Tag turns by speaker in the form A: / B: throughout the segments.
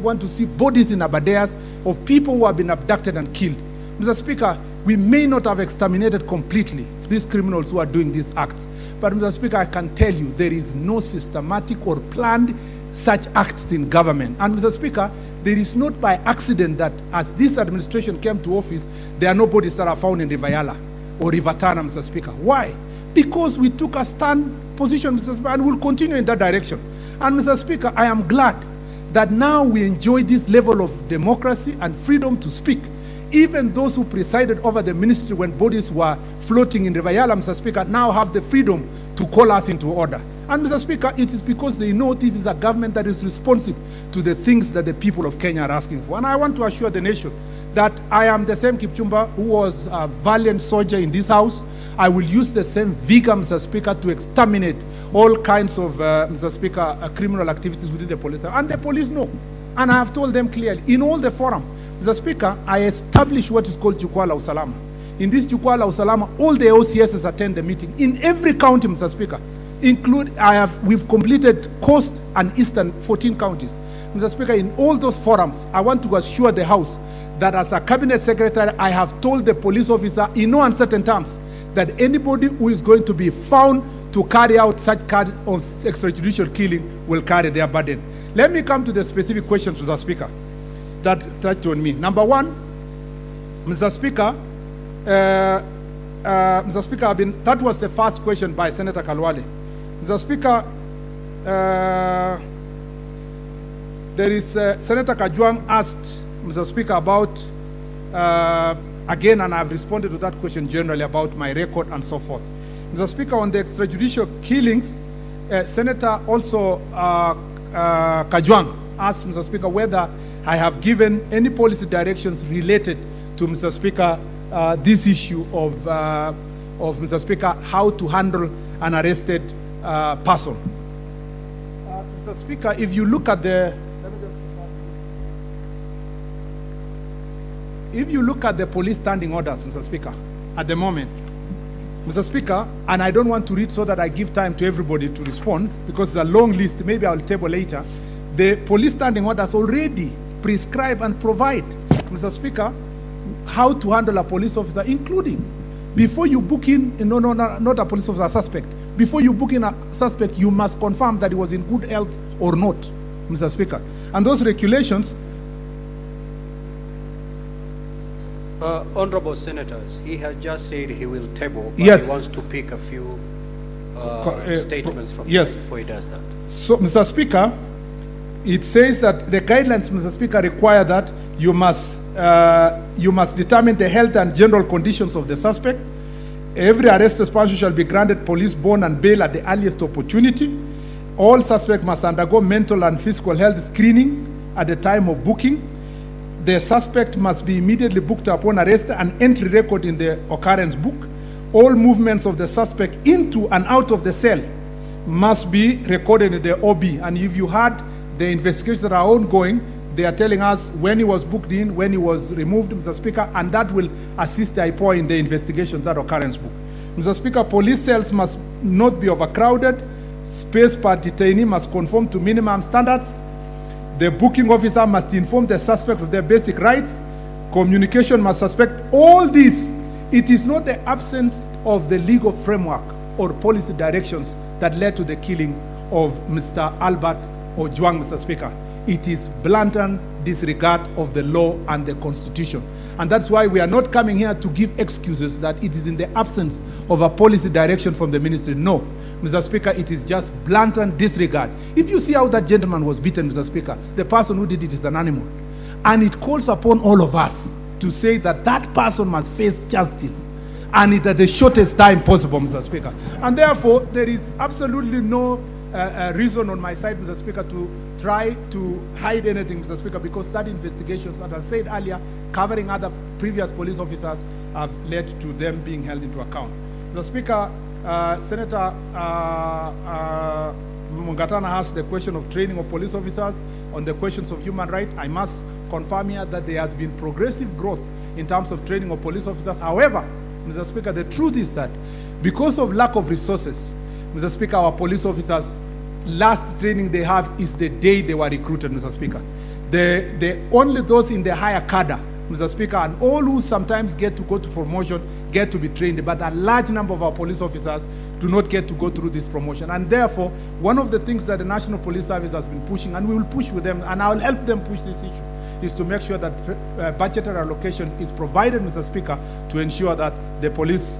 A: want to see bodies in abadeas of people who have been abducted and killed. Mr. Speaker, we may not have exterminated completely these criminals who are doing these acts. But Mr. Speaker, I can tell you there is no systematic or planned such acts in government. And Mr. Speaker, there is not by accident that as this administration came to office, there are no bodies that are found in Rivayala or Rivatana, Mr. Speaker. Why? Because we took a stand position, Mr. Speaker, and will continue in that direction. And Mr. Speaker, I am glad that now we enjoy this level of democracy and freedom to speak. Even those who presided over the ministry when bodies were floating in Rivayala, Mr. Speaker, now have the freedom to call us into order. And Mr. Speaker, it is because they know this is a government that is responsive to the things that the people of Kenya are asking for. And I want to assure the nation that I am the same Kipchumba who was a valiant soldier in this house. I will use the same vigor, Mr. Speaker, to exterminate all kinds of, Mr. Speaker, criminal activities within the police. And the police know. And I have told them clearly, in all the forum, Mr. Speaker, I established what is called Jukwaa la Usalama. In this Jukwaa la Usalama, all the OCSs attend the meeting. In every county, Mr. Speaker, we've completed coast and eastern 14 counties. Mr. Speaker, in all those forums, I want to assure the House that as a cabinet secretary, I have told the police officer in no uncertain terms that anybody who is going to be found to carry out such kind of extrajudicial killing will carry their burden. Let me come to the specific questions, Mr. Speaker, that touched on me. Number one, Mr. Speaker, that was the first question by Senator Kalwale. Mr. Speaker, there is Senator Ojwang asked Mr. Speaker about, again, and I've responded to that question generally about my record and so forth. Mr. Speaker, on the extrajudicial killings, Senator also Ojwang asked Mr. Speaker whether I have given any policy directions related to, Mr. Speaker, this issue of Mr. Speaker, how to handle an arrested person. Mr. Speaker, if you look at the, if you look at the police standing orders, Mr. Speaker, at the moment, Mr. Speaker, and I don't want to read so that I give time to everybody to respond, because it's a long list, maybe I'll table later. The police standing orders already prescribe and provide, Mr. Speaker, how to handle a police officer, including before you book in, not a police officer, a suspect. Before you book in a suspect, you must confirm that he was in good health or not, Mr. Speaker. And those regulations.
B: Honorable Senators, he has just said he will table, but
A: yes,
B: he wants to pick a few statements from
A: yes,
B: before he does that.
A: So, Mr. Speaker, it says that the guidelines, Mr. Speaker, require that you must determine the health and general conditions of the suspect. Every arrested person shall be granted police bond and bail at the earliest opportunity. All suspects must undergo mental and physical health screening at the time of booking. The suspect must be immediately booked upon arrest and entry record in the occurrence book. All movements of the suspect into and out of the cell must be recorded in the OB. And if you had the investigations that are ongoing, they are telling us when he was booked in, when he was removed, Mr. Speaker, and that will assist the IPOA in the investigations, that occurrence book. Mr. Speaker, police cells must not be overcrowded. Space per detainee must conform to minimum standards. The booking officer must inform the suspect of their basic rights. Communication must suspect all this. It is not the absence of the legal framework or policy directions that led to the killing of Mr. Albert Ojwang, Mr. Speaker. It is blatant disregard of the law and the Constitution. And that's why we are not coming here to give excuses that it is in the absence of a policy direction from the ministry. No, Mr. Speaker, it is just blatant disregard. If you see how that gentleman was beaten, Mr. Speaker, the person who did it is an animal. And it calls upon all of us to say that that person must face justice, and it at the shortest time possible, Mr. Speaker. And therefore, there is absolutely no reason on my side, Mr. Speaker, to try to hide anything, Mr. Speaker, because that investigations, as I said earlier, covering other previous police officers have led to them being held into account. Mr. Speaker, Senator Mungatana asked the question of training of police officers on the questions of human rights. I must confirm here that there has been progressive growth in terms of training of police officers. However, Mr. Speaker, the truth is that because of lack of resources, Mr. Speaker, our police officers, last training they have is the day they were recruited, Mr. Speaker. only those in the higher cadre, Mr. Speaker, and all who sometimes get to go to promotion get to be trained, but a large number of our police officers do not get to go through this promotion. And therefore, one of the things that the National Police Service has been pushing, and we will push with them, and I will help them push this issue, is to make sure that budgetary allocation is provided, Mr. Speaker, to ensure that the police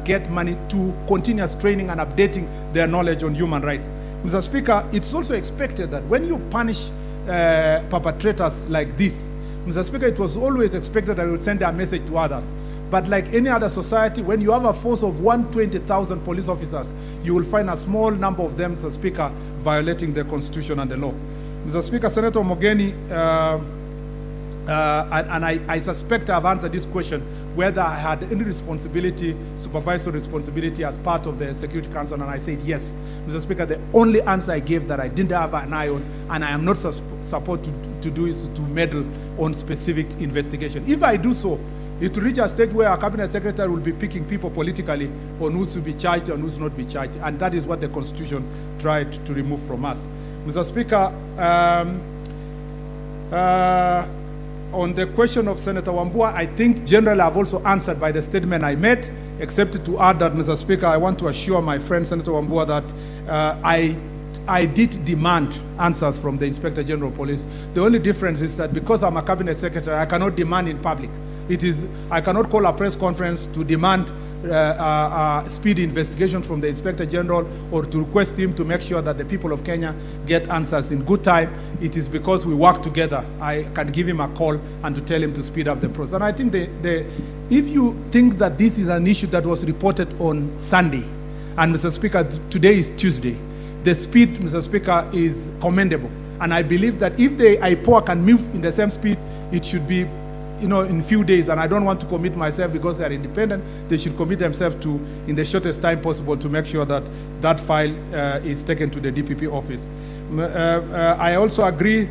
A: get money to continuous training and updating their knowledge on human rights. Mr. Speaker, it's also expected that when you punish perpetrators like this, Mr. Speaker, it was always expected that we would send a message to others. But like any other society, when you have a force of 120,000 police officers, you will find a small number of them, Mr. Speaker, violating the Constitution and the law. Mr. Speaker, Senator Mogeni, and I suspect I've answered this question, whether I had any responsibility, supervisory responsibility as part of the Security Council, and I said yes. Mr. Speaker, the only answer I gave that I didn't have an eye on, and I am not supposed to do, is to meddle on specific investigation. If I do so, it will reach a state where our cabinet secretary will be picking people politically on who's to be charged and who's not be charged, and that is what the Constitution tried to remove from us. Mr. Speaker, on the question of Senator Wambua, I think generally I've also answered by the statement I made, except to add that, Mr. Speaker, I want to assure my friend Senator Wambua that I did demand answers from the Inspector General of Police. The only difference is that because I'm a cabinet secretary, I cannot demand in public. I cannot call a press conference to demand a speedy investigation from the Inspector General or to request him to make sure that the people of Kenya get answers in good time. It is because we work together. I can give him a call and to tell him to speed up the process. And I think if you think that this is an issue that was reported on Sunday, and Mr. Speaker, today is Tuesday, the speed, Mr. Speaker, is commendable. And I believe that if the IPOA can move in the same speed, it should be, in few days, and I don't want to commit myself because they are independent. They should commit themselves to, in the shortest time possible, to make sure that that file is taken to the DPP office. I also agree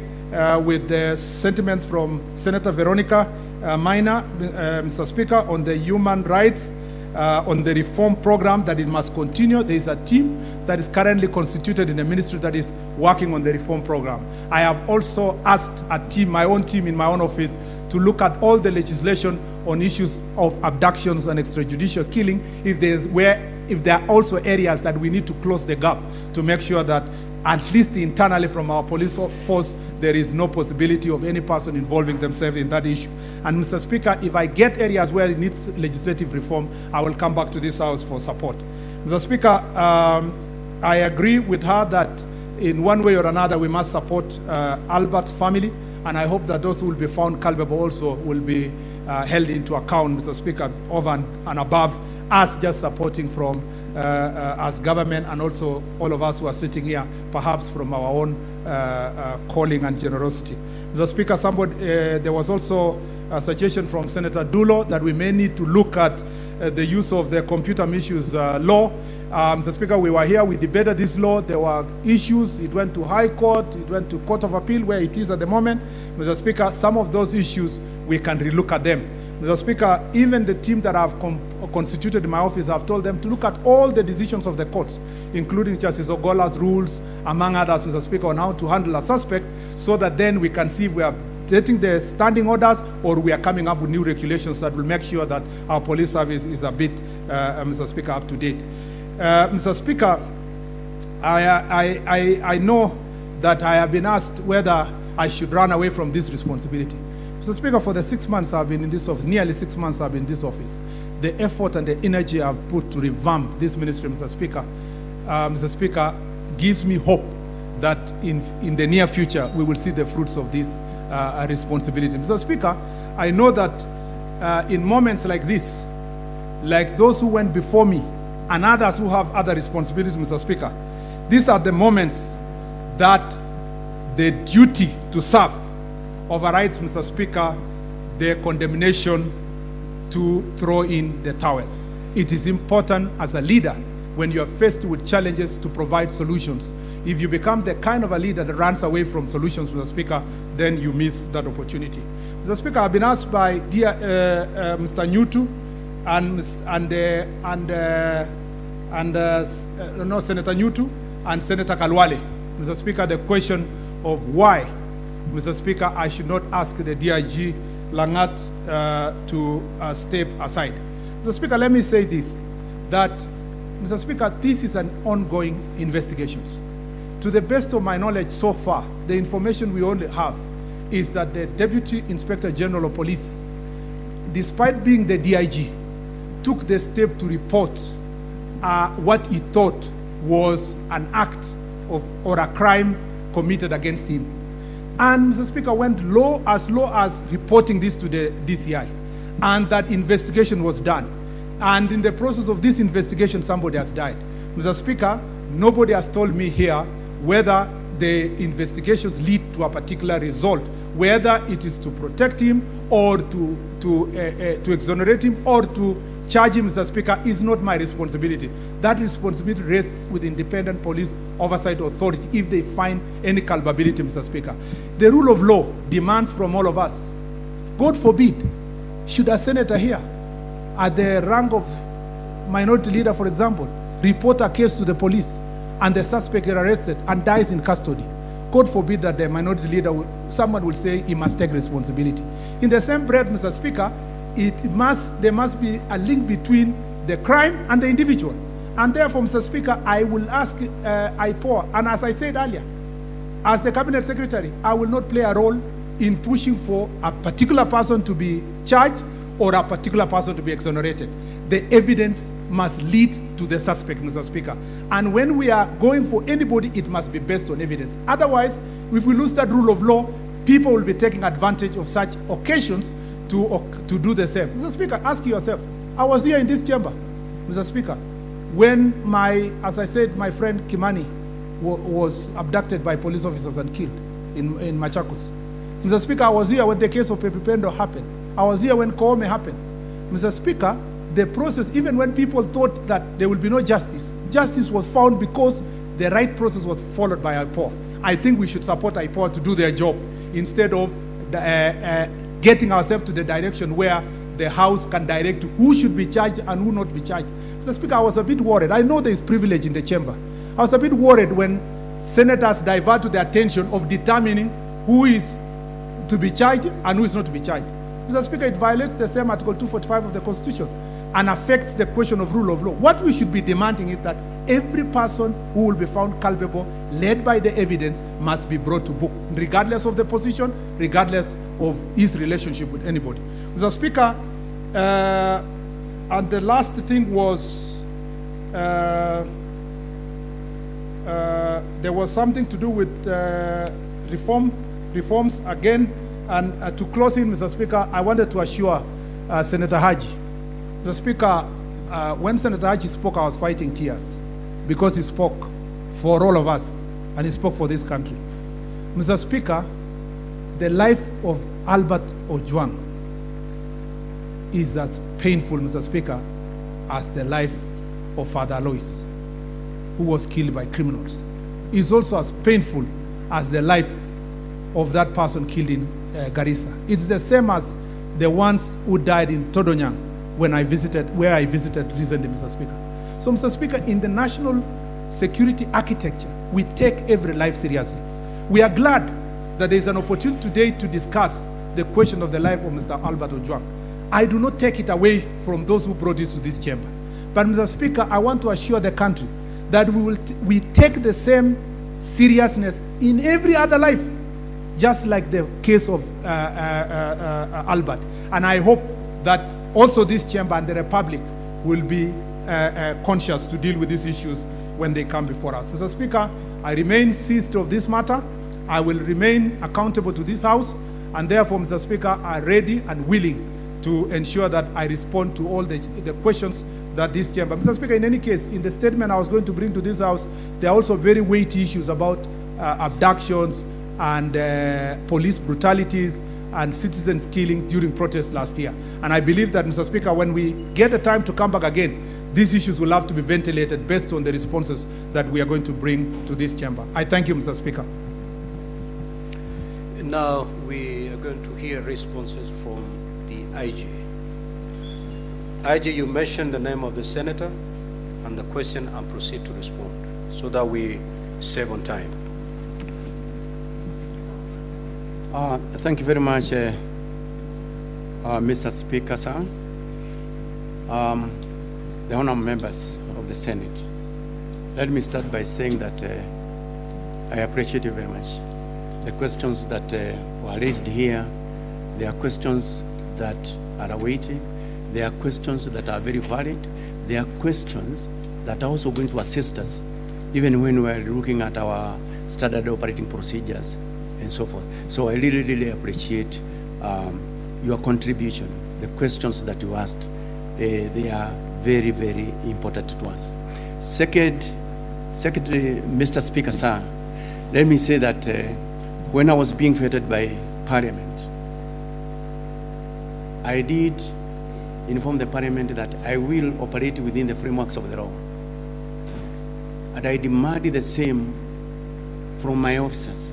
A: with the sentiments from Senator Veronica Maina, Mr. Speaker, on the human rights, on the reform program, that it must continue. There is a team that is currently constituted in the ministry that is working on the reform program. I have also asked a team, my own team in my own office, to look at all the legislation on issues of abductions and extrajudicial killing, if there are also areas that we need to close the gap to make sure that at least internally from our police force, there is no possibility of any person involving themselves in that issue. And Mr. Speaker, if I get areas where it needs legislative reform, I will come back to this House for support. Mr. Speaker, I agree with her that in one way or another we must support Albert's family, and I hope that those who will be found culpable also will be held into account, Mr. Speaker, over and above us just supporting from as government, and also all of us who are sitting here, perhaps from our own calling and generosity. Mr. Speaker, there was also a suggestion from Senator Dulo that we may need to look at the use of the computer misuse law. Mr. Speaker, we were here, we debated this law, there were issues, it went to High Court, it went to Court of Appeal, where it is at the moment. Mr. Speaker, some of those issues, we can relook at them. Mr. Speaker, even the team that I've constituted in my office, I've told them to look at all the decisions of the courts, including Justice Ogola's rules, among others, Mr. Speaker, on how to handle a suspect, so that then we can see if we are getting the standing orders or we are coming up with new regulations that will make sure that our police service is a bit, Mr. Speaker, up to date. Mr. Speaker, I know that I have been asked whether I should run away from this responsibility. Mr. Speaker, for the 6 months I've been in this office, nearly 6 months I've been in this office, the effort and the energy I've put to revamp this ministry, Mr. Speaker, gives me hope that in the near future we will see the fruits of this responsibility. Mr. Speaker, I know that in moments like this, like those who went before me and others who have other responsibilities, Mr. Speaker, these are the moments that the duty to serve overrides, Mr. Speaker, the condemnation to throw in the towel. It is important as a leader, when you are faced with challenges, to provide solutions. If you become the kind of a leader that runs away from solutions, Mr. Speaker, then you miss that opportunity. Mr. Speaker, I've been asked by dear Mr. Nyutu and Senator Nyutu and Senator Kalwale, Mr. Speaker, the question of why Mr. Speaker, I should not ask the DIG Langat to step aside. Mr. Speaker, let me say this, that, Mr. Speaker, this is an ongoing investigation. To the best of my knowledge so far, the information we only have is that the Deputy Inspector General of Police, despite being the DIG, took the step to report what he thought was an act of or a crime committed against him. And Mr. Speaker, went as low as reporting this to the DCI, and that investigation was done. And in the process of this investigation, somebody has died. Mr. Speaker, nobody has told me here whether the investigations lead to a particular result, whether it is to protect him or to exonerate him or to charge him, Mr. Speaker, is not my responsibility. That responsibility rests with independent police oversight authority if they find any culpability, Mr. Speaker. The rule of law demands from all of us, God forbid, should a senator here, at the rank of minority leader, for example, report a case to the police and the suspect is arrested and dies in custody, God forbid that the minority leader, someone will say he must take responsibility. In the same breath, Mr. Speaker, there must be a link between the crime and the individual. And therefore, Mr. Speaker, I will ask IPOA, and as I said earlier, as the Cabinet Secretary, I will not play a role in pushing for a particular person to be charged or a particular person to be exonerated. The evidence must lead to the suspect, Mr. Speaker. And when we are going for anybody, it must be based on evidence. Otherwise, if we lose that rule of law, people will be taking advantage of such occasions to do the same. Mr. Speaker, ask yourself, I was here in this chamber, Mr. Speaker, when as I said, my friend Kimani was abducted by police officers and killed in Machakos. Mr. Speaker, I was here when the case of Pepe Pendo happened. I was here when Koome happened. Mr. Speaker, the process, even when people thought that there will be no justice, justice was found because the right process was followed by IPOA. I think we should support IPOA to do their job instead of getting ourselves to the direction where the House can direct who should be charged and who not be charged. Mr. Speaker, I was a bit worried. I know there is privilege in the chamber. I was a bit worried when senators divert to the attention of determining who is to be charged and who is not to be charged. Mr. Speaker, it violates the same Article 245 of the Constitution and affects the question of rule of law. What we should be demanding is that every person who will be found culpable, led by the evidence, must be brought to book, regardless of the position, regardless of his relationship with anybody. Mr. Speaker, and the last thing was, there was something to do with reforms again. And to close in, Mr. Speaker, I wanted to assure Senator Haji. Mr. Speaker, when Senator Haji spoke, I was fighting tears because he spoke for all of us and he spoke for this country. Mr. Speaker, the life of Albert Ojwang is as painful, Mr. Speaker, as the life of Father Alois, who was killed by criminals. It's also as painful as the life of that person killed in Garissa. It's the same as the ones who died in Todonyang where I visited recently, Mr. Speaker. So, Mr. Speaker, in the national security architecture, we take every life seriously. We are glad that there is an opportunity today to discuss the question of the life of Mr. Albert Ojwang. I do not take it away from those who brought it to this chamber. But, Mr. Speaker, I want to assure the country that we take the same seriousness in every other life, just like the case of Albert. And I hope that also this chamber and the Republic will be conscious to deal with these issues when they come before us. Mr. Speaker, I remain seized of this matter. I will remain accountable to this House, and therefore, Mr. Speaker, I'm ready and willing to ensure that I respond to all the questions that this chamber. Mr. Speaker, in any case, in the statement I was going to bring to this House, there are also very weighty issues about abductions and police brutalities and citizens killing during protests last year. And I believe that, Mr. Speaker, when we get the time to come back again, these issues will have to be ventilated based on the responses that we are going to bring to this chamber. I thank you, Mr. Speaker.
B: Now we are going to hear responses from the IG. IG, you mentioned the name of the senator and the question and proceed to respond so that we save on time.
C: Thank you very much, Mr. Speaker, sir. The honorable members of the Senate. Let me start by saying that I appreciate you very much. The questions that were raised here, they are questions that are weighty. They are questions that are very valid. They are questions that are also going to assist us, even when we are looking at our standard operating procedures and so forth. So I really, really appreciate your contribution. The questions that you asked, they are very, very important to us. Secretary, Mr. Speaker, sir, let me say that when I was being vetted by Parliament, I did inform the Parliament that I will operate within the frameworks of the law. And I demanded the same from my officers,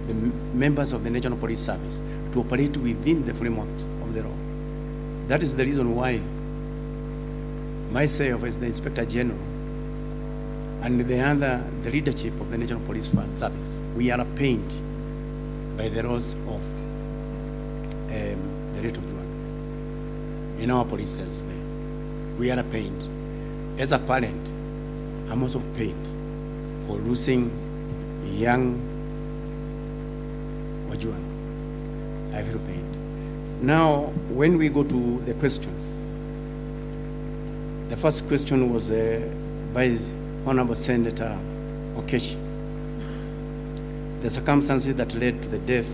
C: the members of the National Police Service, to operate within the frameworks of the law. That is the reason why myself as the Inspector General and the leadership of the National Police Service, we are pained by the loss of the rate of Ojwang in our police cells there. We are pained. As a parent, I'm also pained for losing young Ojwang. I feel pained. Now, when we go to the questions, the first question was by Honorable Senator Okeshi. The circumstances that led to the death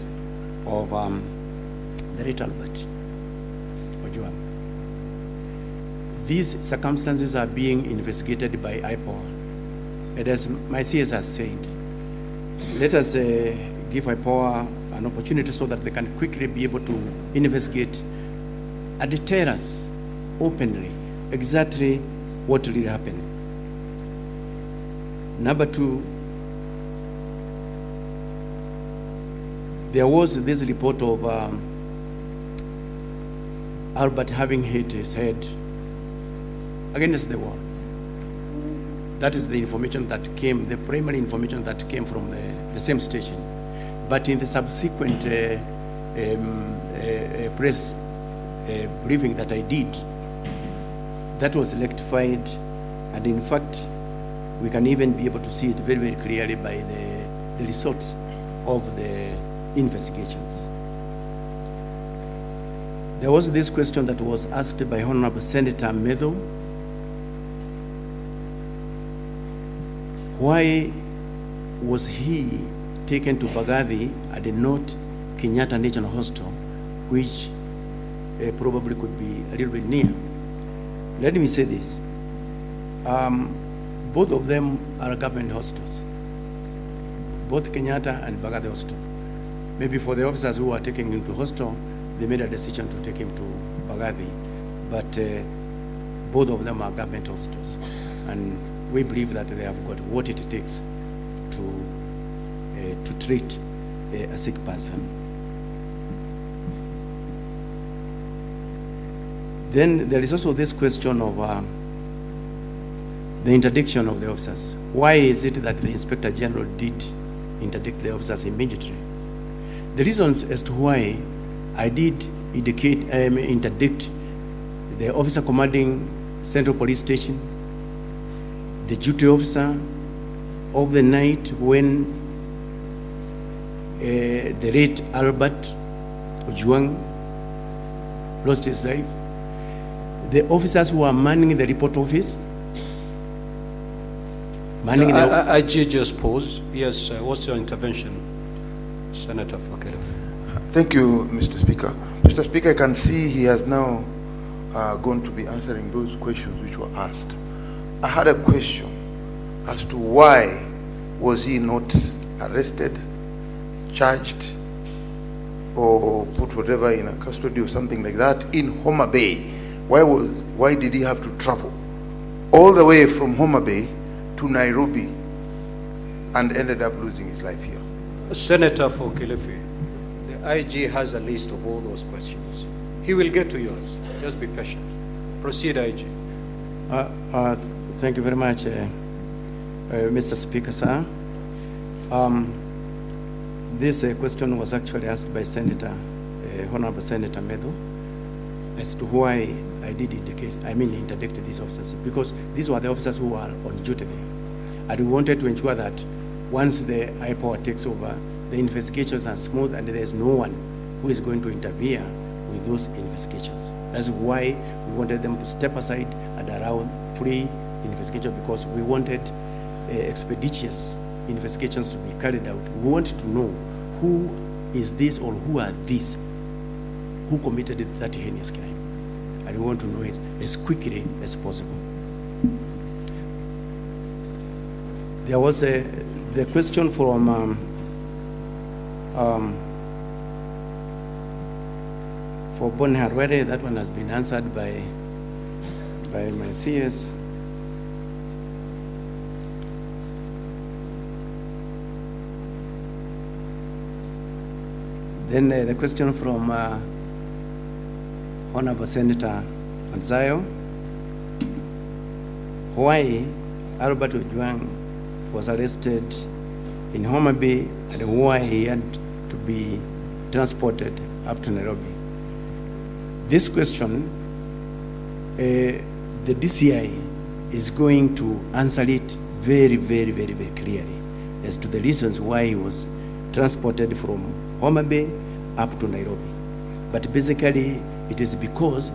C: of the late Albert Ojwang. These circumstances are being investigated by IPOA. And as my CS has said, let us give IPOA an opportunity so that they can quickly be able to investigate and tell us openly exactly what really happened. Number two, there was this report of Albert having hit his head against the wall. That is the information that came, the primary information that came from the same station. But in the subsequent press briefing that I did, that was rectified, and in fact, we can even be able to see it very, very clearly by the results of the investigations. There was this question that was asked by Honorable Senator Medho. Why was he taken to Bagathi and not Kenyatta National Hospital, which probably could be a little bit near? Let me say this. Both of them are government hospitals, both Kenyatta and Bagathi Hospital. Maybe for the officers who are taking him to hospital, they made a decision to take him to Bagathi, but both of them are government hospitals. And we believe that they have got what it takes to treat a sick person. Then there is also this question of the interdiction of the officers. Why is it that the Inspector General did interdict the officers immediately? The reasons as to why I did interdict the officer commanding Central Police Station, the duty officer of the night when the late Albert Ojwang lost his life, the officers who are manning the report office, manning
B: I just pause. Yes, what's your intervention, Senator Fokelov?
D: Thank you, Mr. Speaker. Mr. Speaker, I can see he has now going to be answering those questions which were asked. I had a question as to why was he not arrested, charged, or put whatever in a custody or something like that in Homa Bay? Why did he have to travel all the way from Homa Bay to Nairobi and ended up losing his life here?
B: Senator Fokelov, the IG has a list of all those questions. He will get to yours. Just be patient. Proceed, IG.
C: Thank you very much, Mr. Speaker, sir. This question was actually asked by Honorable Senator Meadow, as to why I did interdict these officers, because these were the officers who were on duty there. And we wanted to ensure that once the IPOA takes over, the investigations are smooth and there's no one who is going to interfere with those investigations. That's why we wanted them to step aside and allow free investigation, because we wanted expeditious investigations to be carried out. We wanted to know who is this or who are these who committed that heinous crime. And we want to know it as quickly as possible. There was the question from for Bonharwere. That one has been answered by my CS. Then the question from Honorable Senator Manzayo, why Albert Ojwang was arrested in Homa Bay and why he had to be transported up to Nairobi. This question, the DCI is going to answer it very, very, very, very clearly as to the reasons why he was transported from Homa Bay up to Nairobi. But basically, it is because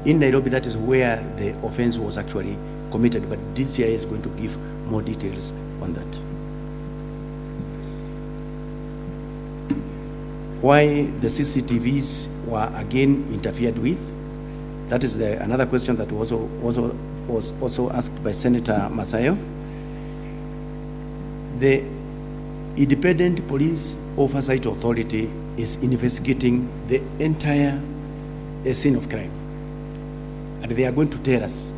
C: in Nairobi, that is where the offense was actually committed. But DCI is going to give more details on that. Why the CCTVs were again interfered with? That is another question that was also asked by Senator Masayo. The Independent Police Oversight Authority is investigating the entire scene of crime. And they are going to tell us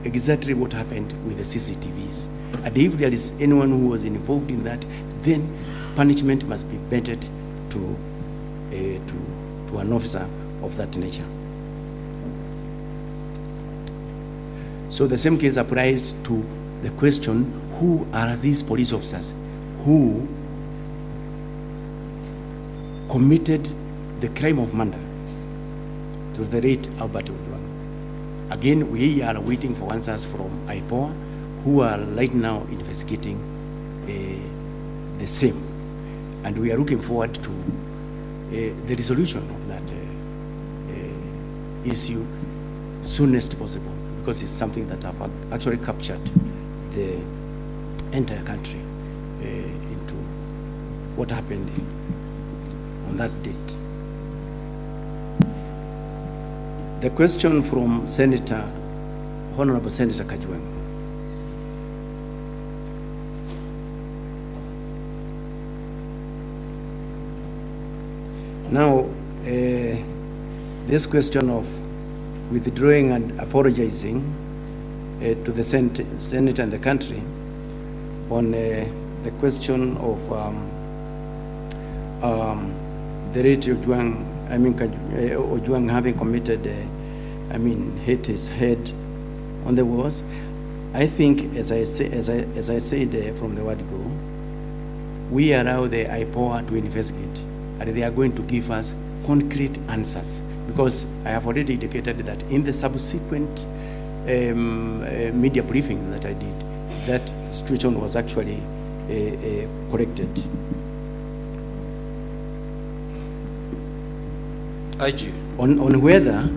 C: exactly what happened with the CCTVs. And if there is anyone who was involved in that, then punishment must be meted to an officer of that nature. So the same case applies to the question, who are these police officers who committed the crime of murder to the late Albert Ojwang? Again, we are waiting for answers from IPOA, who are right now investigating the same. And we are looking forward to the resolution of that issue soonest possible, because it's something that have actually captured the entire country into what happened on that date. The question from Honorable Senator Ojwang. Now, this question of withdrawing and apologizing to the Senate and the country on the question of the late Ojwang, Ojwang having committed, hit his head on the walls. I think, as I said from the word go, we allow the IPOA to investigate, and they are going to give us concrete answers, because I have already indicated that in the subsequent media briefing that I did, that situation was actually corrected.
B: IG.
C: On whether...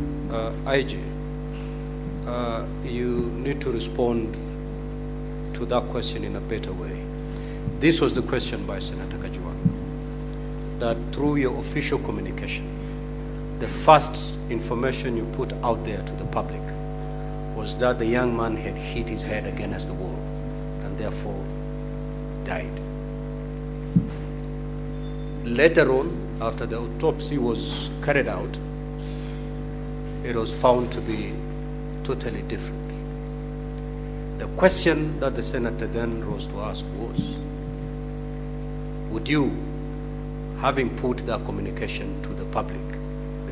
B: IG, you need to respond to that question in a better way. This was the question by Senator Ojwang, that through your official communication, the first information you put out there to the public was that the young man had hit his head against the wall and therefore died. Later on, after the autopsy was carried out, it was found to be totally different. The question that the senator then rose to ask was, would you, having put that communication to the public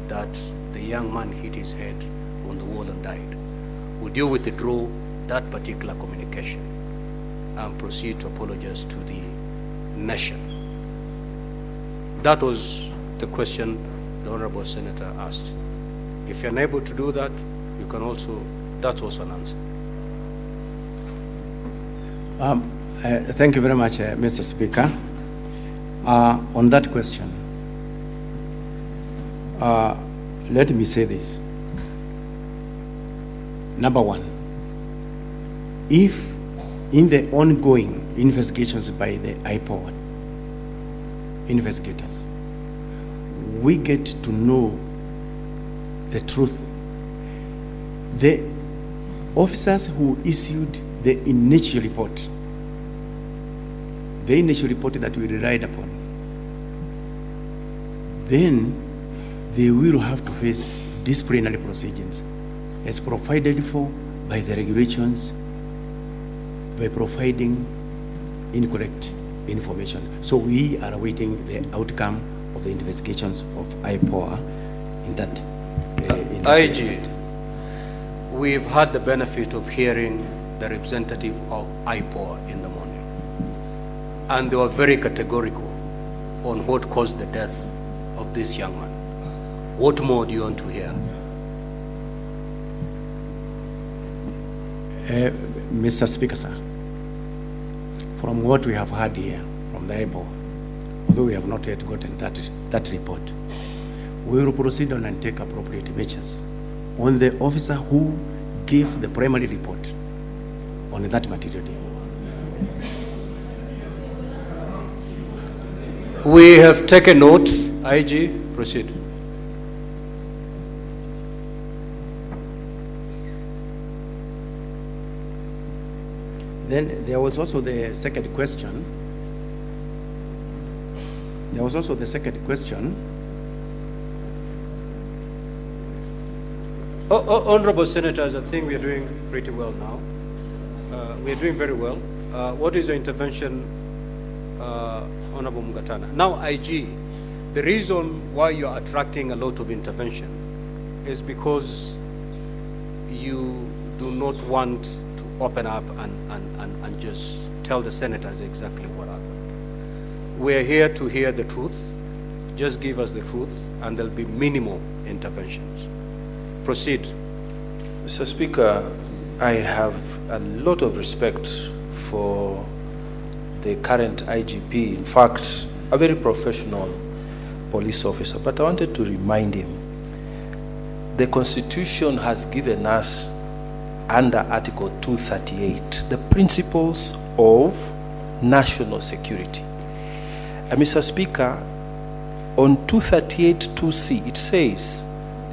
B: that the young man hit his head on the wall and died, would you withdraw that particular communication and proceed to apologize to the nation? That was the question the Honorable Senator asked. If you're unable to do that, you can also, that's also an answer.
C: Thank you very much, Mr. Speaker. On that question, let me say this. Number one, if in the ongoing investigations by the IPOA investigators, we get to know the truth, the officers who issued the initial report that we relied upon, then they will have to face disciplinary proceedings as provided for by the regulations by providing incorrect information. So we are awaiting the outcome of the investigations of IPOA in that.
B: IG, we've had the benefit of hearing the representative of IPOA in the morning, and they were very categorical on what caused the death of this young man. What more do you want to hear?
C: Mr. Speaker, sir, from what we have heard here from the IPOA, although we have not yet gotten that report, we will proceed on and take appropriate measures on the officer who gave the primary report on that material day.
B: We have taken note. IG, proceed.
C: Then there was also the second question.
B: Honorable Senators, I think we are doing pretty well now. We are doing very well. What is your intervention, Honorable Mugatana? Now, IG, the reason why you are attracting a lot of intervention is because you do not want to open up and just tell the senators exactly what happened. We are here to hear the truth. Just give us the truth, and there'll be minimal interventions. Proceed.
E: Mr. Speaker, I have a lot of respect for the current IGP. In fact, a very professional police officer. But I wanted to remind him, the Constitution has given us, under Article 238, the principles of national security. And Mr. Speaker, on 238(2)(c, it says,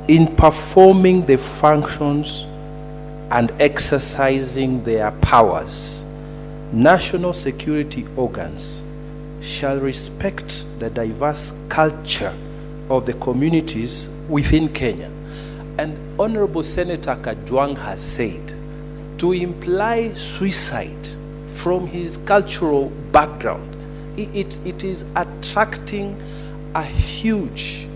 E: in performing the functions and exercising their powers, national security organs shall respect the diverse culture of the communities within Kenya. And Honorable Senator Ojwang has said, to imply suicide from his cultural background, it is attracting a huge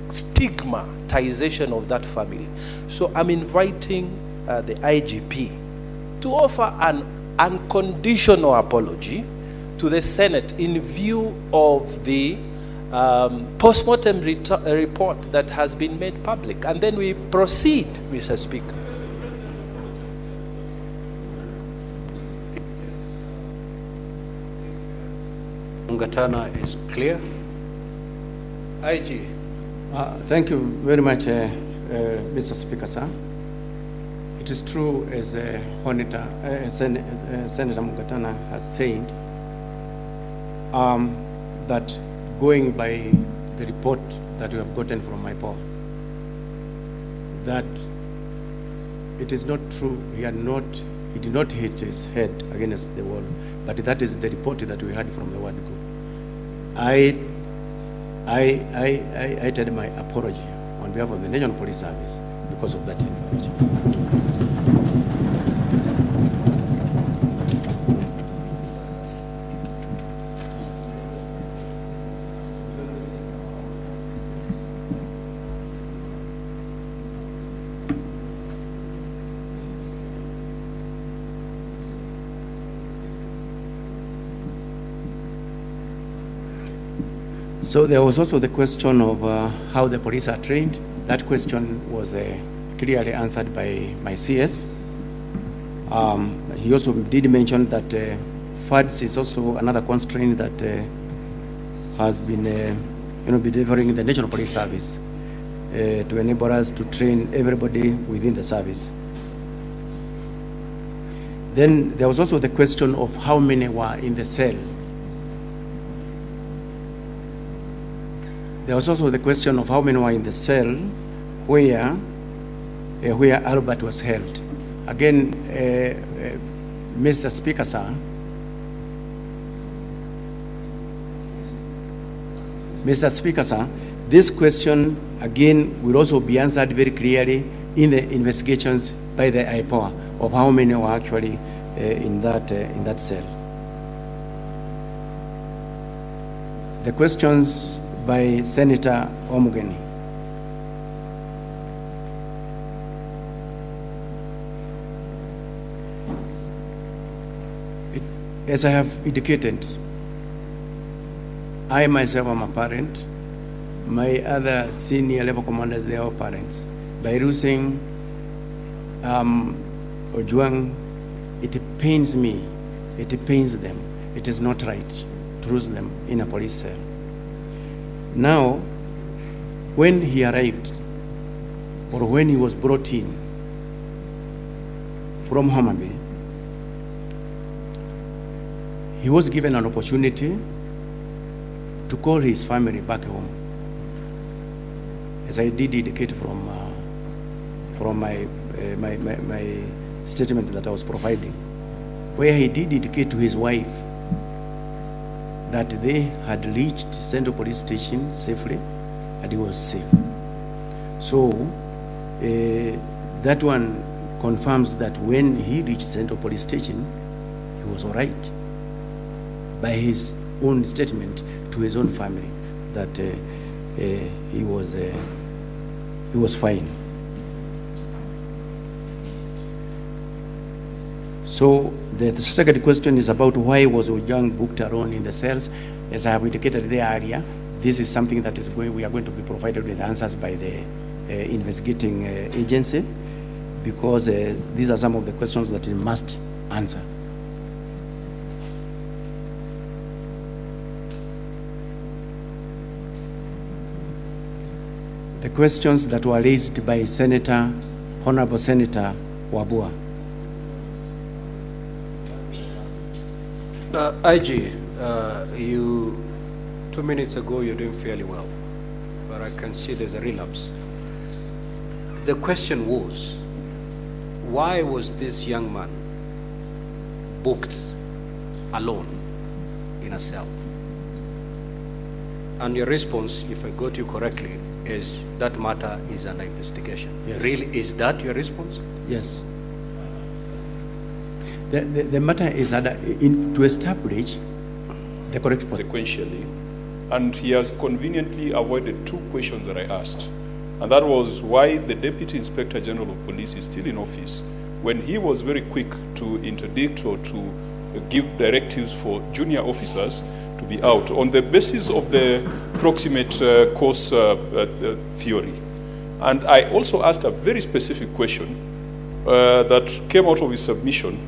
E: stigmatization of that family. So I'm inviting the IGP to offer an unconditional apology to the Senate in view of the post-mortem report that has been made public. And then we proceed, Mr. Speaker.
B: Mugatana is clear. IG.
C: Thank you very much, Mr. Speaker, sir. It is true, as Senator Mugatana has said, that going by the report that we have gotten from IPOA, that it is not true, he did not hit his head against the wall, but that is the report that we had from the word Gikuu. I tell my apology on behalf of the National Police Service because of that information. So there was also the question of how the police are trained. That question was clearly answered by my CS. He also did mention that funds is also another constraint that has been be delivering the National Police Service to enable us to train everybody within the service. Then there was also the question of how many were in the cell. There was also the question of how many were in the cell where Albert was held. Again, Mr. Speaker, sir, this question again will also be answered very clearly in the investigations by the IPOA of how many were actually in that cell. The questions by Senator Omugeni. As I have indicated, I myself am a parent. My other senior level commanders, they are all parents. By losing Ojwang, it pains me, it pains them. It is not right to lose them in a police cell. Now, when he arrived, or when he was brought in from Homa Bay, he was given an opportunity to call his family back home, as I did indicate from my statement that I was providing, where he did indicate to his wife that they had reached Central Police Station safely and he was safe. So that one confirms that when he reached Central Police Station, he was all right, by his own statement to his own family, that he was fine. So the second question is about why was Ojwang booked alone in the cells. As I have indicated there earlier, this is something that we are going to be provided with answers by the investigating agency, because these are some of the questions that it must answer. The questions that were raised by Honorable Senator Wabua.
B: IG, 2 minutes ago you're doing fairly well, but I can see there's a relapse. The question was, why was this young man booked alone in a cell? And your response, if I got you correctly, is that matter is under investigation.
C: Yes.
B: Really, is that your response?
C: Yes. The matter is to establish the correct position.
F: Sequentially, and he has conveniently avoided 2 questions that I asked, and that was why the Deputy Inspector General of Police is still in office, when he was very quick to interdict or to give directives for junior officers to be out on the basis of the proximate cause theory. And I also asked a very specific question that came out of his submission,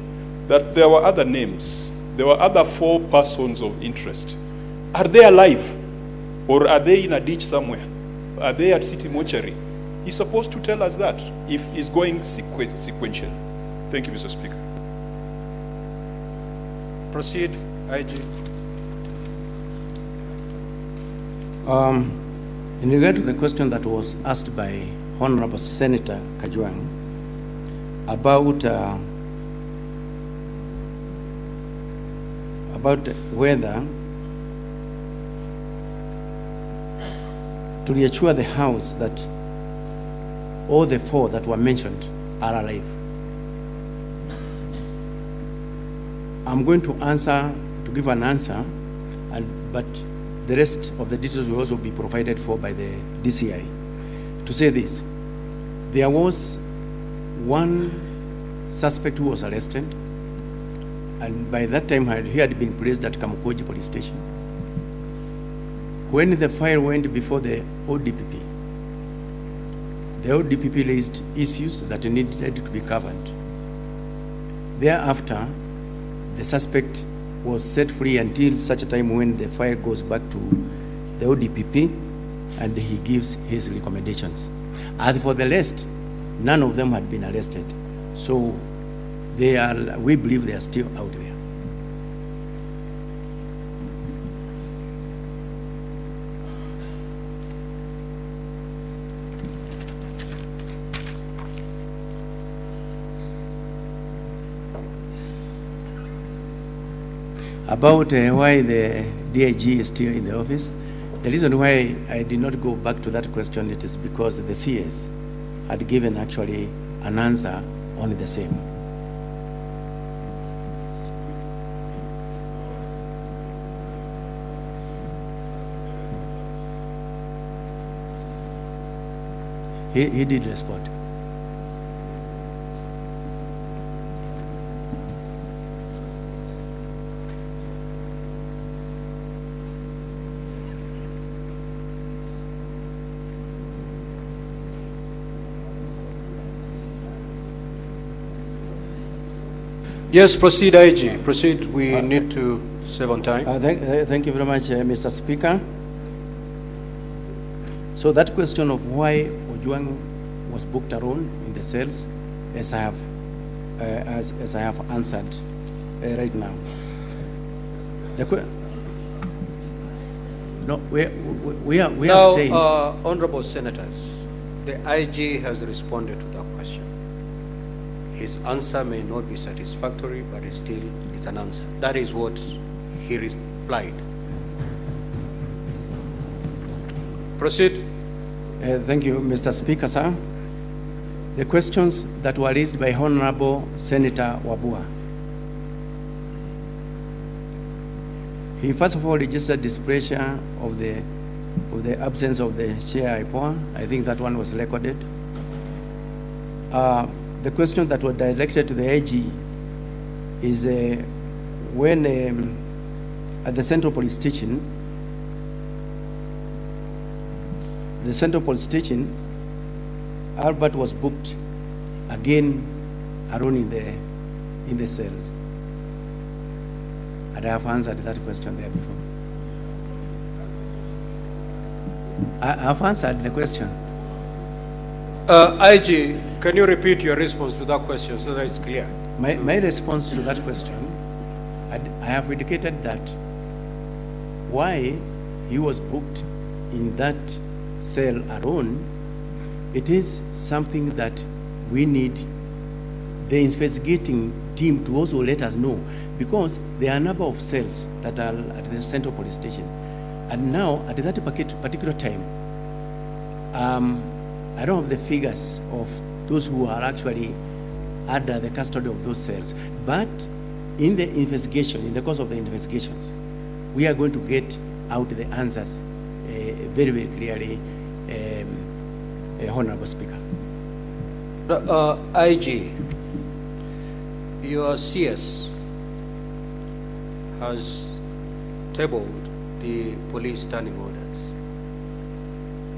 F: that there were other names, there were other 4 persons of interest. Are they alive? Or are they in a ditch somewhere? Are they at City Mortuary? He's supposed to tell us that if he's going sequential. Thank you, Mr. Speaker.
B: Proceed, IG.
C: In regard to the question that was asked by Honorable Senator Kajwang about whether to reassure the House that all the 4 that were mentioned are alive. I'm going to give an answer, but the rest of the details will also be provided for by the DCI. To say this, there was 1 suspect who was arrested, and by that time he had been placed at Kamukoji Police Station. when the file went before the ODPP raised issues that needed to be covered. Thereafter, the suspect was set free until such a time when the file goes back to the ODPP and he gives his recommendations. As for the rest, none of them had been arrested. So we believe they are still out there. About why the DIG is still in the office, the reason why I did not go back to that question, it is because the CS had given actually an answer on the same. He did respond.
B: Yes, proceed, IG. Proceed. We need to save on time.
C: Thank you very much, Mr. Speaker. So that question of why Ojwang was booked alone in the cells, as I have answered right now. We are saying.
B: Honorable Senators, the IG has responded to that question. His answer may not be satisfactory, but it's an answer. That is what he replied. Proceed.
C: Thank you, Mr. Speaker, sir. The questions that were raised by Honorable Senator Wabua. He first of all registered displeasure of the absence of the chair IPOA. I think that one was recorded. The question that was directed to the AG is when at the Central Police Station, Albert was booked again alone in the cell. And I have answered that question there before. I have answered the question.
B: IG, can you repeat your response to that question so that it's clear?
C: My response to that question, I have indicated that why he was booked in that cell alone, it is something that we need the investigating team to also let us know, because there are a number of cells that are at the Central Police Station. And now, at that particular time, I don't have the figures of those who are actually under the custody of those cells. But in the investigation, in the course of the investigations, we are going to get out the answers very, very clearly, Honorable Speaker.
B: IG, your CS has tabled the police standing orders,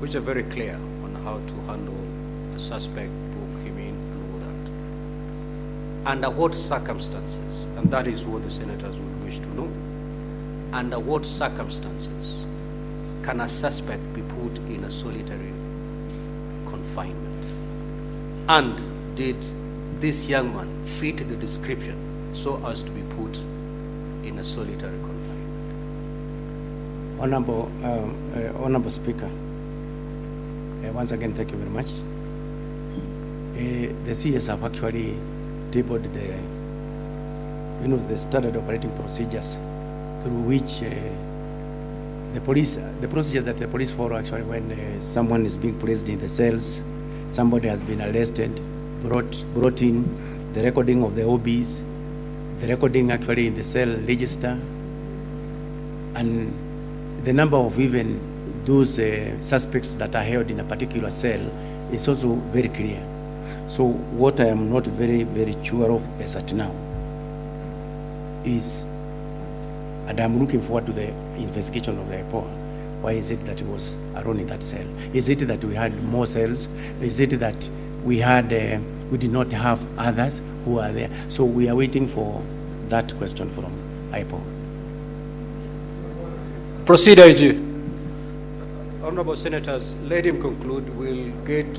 B: which are very clear on how to handle a suspect, book him in, and all that. Under what circumstances, and that is what the senators would wish to know, under what circumstances can a suspect be put in a solitary confinement? And did this young man fit the description so as to be put in a solitary confinement?
C: Honorable Speaker, once again, thank you very much. The CS have actually tabled the standard operating procedures through which the procedure that the police follow actually when someone is being placed in the cells, somebody has been arrested, brought in, the recording of the OBs, the recording actually in the cell register, and the number of even those suspects that are held in a particular cell is also very clear. So what I am not very, very sure of as at now is, and I'm looking forward to the investigation of the IPOA, why is it that he was alone in that cell? Is it that we had more cells? Is it that we did not have others who are there? So we are waiting for that question from IPOA.
B: Proceed, IG. Honorable Senators, let him conclude. We'll get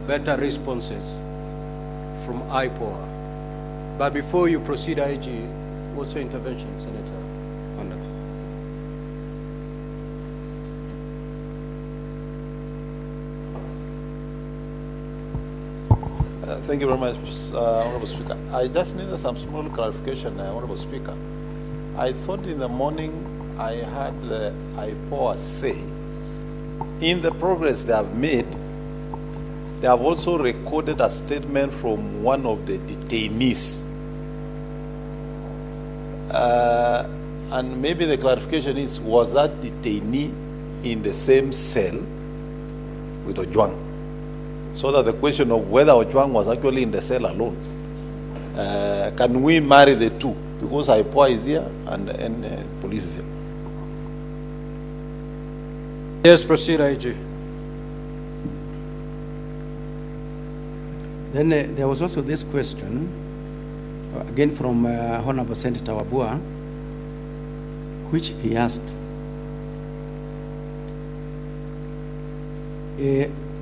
B: better responses from IPOA. But before you proceed, IG, what's your intervention, Senator? Honorable.
G: Thank you very much, Honorable Speaker. I just needed some small clarification, Honorable Speaker. I thought in the morning I heard the IPOA say, in the progress they have made, they have also recorded a statement from one of the detainees. And maybe the clarification is, was that detainee in the same cell with Ojwang? So that the question of whether Ojwang was actually in the cell alone, can we marry the two? Because IPOA is here and police is here.
B: Yes, proceed, IG.
C: Then there was also this question, again from Honorable Senator Wabua, which he asked,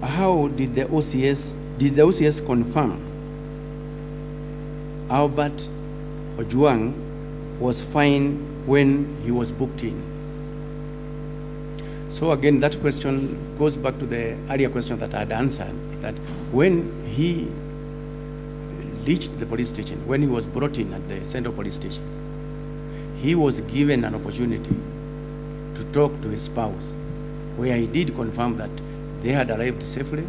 C: how did the OCS confirm Albert Ojwang was fine when he was booked in? So again, that question goes back to the earlier question that I had answered, that when he reached the police station, when he was brought in at the Central Police Station, he was given an opportunity to talk to his spouse, where he did confirm that they had arrived safely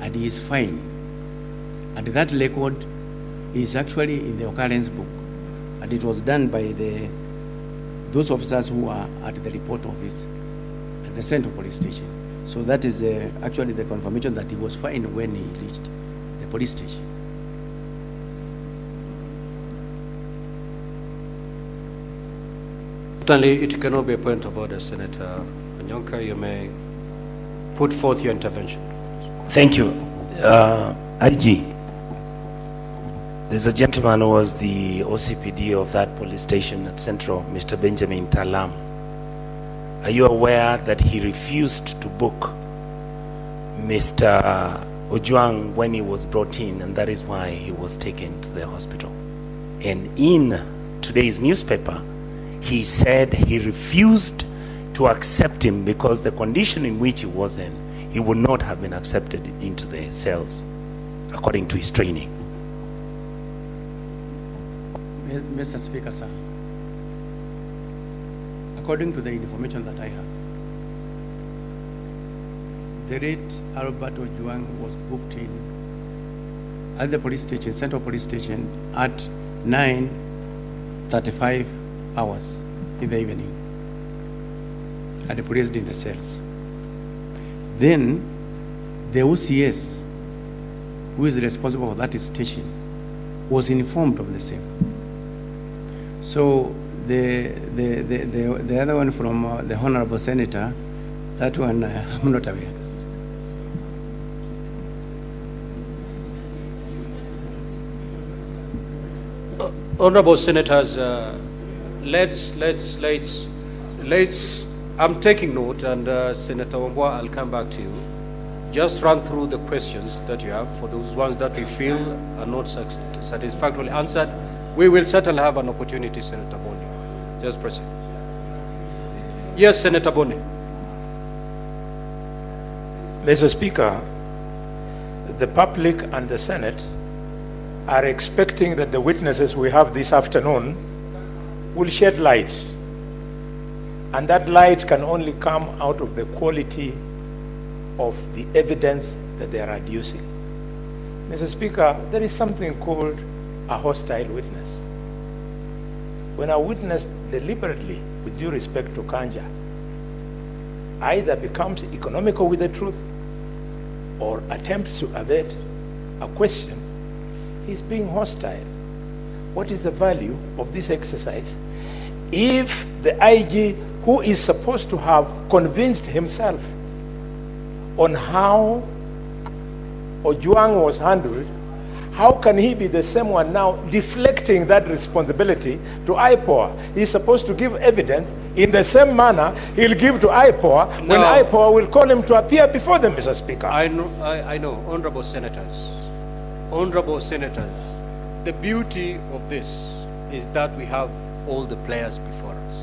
C: and he is fine. And that record is actually in the occurrence book, and it was done by those officers who are at the report office at the Central Police Station. So that is actually the confirmation that he was fine when he reached the police station.
B: Certainly, it cannot be a point of order, Senator Anyonka. You may put forth your intervention.
H: Thank you. IG, there's a gentleman who was the OCPD of that police station at Central, Mr. Benjamin Talam. Are you aware that he refused to book Mr. Ojwang when he was brought in, and that is why he was taken to the hospital? And in today's newspaper, he said he refused to accept him because the condition in which he was in, he would not have been accepted into the cells according to his training.
C: Mr. Speaker, sir, according to the information that I have, the late Albert Ojwang was booked in at the police station, Central Police Station, at 9:35 hours in the evening, and placed in the cells. Then the OCS, who is responsible for that station, was informed of the same. So the other one from the Honorable Senator, that one I'm not aware.
B: Honorable Senators, I'm taking note, and Senator Wambua, I'll come back to you. Just run through the questions that you have. For those ones that we feel are not satisfactorily answered, we will certainly have an opportunity, Senator Boni. Just proceed. Yes, Senator Boni.
I: Mr. Speaker, the public and the Senate are expecting that the witnesses we have this afternoon will shed light. And that light can only come out of the quality of the evidence that they are adducing. Mr. Speaker, there is something called a hostile witness. When a witness deliberately, with due respect to Kanja, either becomes economical with the truth or attempts to evade a question, he's being hostile. What is the value of this exercise if the IG who is supposed to have convinced himself on how Ojwang was handled, how can he be the same one now deflecting that responsibility to IPOA? He's supposed to give evidence in the same manner he'll give to IPOA when IPOA will call him to appear before them, Mr. Speaker.
B: I know, honorable senators, the beauty of this is that we have all the players before us.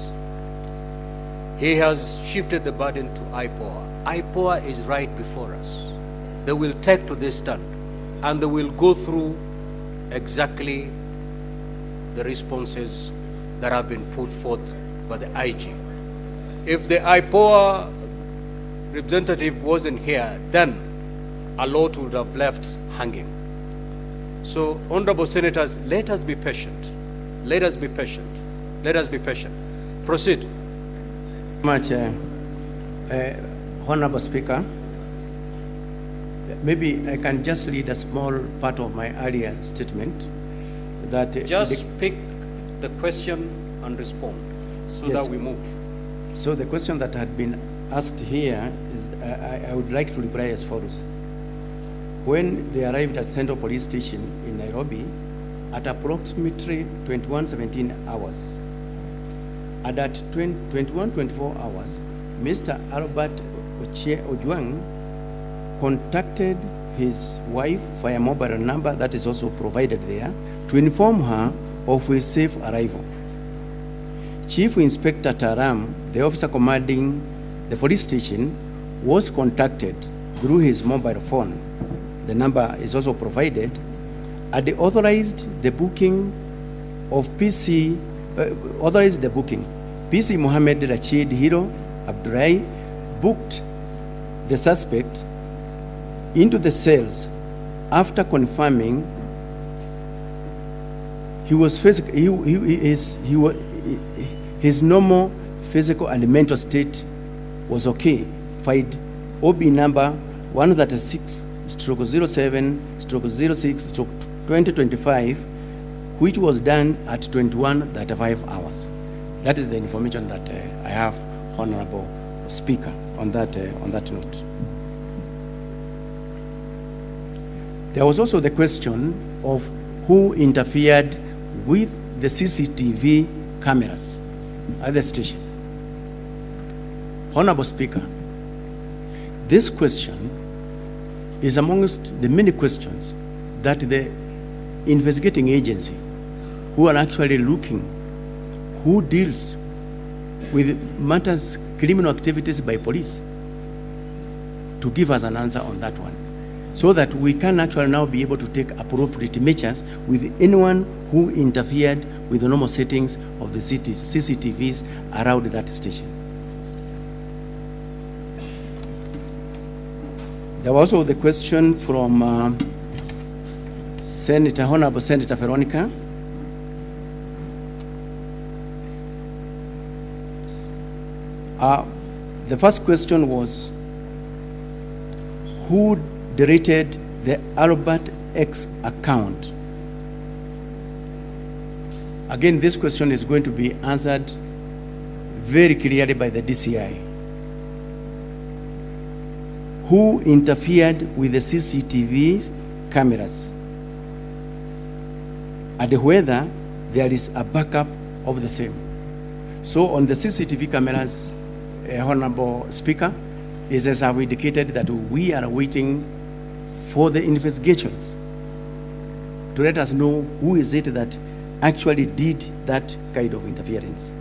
B: He has shifted the burden to IPOA. IPOA is right before us. They will take to this stand and they will go through exactly the responses that have been put forth by the IG. If the IPOA representative wasn't here, then a lot would have left hanging. So, honorable senators, let us be patient. Let us be patient. Let us be patient. Proceed.
C: Much, Honorable Speaker. Maybe I can just read a small part of my earlier statement. That
B: just pick the question and respond so
C: yes,
B: that we move.
C: So the question that had been asked here is, I would like to reply as follows. When they arrived at Central Police Station in Nairobi at approximately 21:17 hours, and at 21:24 hours, Mr. Albert Ojwang contacted his wife via mobile number that is also provided there to inform her of his safe arrival. Chief Inspector Taram, the officer commanding the police station, was contacted through his mobile phone. The number is also provided, and they authorized the booking of PC Mohammed Rashid Hiro Abdurai booked the suspect into the cells after confirming his normal physical and mental state was okay. Filed OB number 136/07/06/2025, which was done at 21:35 hours. That is the information that I have, Honorable Speaker, on that note. There was also the question of who interfered with the CCTV cameras at the station. Honorable Speaker, this question is amongst the many questions that the investigating agency who are actually looking who deals with matters, criminal activities by police, to give us an answer on that one, so that we can actually now be able to take appropriate measures with anyone who interfered with the normal settings of the CCTVs around that station. There was also the question from Honorable Senator Veronica. The first question was, who deleted the Albert X account? Again, this question is going to be answered very clearly by the DCI. Who interfered with the CCTV cameras, and whether there is a backup of the same. So on the CCTV cameras, Honorable Speaker, is as I've indicated that we are waiting for the investigations to let us know who is it that actually did that kind of interference.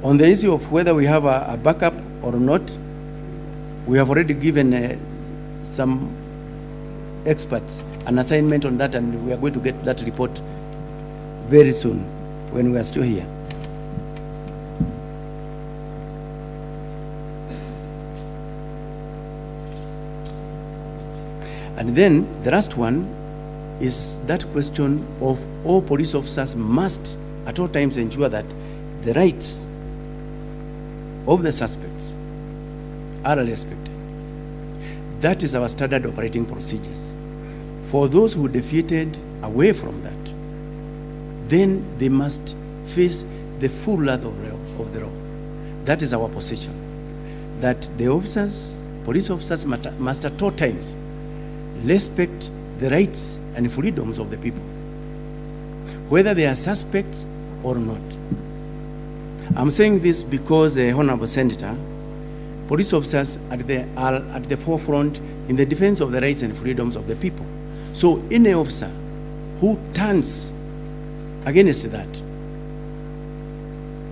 C: On the issue of whether we have a backup or not, we have already given some experts an assignment on that, and we are going to get that report very soon when we are still here. And then the last one is that question of all police officers must at all times ensure that the rights of the suspects are respected. That is our standard operating procedures For those who defeated away from that, then they must face the full wrath of the law. That is our position. That the officers, police officers must at all times respect the rights and freedoms of the people, whether they are suspects or not. I'm saying this because, Honorable Senator, police officers are at the forefront in the defense of the rights and freedoms of the people. So any officer who turns against that,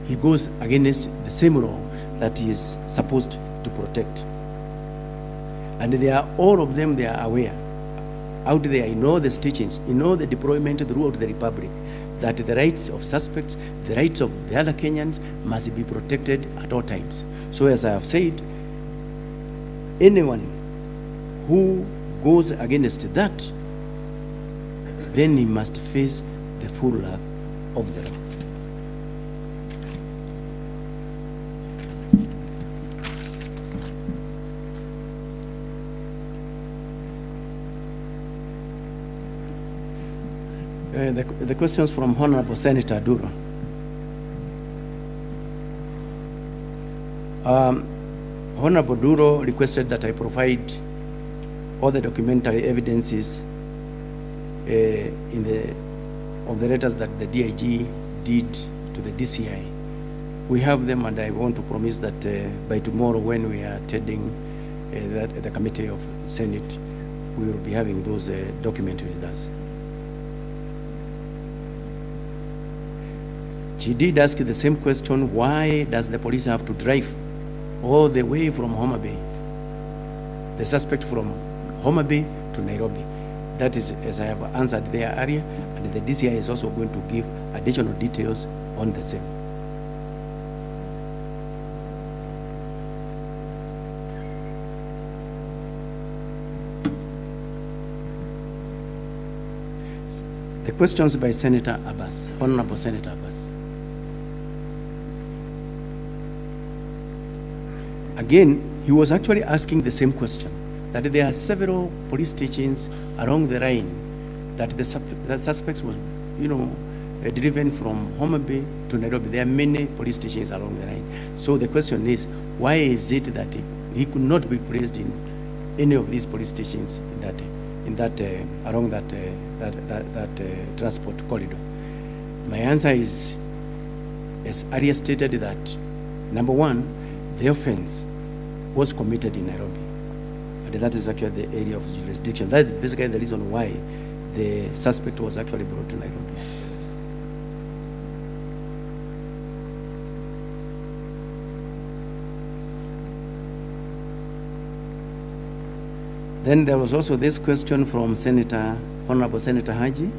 C: he goes against the same law that he is supposed to protect. And they are, all of them, they are aware out there in all the stations, in all the deployment throughout the Republic, that the rights of suspects, the rights of the other Kenyans must be protected at all times. So as I have said, anyone who goes against that, then he must face the full wrath of the law. The questions from Honorable Senator Duro. Honorable Duro requested that I provide all the documentary evidences of the letters that the DIG did to the DCI. We have them, and I want to promise that by tomorrow, when we are attending the Committee of Senate, we will be having those documents with us. She did ask the same question: why does the police have to drive all the way from Homa Bay, the suspect from Homa Bay to Nairobi? That is, as I have answered there earlier, and the DCI is also going to give additional details on the same. The questions by Senator Abbas, Honorable Senator Abbas. Again, he was actually asking the same question, that there are several police stations along the line that the suspects was, driven from Homa Bay to Nairobi. There are many police stations along the line. So the question is, why is it that he could not be placed in any of these police stations along that transport corridor? My answer is, as earlier stated, that number one, the offense was committed in Nairobi, and that is actually the area of jurisdiction. That is basically the reason why the suspect was actually brought to Nairobi. Then there was also this question from Honorable Senator Haji,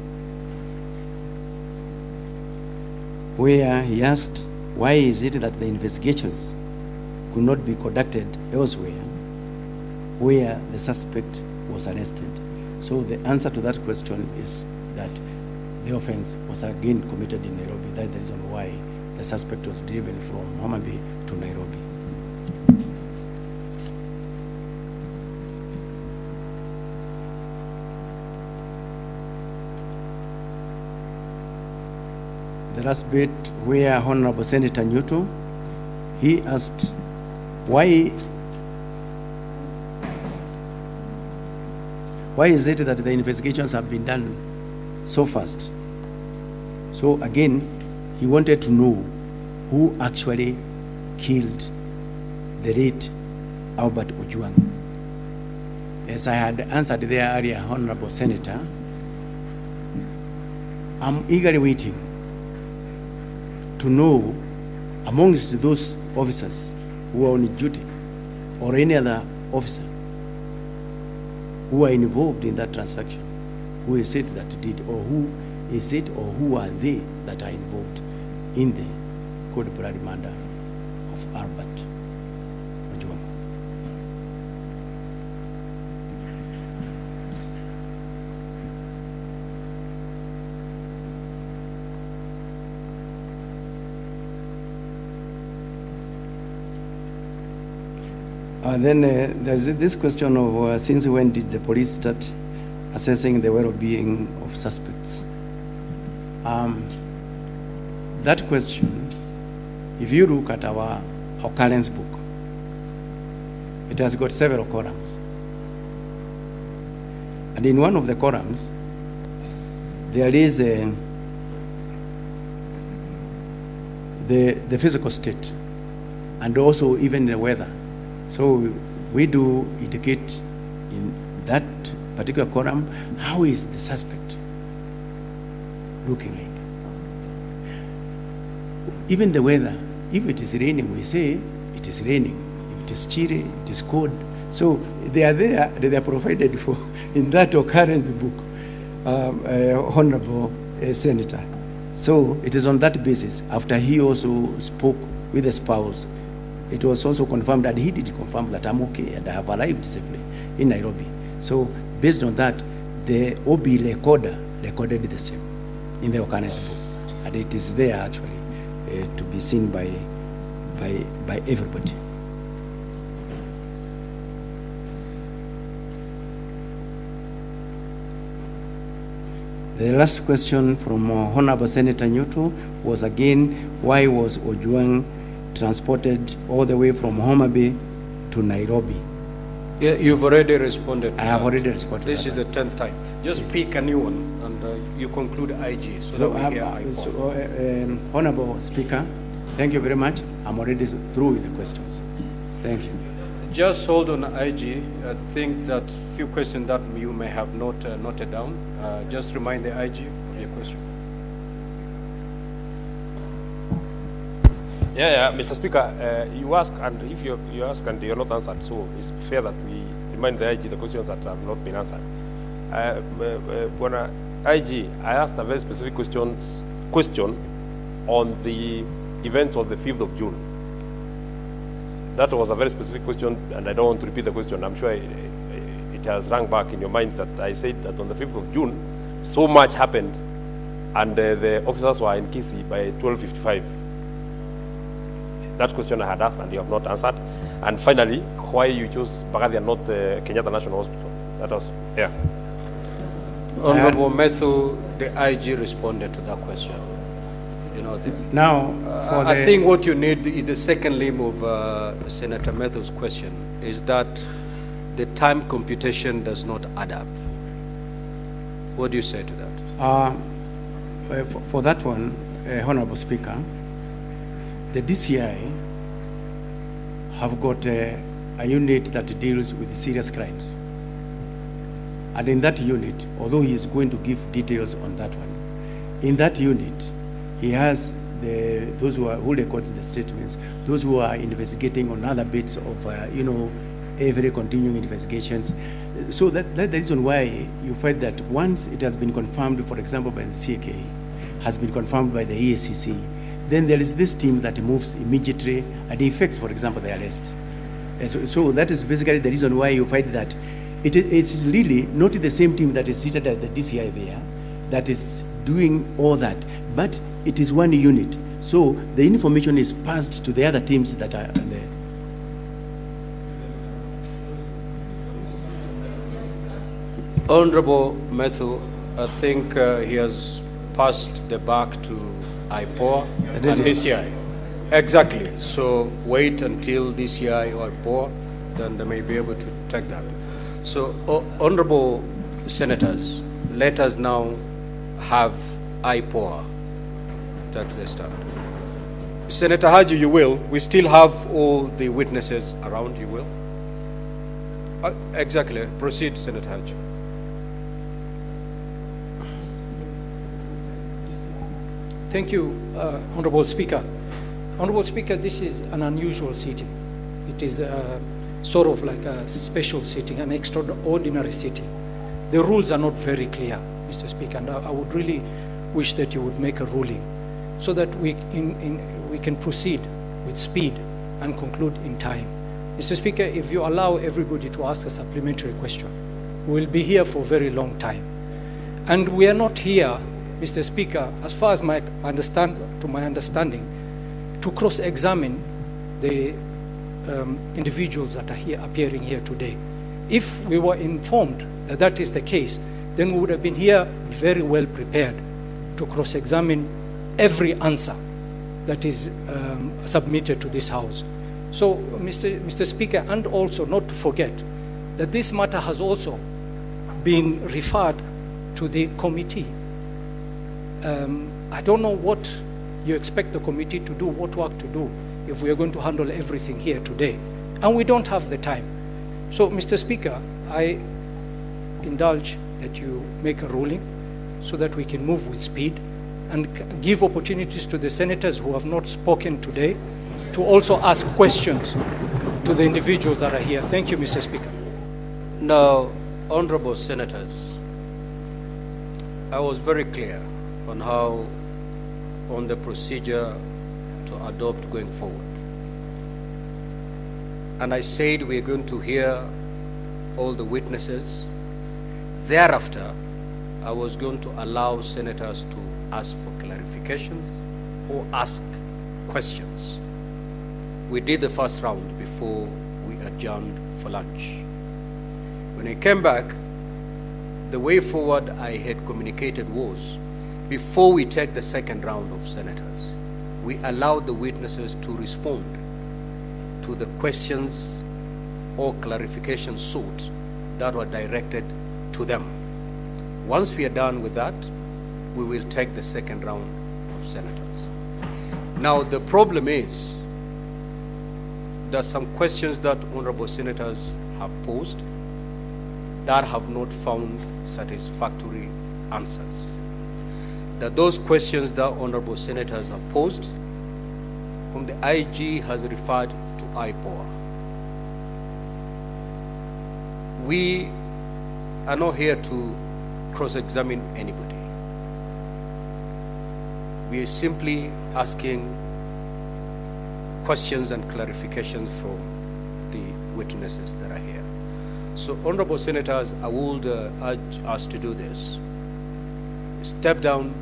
C: where he asked, why is it that the investigations could not be conducted elsewhere where the suspect was arrested? So the answer to that question is that the offense was again committed in Nairobi. That's the reason why the suspect was driven from Homa Bay to Nairobi. The last bit, where Honorable Senator Newton, he asked, why is it that the investigations have been done so fast? So again, he wanted to know who actually killed the late Albert Ojwang. As I had answered there earlier, Honorable Senator, I'm eagerly waiting to know amongst those officers who are on duty or any other officer who are involved in that transaction, who is it that did, or who is it, or who are they that are involved in the cold-blooded murder of Albert Ojwang. Then there's this question of since when did the police start assessing the well-being of suspects. That question, if you look at our occurrence book, it has got several columns. And in one of the columns, there is the physical state and also even the weather. So we do indicate in that particular column, how is the suspect looking like? Even the weather, if it is raining, we say it is raining. If it is chilly, it is cold. So they are there, they are provided for in that occurrence book, Honorable Senator. So it is on that basis, after he also spoke with the spouse, it was also confirmed that he did confirm that I'm okay and I have arrived safely in Nairobi. So based on that, the OB recorder recorded the same in the occurrence book. And it is there actually to be seen by everybody. The last question from Honorable Senator Nyutu was again, why was Ojwang transported all the way from Homa Bay to Nairobi?
B: Yeah, you've already responded to
C: I have
B: that.
C: already responded.
B: This
C: to
B: is
C: that.
B: the 10th time. Just pick a new one and you conclude IG so that we hear IPOA.
C: Honorable Speaker, thank you very much. I'm already through with the questions. Thank you.
B: Just hold on IG. I think that few questions that you may have not noted down. Just remind the IG of your question.
J: Yeah, Mr. Speaker, you ask, and if you ask and you're not answered, so it's fair that we remind the IG the questions that have not been answered. When IG, I asked a very specific question on the events of the 5th of June. That was a very specific question, and I don't want to repeat the question. I'm sure it has rung back in your mind that I said that on the 5th of June, so much happened, and the officers were in Kisii by 12:55. That question I had asked, and you have not answered. And finally, why you chose Bagadia and not Kenyatta National Hospital? That was, yeah.
B: Honorable Methu, the IG responded to that question. You know,
C: Now, for
B: I think what you need is the second limb of Senator Methu's question, is that the time computation does not add up. What do you say to that?
C: for that one, Honorable Speaker, the DCI have got a unit that deals with serious crimes. And in that unit, although he is going to give details on that one, in that unit, he has those who record the statements, those who are investigating on other bits of, every continuing investigations. So that's the reason why you find that once it has been confirmed, for example, by the CAK, has been confirmed by the EACC, then there is this team that moves immediately and effects, for example, the arrest. So that is basically the reason why you find that it is really not the same team that is seated at the DCI there that is doing all that, but it is one unit. So the information is passed to the other teams that are there.
B: Honorable Methu, I think he has passed the buck to IPOA and DCI. Exactly. So wait until DCI or IPOA, then they may be able to take that. So, Honorable Senators, let us now have IPOA take the stand. Senator Haji, you will. We still have all the witnesses around, you will. Exactly. Proceed, Senator Haji.
K: Thank you, Honorable Speaker. Honorable Speaker, this is an unusual sitting. It is sort of like a special sitting, an extraordinary sitting. The rules are not very clear, Mr. Speaker, and I would really wish that you would make a ruling so that we can proceed with speed and conclude in time. Mr. Speaker, if you allow everybody to ask a supplementary question, we will be here for a very long time. And we are not here, Mr. Speaker, as far as my understanding, to cross-examine the individuals that are here appearing here today. If we were informed that that is the case, then we would have been here very well prepared to cross-examine every answer that is submitted to this House. So, Mr. Speaker, and also not to forget that this matter has also been referred to the committee. I don't know what you expect the committee to do, what work to do, if we are going to handle everything here today. And we don't have the time. So, Mr. Speaker, I indulge that you make a ruling so that we can move with speed and give opportunities to the senators who have not spoken today to also ask questions to the individuals that are here. Thank you, Mr. Speaker.
B: Now, honorable senators, I was very clear on on the procedure to adopt going forward. And I said we're going to hear all the witnesses. Thereafter, I was going to allow senators to ask for clarifications or ask questions. We did the first round before we adjourned for lunch. When I came back, the way forward I had communicated was, before we take the second round of senators, we allowed the witnesses to respond to the questions or clarifications sought that were directed to them. Once we are done with that, we will take the second round of senators. Now, the problem is, there are some questions that honorable senators have posed that have not found satisfactory answers. That those questions that honorable senators have posed, whom the IG has referred to IPOA. We are not here to cross-examine anybody. We are simply asking questions and clarifications from the witnesses that are here. So, honorable senators, I would urge us to do this. Step down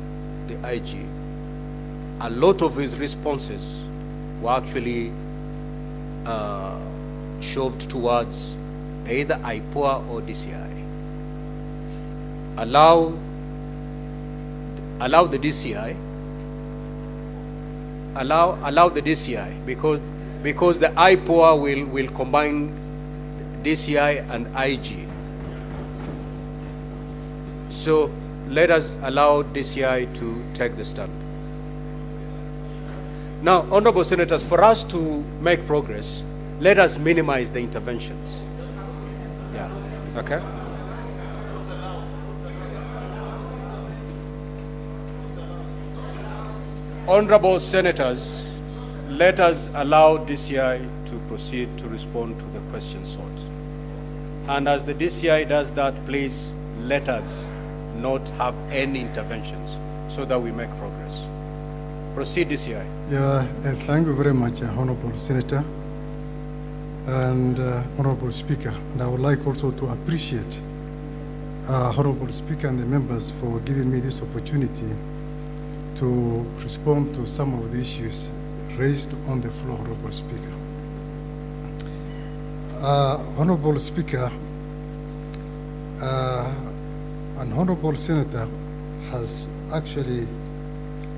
B: the IG. A lot of his responses were actually shoved towards either IPOA or DCI. Allow the DCI. Allow the DCI because the IPOA will combine DCI and IG. So let us allow DCI to take the stand. Now, honorable senators, for us to make progress, let us minimize the interventions. Yeah. Okay. Honorable senators, let us allow DCI to proceed to respond to the questions sought. And as the DCI does that, please let us not have any interventions so that we make progress. Proceed, DCI.
L: Yeah, thank you very much, Honorable Senator and Honorable Speaker. And I would like also to appreciate Honorable Speaker and the members for giving me this opportunity to respond to some of the issues raised on the floor, Honorable Speaker. Honorable Speaker, an Honorable Senator has actually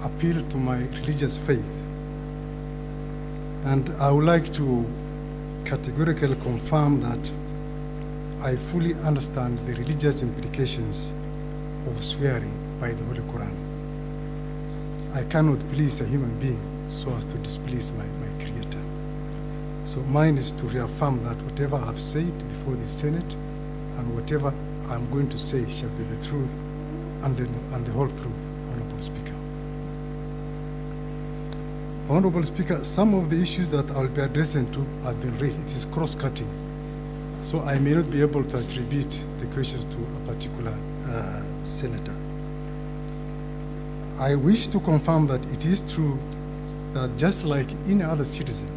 L: appealed to my religious faith. And I would like to categorically confirm that I fully understand the religious implications of swearing by the Holy Quran. I cannot please a human being so as to displease my Creator. So mine is to reaffirm that whatever I've said before the Senate and whatever I'm going to say shall be the truth and the whole truth, Honorable Speaker. Honorable Speaker, some of the issues that I'll be addressing to have been raised. It is cross-cutting. So I may not be able to attribute the questions to a particular senator. I wish to confirm that it is true that just like any other citizen,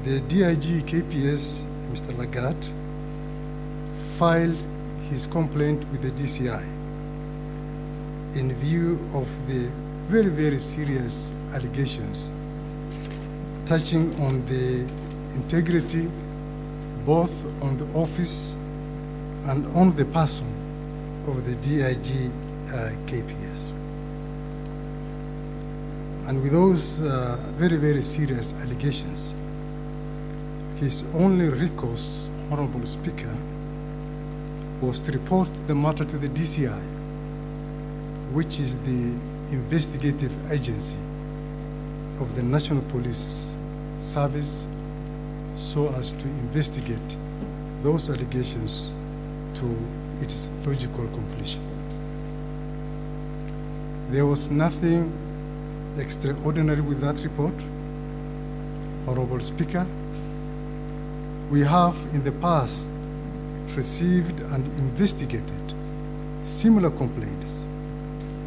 L: the DIG KPS, Mr. Lagat, filed his complaint with the DCI in view of the very, very serious allegations touching on the integrity, both on the office and on the person of the DIG KPS. And with those very, very serious allegations, his only recourse, Honorable Speaker, was to report the matter to the DCI, which is the investigative agency of the National Police Service, so as to investigate those allegations to its logical completion. There was nothing extraordinary with that report, Honorable Speaker. We have in the past received and investigated similar complaints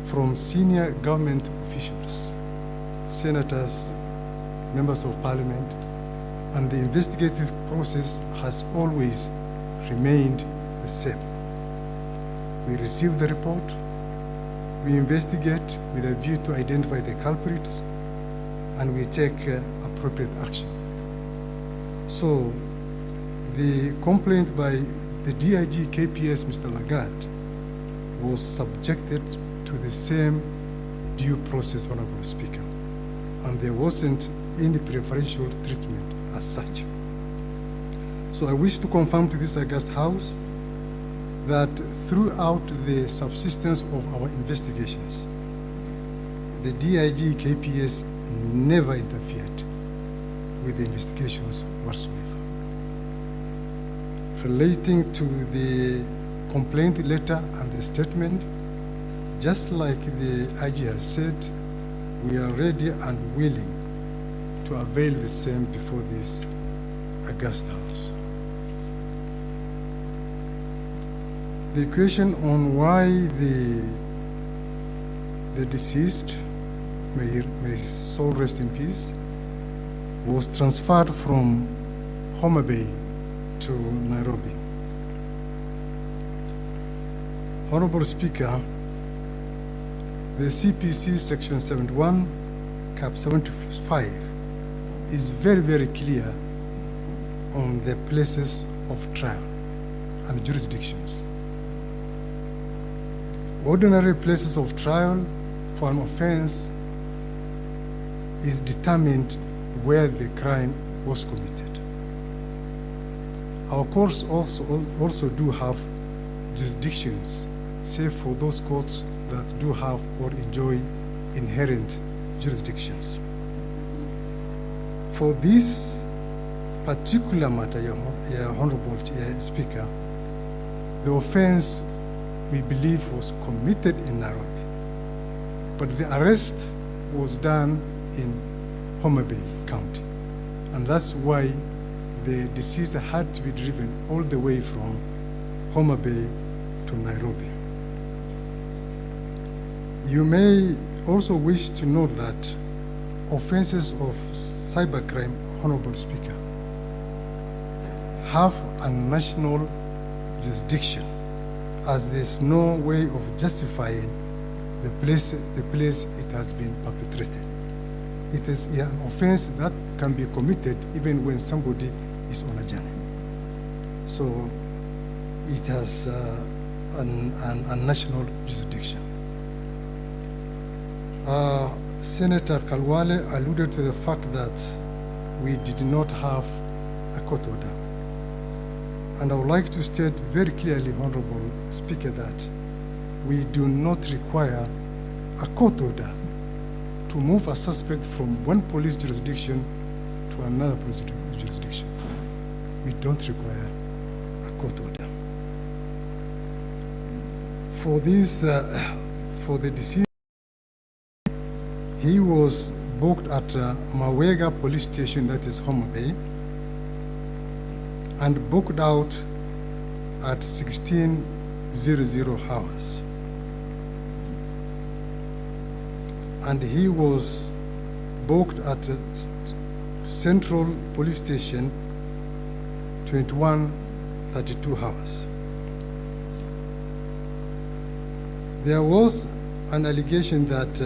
L: from senior government officials, senators, members of parliament, and the investigative process has always remained the same. We receive the report, we investigate with a view to identify the culprits, and we take appropriate action. So the complaint by the DIG KPS, Mr. Lagarde, was subjected to the same due process, Honorable Speaker, and there wasn't any preferential treatment as such. So I wish to confirm to this august House that throughout the subsistence of our investigations, the DIG KPS never interfered with the investigations whatsoever. Relating to the complaint letter and the statement, just like the IG has said, we are ready and willing to avail the same before this august House. The question on why the deceased, may his soul rest in peace, was transferred from Homa Bay to Nairobi. Honorable Speaker, the CPC Section 71, Cap 75 is very, very clear on the places of trial and jurisdictions. Ordinary places of trial for an offense is determined where the crime was committed. Our courts also do have jurisdictions, save for those courts that do have or enjoy inherent jurisdictions. For this particular matter, Your Honorable Speaker, the offense we believe was committed in Nairobi, but the arrest was done in Homa Bay County, and that's why the deceased had to be driven all the way from Homa Bay to Nairobi. You may also wish to note that offenses of cybercrime, Honorable Speaker, have a national jurisdiction, as there's no way of justifying the place it has been perpetrated. It is an offense that can be committed even when somebody is on a journey. So it has a national jurisdiction. Senator Kalwale alluded to the fact that we did not have a court order. And I would like to state very clearly, Honorable Speaker, that we do not require a court order to move a suspect from one police jurisdiction to another police jurisdiction. We don't require a court order. For this, for the deceased, he was booked at Mawega Police Station, that is Homa Bay, and booked out at 16:00 hours. And he was booked at Central Police Station 21:32 hours. There was an allegation that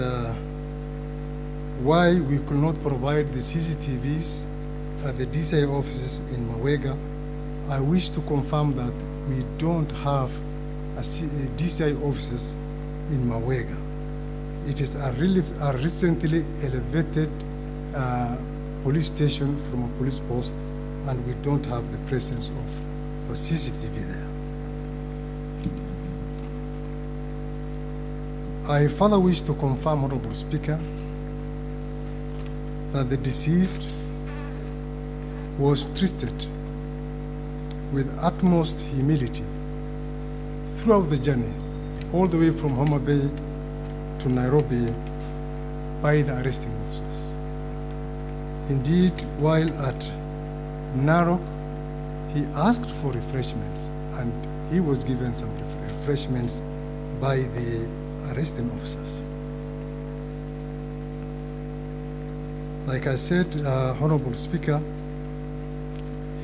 L: why we could not provide the CCTVs at the DCI offices in Mawega. I wish to confirm that we don't have DCI officers in Mawega. It is a recently elevated police station from a police post, and we don't have the presence of a CCTV there. I further wish to confirm, Honorable Speaker, that the deceased was treated with utmost humility throughout the journey, all the way from Homa Bay to Nairobi, by the arresting officers. Indeed, while at Narok, he asked for refreshments, and he was given some refreshments by the arresting officers. Like I said, Honorable Speaker,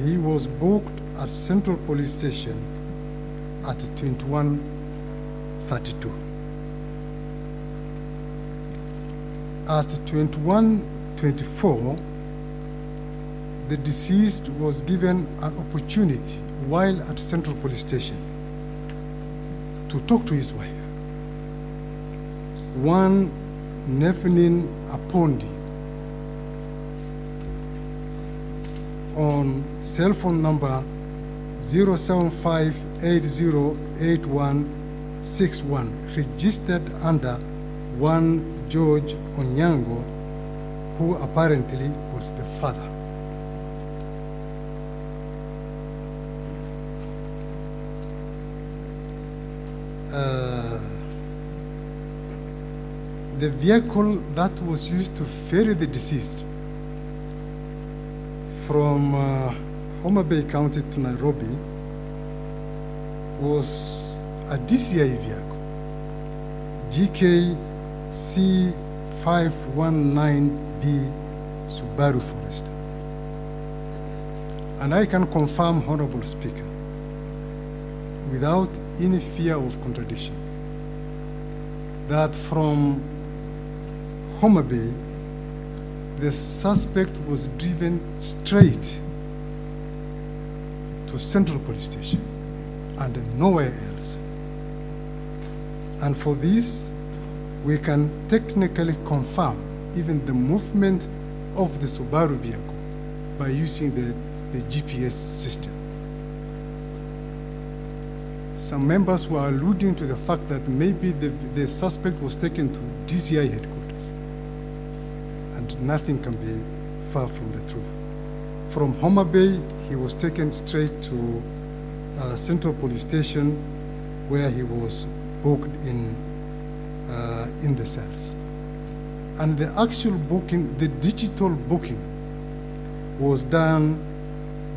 L: he was booked at Central Police Station at 21:32. At 21:24, the deceased was given an opportunity while at Central Police Station to talk to his wife. One Nefenin Apondi, on cell phone number 075808161, registered under one George Onyango, who apparently was the father. The vehicle that was used to ferry the deceased from Homa Bay County to Nairobi was a DCI vehicle, GKC519B Subaru Forester. And I can confirm, Honorable Speaker, without any fear of contradiction, that from Homa Bay, the suspect was driven straight to Central Police Station and nowhere else. And for this, we can technically confirm even the movement of the Subaru vehicle by using the GPS system. Some members were alluding to the fact that maybe the suspect was taken to DCI headquarters. And nothing can be far from the truth. From Homa Bay, he was taken straight to Central Police Station, where he was booked in the cells. And the actual booking, the digital booking, was done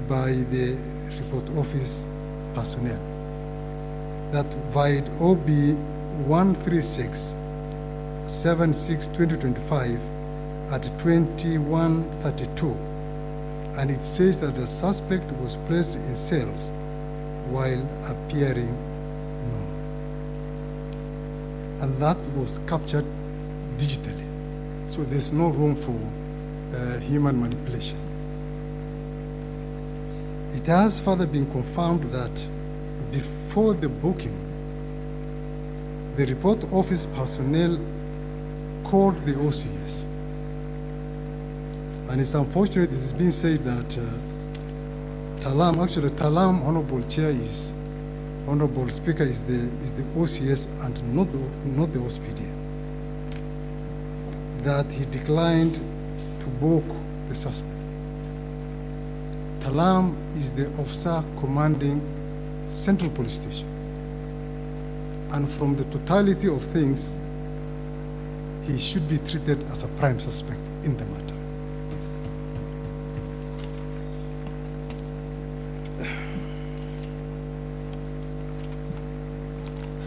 L: by the report office personnel. That via OB 136-76-2025 at 21:32, and it says that the suspect was placed in cells while appearing normal. And that was captured digitally. So there's no room for human manipulation. It has further been confirmed that before the booking, the report office personnel called the OCS. And it's unfortunate, it's been said that Talam, Honorable Chair is, Honorable Speaker is the OCS and not the OSPD. That he declined to book the suspect. Talam is the officer commanding Central Police Station. And from the totality of things, he should be treated as a prime suspect in the matter.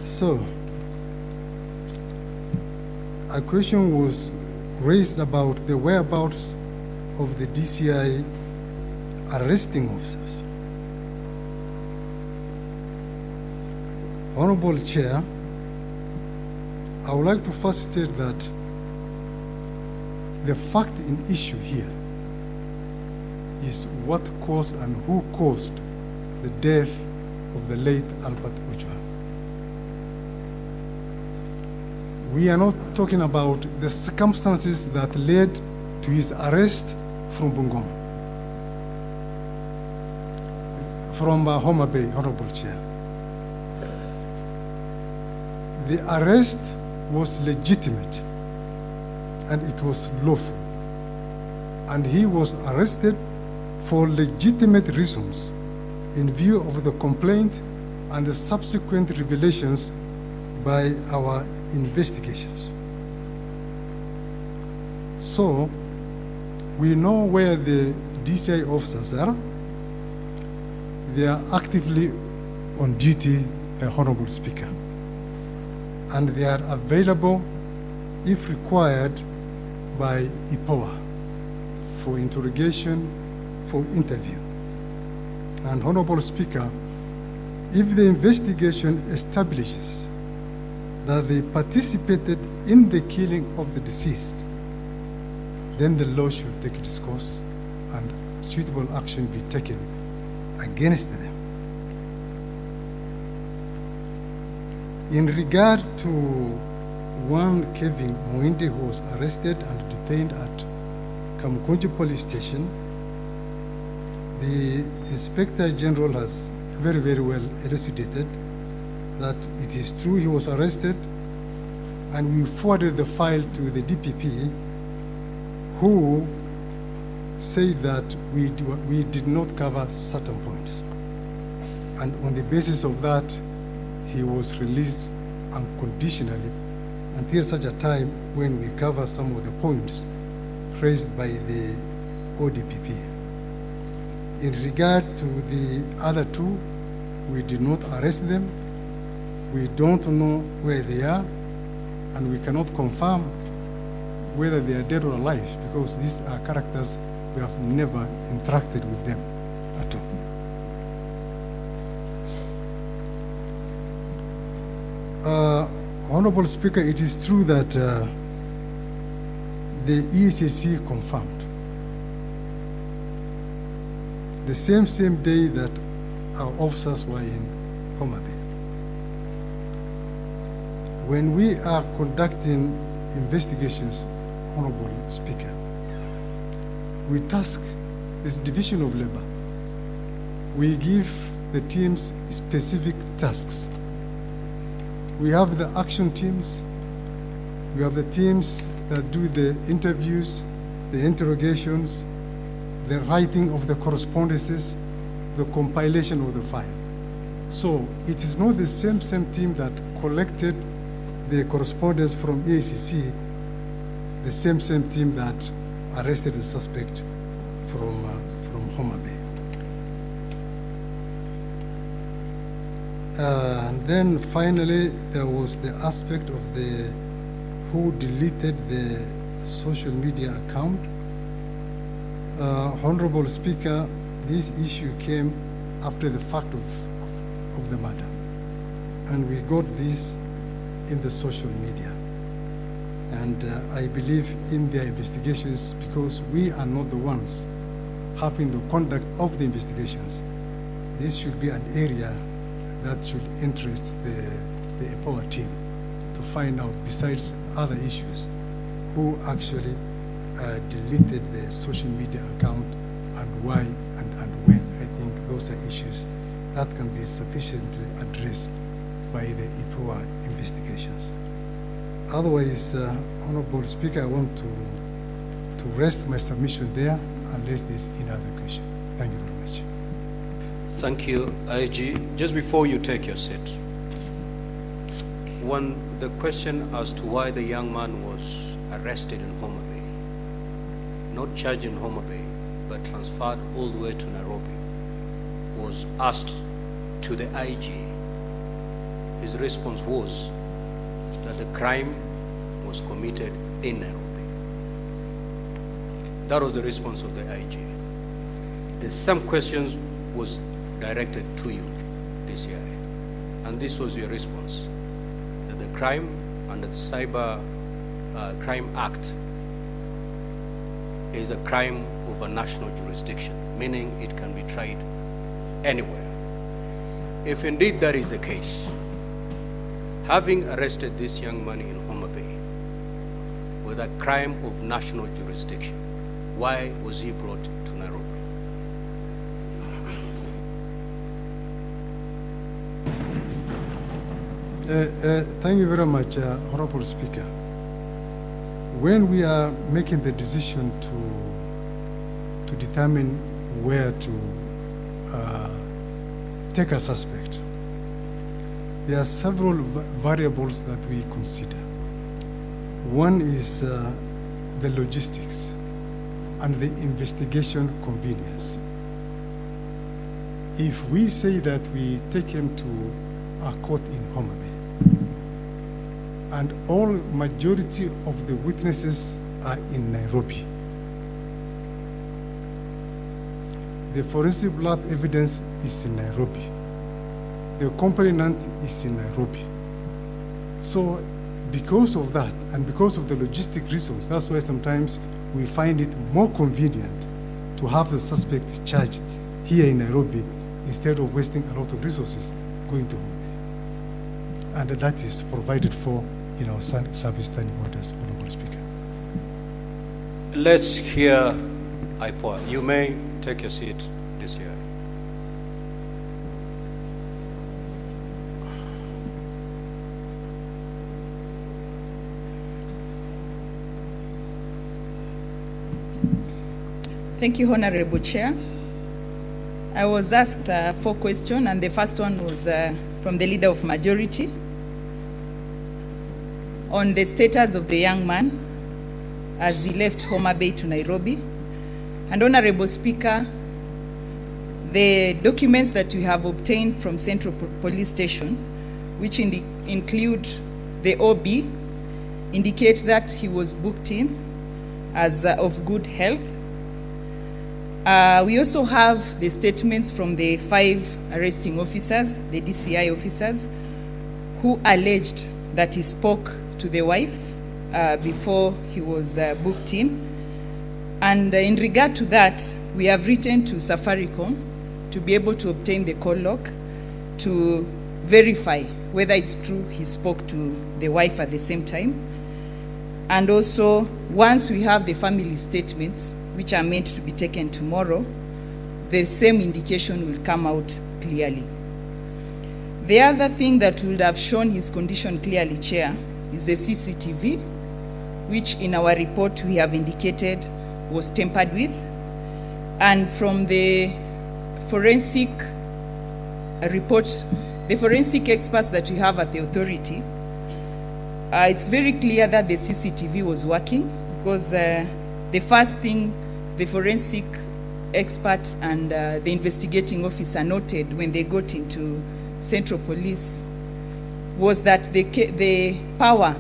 L: So, a question was raised about the whereabouts of the DCI arresting officers. Honorable Chair, I would like to first state that the fact in issue here is what caused and who caused the death of the late Albert Ojwang. We are not talking about the circumstances that led to his arrest from Bungoma, from Homa Bay, Honorable Chair. The arrest was legitimate and it was lawful. And he was arrested for legitimate reasons in view of the complaint and the subsequent revelations by our investigations. So, we know where the DCI officers are. They are actively on duty, Honorable Speaker. And they are available, if required, by IPOA for interrogation, for interview. And Honorable Speaker, if the investigation establishes that they participated in the killing of the deceased, then the law should take its course and suitable action be taken against them. In regard to one Kevin Muinde who was arrested and detained at Kamukunji Police Station, the Inspector General has very, very well elucidated that it is true he was arrested, and we forwarded the file to the DPP, who said that we did not cover certain points. And on the basis of that, he was released unconditionally until such a time when we cover some of the points raised by the ODPP. In regard to the other two, we did not arrest them. We don't know where they are, and we cannot confirm whether they are dead or alive, because these are characters we have never interacted with them at all. Honorable Speaker, it is true that the ECC confirmed the same day that our officers were in Homa Bay. When we are conducting investigations, Honorable Speaker, we task this division of labor. We give the teams specific tasks. We have the action teams. We have the teams that do the interviews, the interrogations, the writing of the correspondences, the compilation of the file. So it is not the same team that collected the correspondence from ACC, the same team that arrested the suspect from Homa Bay. And then finally, there was the aspect of the who deleted the social media account. Honorable Speaker, this issue came after the fact of the matter. And we got this in the social media. And I believe in their investigations, because we are not the ones having the conduct of the investigations. This should be an area that should interest the IPOA team to find out, besides other issues, who actually deleted the social media account and why and when. I think those are issues that can be sufficiently addressed by the IPOA investigations. Otherwise, Honorable Speaker, I want to rest my submission there unless there's another question. Thank you very much.
B: Thank you, IG. Just before you take your seat, the question as to why the young man was arrested in Homa Bay, not charged in Homa Bay, but transferred all the way to Nairobi, was asked to the IG. His response was that the crime was committed in Nairobi. That was the response of the IG. The same questions was directed to you, DCI, and this was your response, that the crime under the Cyber Crime Act is a crime of a national jurisdiction, meaning it can be tried anywhere. If indeed that is the case, having arrested this young man in Homa Bay, with a crime of national jurisdiction. Why was he brought to Nairobi?
L: Thank you very much, Honorable Speaker. When we are making the decision to determine where to take a suspect, there are several variables that we consider. One is the logistics and the investigation convenience. If we say that we take him to a court in Homa Bay, and all majority of the witnesses are in Nairobi, the forensic lab evidence is in Nairobi, the complainant is in Nairobi. So because of that, and because of the logistic reasons, that's why sometimes we find it more convenient to have the suspect charged here in Nairobi instead of wasting a lot of resources going to Homa Bay. And that is provided for in our service standing orders, Honorable Speaker.
B: Let's hear IPOA. You may take your seat this year.
M: Thank you, Honorable Chair. I was asked 4 questions, and the first one was from the Leader of Majority on the status of the young man as he left Homa Bay to Nairobi. And Honorable Speaker, the documents that we have obtained from Central Police Station, which include the OB, indicate that he was booked in as of good health. We also have the statements from the 5 arresting officers, the DCI officers, who alleged that he spoke to the wife before he was booked in. And in regard to that, we have written to Safaricom to be able to obtain the call log to verify whether it's true he spoke to the wife at the same time. And also, once we have the family statements, which are meant to be taken tomorrow, the same indication will come out clearly. The other thing that would have shown his condition clearly, Chair, is the CCTV, which in our report we have indicated was tampered with. And from the forensic report, the forensic experts that we have at the authority, it's very clear that the CCTV was working, because the first thing the forensic expert and the investigating officer noted when they got into Central Police was that the power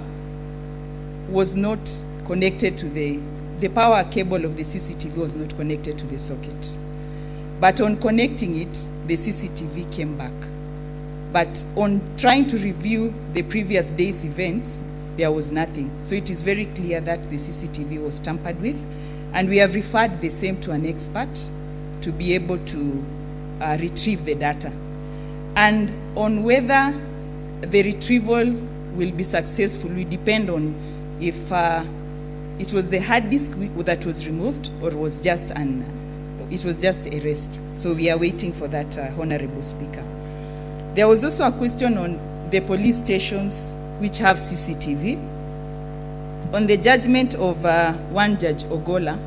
M: was not connected to the power cable of the CCTV was not connected to the socket. But on connecting it, the CCTV came back. But on trying to review the previous day's events, there was nothing. So it is very clear that the CCTV was tampered with, and we have referred the same to an expert to be able to retrieve the data. And on whether the retrieval will be successful will depend on if it was the hard disk that was removed or was just it was just erased. So we are waiting for that, Honorable Speaker. There was also a question on the police stations which have CCTV. On the judgment of one Judge Ogola,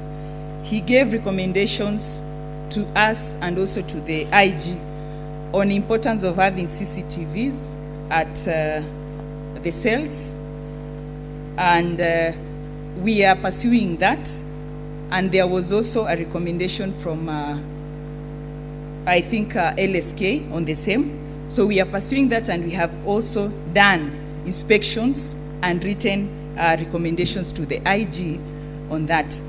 M: he gave recommendations to us and also to the IG on the importance of having CCTVs at the cells, and we are pursuing that. And there was also a recommendation from, I think, LSK on the same. So we are pursuing that, and we have also done inspections and written recommendations to the IG on that.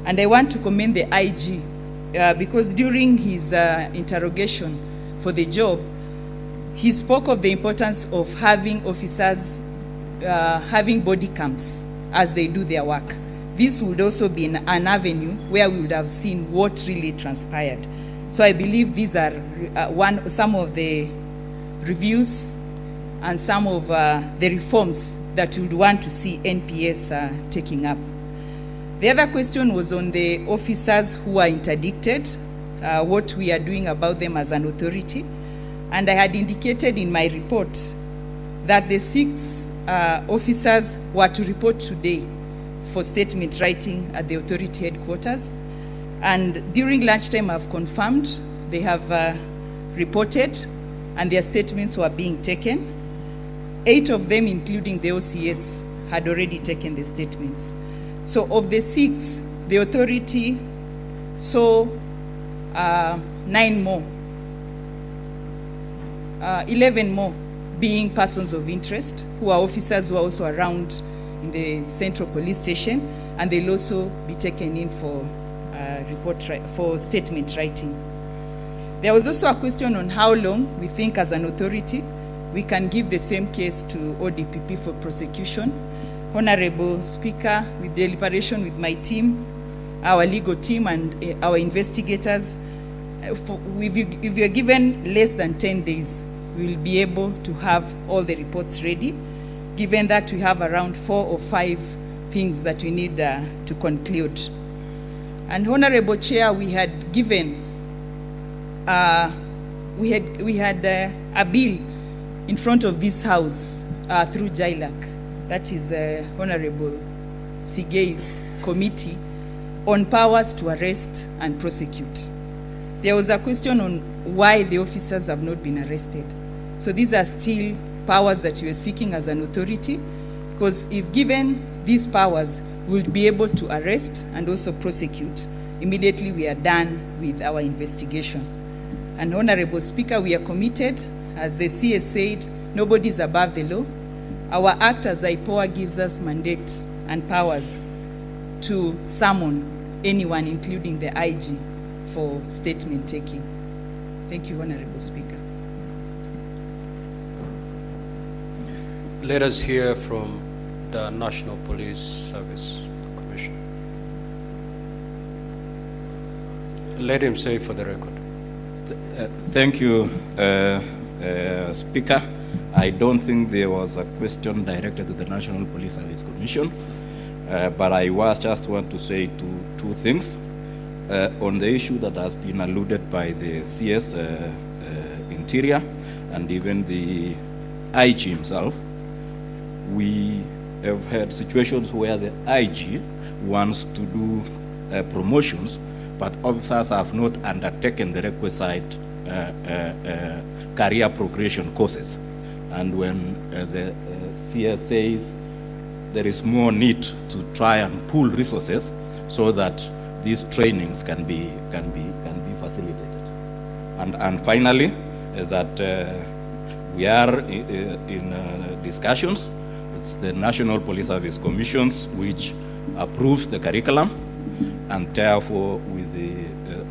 M: And I want to commend the IG because during his interrogation for the job, he spoke of the importance of having officers having body cams as they do their work. This would also be an avenue where we would have seen what really transpired. So I believe these are some of the reviews and some of the reforms that we would want to see NPS taking up. The other question was on the officers who are interdicted, what we are doing about them as an authority. And I had indicated in my report that the 6 officers were to report today for statement writing at the authority headquarters. And during lunchtime, I've confirmed they have reported and their statements were being taken. 8 of them, including the OCS, had already taken the statements. So of the 6, the authority saw 9 more, 11 more being persons of interest, who are officers who are also around in the Central Police Station, and they'll also be taken in for for statement writing. There was also a question on how long we think as an authority we can give the same case to ODPP for prosecution. Honorable Speaker, with deliberation with my team, our legal team and our investigators, if you're given less than 10 days, we'll be able to have all the reports ready, given that we have around 4 or 5 things that we need to conclude. And Honorable Chair, we had given, we had a bill in front of this House through JILAC, that is Honorable Sigei's committee, on powers to arrest and prosecute. There was a question on why the officers have not been arrested. So these are still powers that we are seeking as an authority, because if given these powers, we'll be able to arrest and also prosecute. Immediately we are done with our investigation. And Honorable Speaker, we are committed, as the CS said, nobody is above the law. Our act as IPOA gives us mandate and powers to summon anyone, including the IG, for statement taking. Thank you, Honorable Speaker.
B: Let us hear from the National Police Service Commission. Let him say for the record.
N: Thank you, Speaker. I don't think there was a question directed to the National Police Service Commission, but I just want to say two things. On the issue that has been alluded by the CS Interior and even the IG himself, we have had situations where the IG wants to do promotions, but officers have not undertaken the requisite career progression courses. And when the CS says there is more need to try and pool resources so that these trainings can be facilitated. And finally, that we are in discussions. It's the National Police Service Commissions which approves the curriculum, and therefore with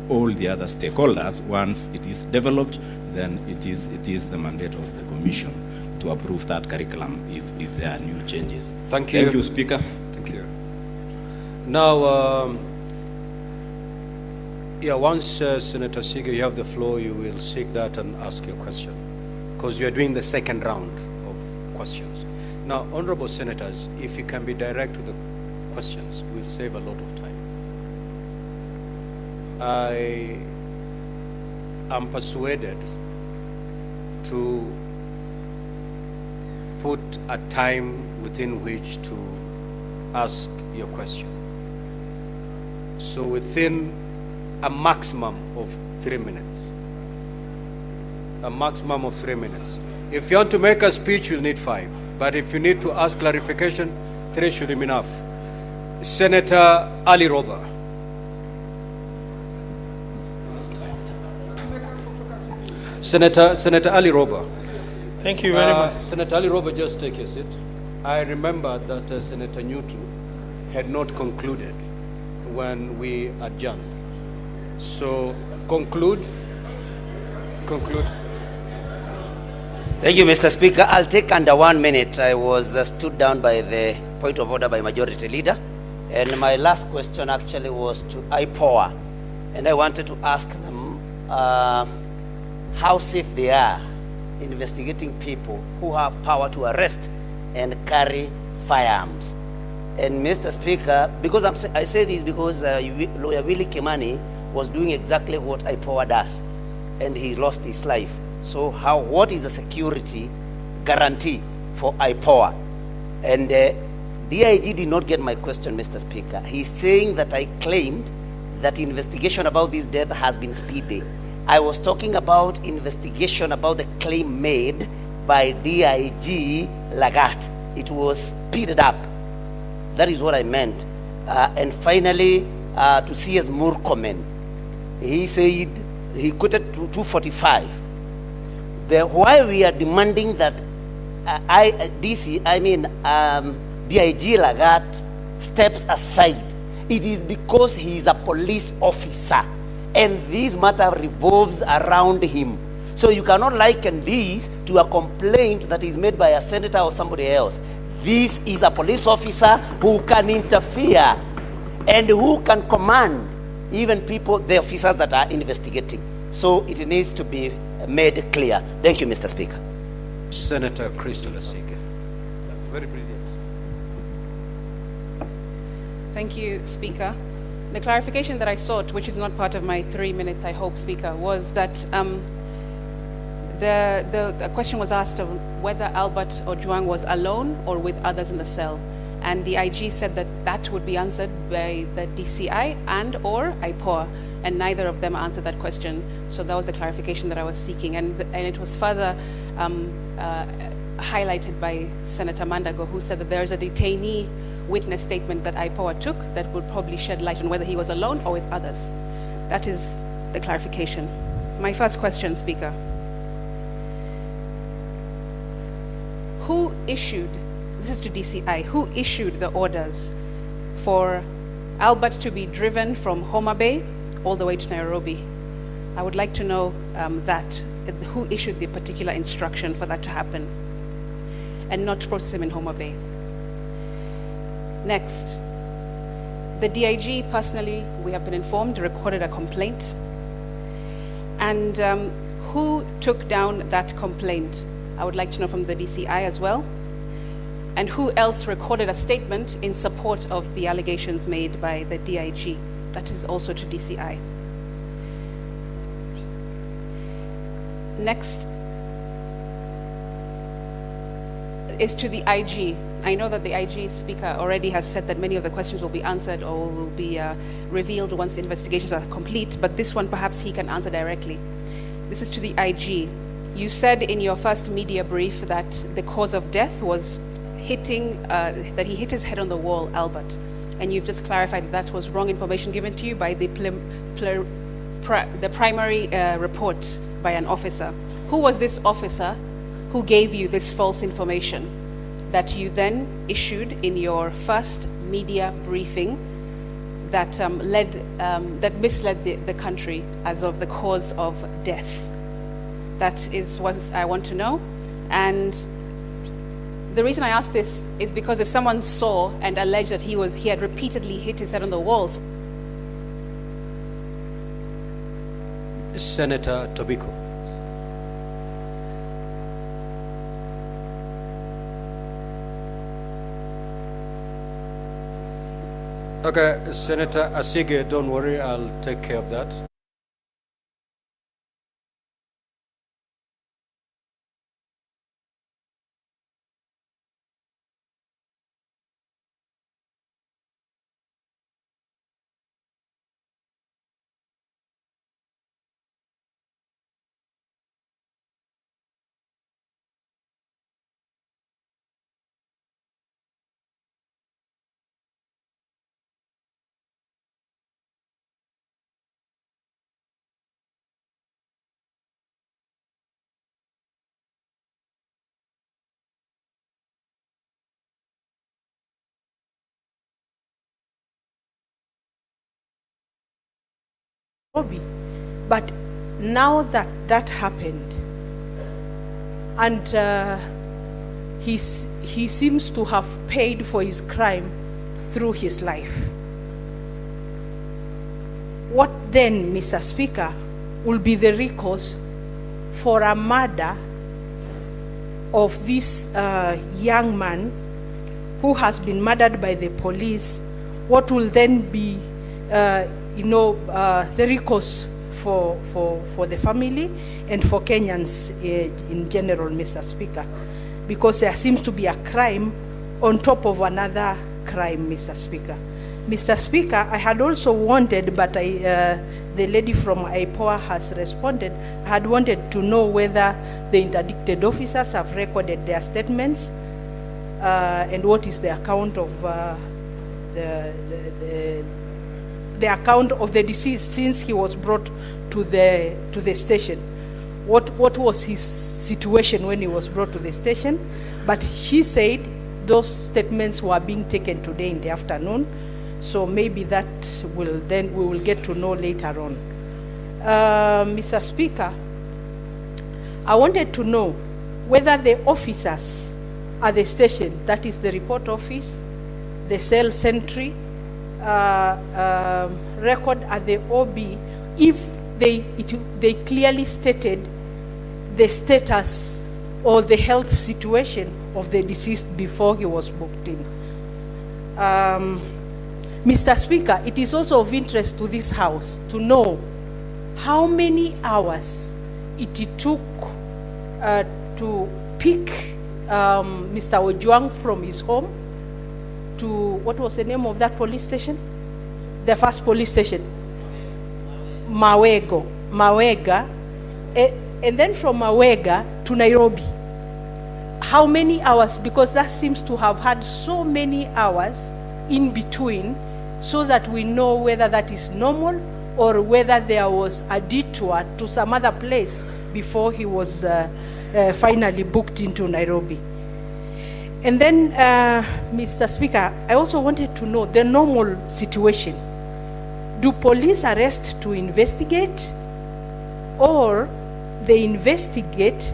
N: all the other stakeholders, once it is developed, then it is the mandate of the Commission to approve that curriculum if there are new changes.
B: Thank you.
N: Thank you, Speaker.
B: Thank you. Now, once Senator Sige, you have the floor, you will seek that and ask your question, because you are doing the second round of questions. Now, honorable senators, if you can be direct to the questions, we'll save a lot of time. I am persuaded to put a time within which to ask your question. So within a maximum of 3 minutes. A maximum of 3 minutes. If you want to make a speech, you'll need 5. But if you need to ask clarification, 3 should be enough. Senator Ali Roba. Senator Ali Roba.
I: Thank you very much.
B: Senator Ali Roba, just take your seat. I remember that Senator Newton had not concluded when we adjourned. So conclude.
O: Thank you, Mr. Speaker. I'll take under 1 minute. I was stood down by the point of order by Majority Leader. And my last question actually was to IPOA. And I wanted to ask them how safe they are investigating people who have power to arrest and carry firearms. And Mr. Speaker, because I say this because Lawyer Willie Kimani was doing exactly what IPOA does, and he lost his life. So what is the security guarantee for IPOA? And DIG did not get my question, Mr. Speaker. He's saying that I claimed that investigation about this death has been speedy. I was talking about investigation about the claim made by DIG Lagat. It was speeded up. That is what I meant. And finally, to CS Murkomen, he said, he quoted to 245. Why we are demanding that DIG Lagat steps aside, it is because he is a police officer and this matter revolves around him. So you cannot liken this to a complaint that is made by a senator or somebody else. This is a police officer who can interfere and who can command even people, the officers that are investigating. So it needs to be made clear. Thank you, Mr. Speaker.
B: Senator Crystal Asige.
J: That's very brilliant.
P: Thank you, Speaker. The clarification that I sought, which is not part of my 3 minutes, I hope, Speaker, was that the question was asked of whether Albert Ojwang was alone or with others in the cell. And the IG said that that would be answered by the DCI and or IPOA, and neither of them answered that question. So that was the clarification that I was seeking. And it was further highlighted by Senator Mandago, who said that there is a detainee witness statement that IPOA took that would probably shed light on whether he was alone or with others. That is the clarification. My first question, Speaker. Who issued, this is to DCI, who issued the orders for Albert to be driven from Homa Bay all the way to Nairobi? I would like to know who issued the particular instruction for that to happen and not to process him in Homa Bay. Next, the DIG personally, we have been informed, recorded a complaint. And who took down that complaint? I would like to know from the DCI as well. And who else recorded a statement in support of the allegations made by the DIG? That is also to DCI. Next is to the IG. I know that the IG Speaker already has said that many of the questions will be answered or will be revealed once the investigations are complete, but this one perhaps he can answer directly. This is to the IG. You said in your first media brief that the cause of death was that he hit his head on the wall, Albert. And you've just clarified that that was wrong information given to you by the primary report by an officer. Who was this officer who gave you this false information that you then issued in your first media briefing that misled the country as of the cause of death? That is what I want to know. And the reason I ask this is because if someone saw and alleged that he had repeatedly hit his head on the walls.
B: Senator Tobiko. Okay, Senator Asige, don't worry, I'll take care of that.
Q: But now that that happened, and he seems to have paid for his crime through his life. What then, Mr. Speaker, will be the recourse for a murder of this young man who has been murdered by the police, what will then be, the recourse for the family and for Kenyans in general, Mr. Speaker? Because there seems to be a crime on top of another crime, Mr. Speaker. Mr. Speaker, I had also wanted, but the lady from IPOA has responded, I had wanted to know whether the interdicted officers have recorded their statements and what is the account of the account of the deceased since he was brought to the station. What was his situation when he was brought to the station? But she said those statements were being taken today in the afternoon, so maybe that we will get to know later on. Mr. Speaker, I wanted to know whether the officers at the station, that is the report office, the cell sentry, record at the OB, if they clearly stated the status or the health situation of the deceased before he was booked in. Mr. Speaker, it is also of interest to this House to know how many hours it took to pick Mr. Ojwang from his home to, what was the name of that police station? The first police station, Mawega, and then from Mawega to Nairobi. How many hours? Because that seems to have had so many hours in between, so that we know whether that is normal or whether there was a detour to some other place before he was finally booked into Nairobi. And then, Mr. Speaker, I also wanted to know the normal situation. Do police arrest to investigate, or they investigate,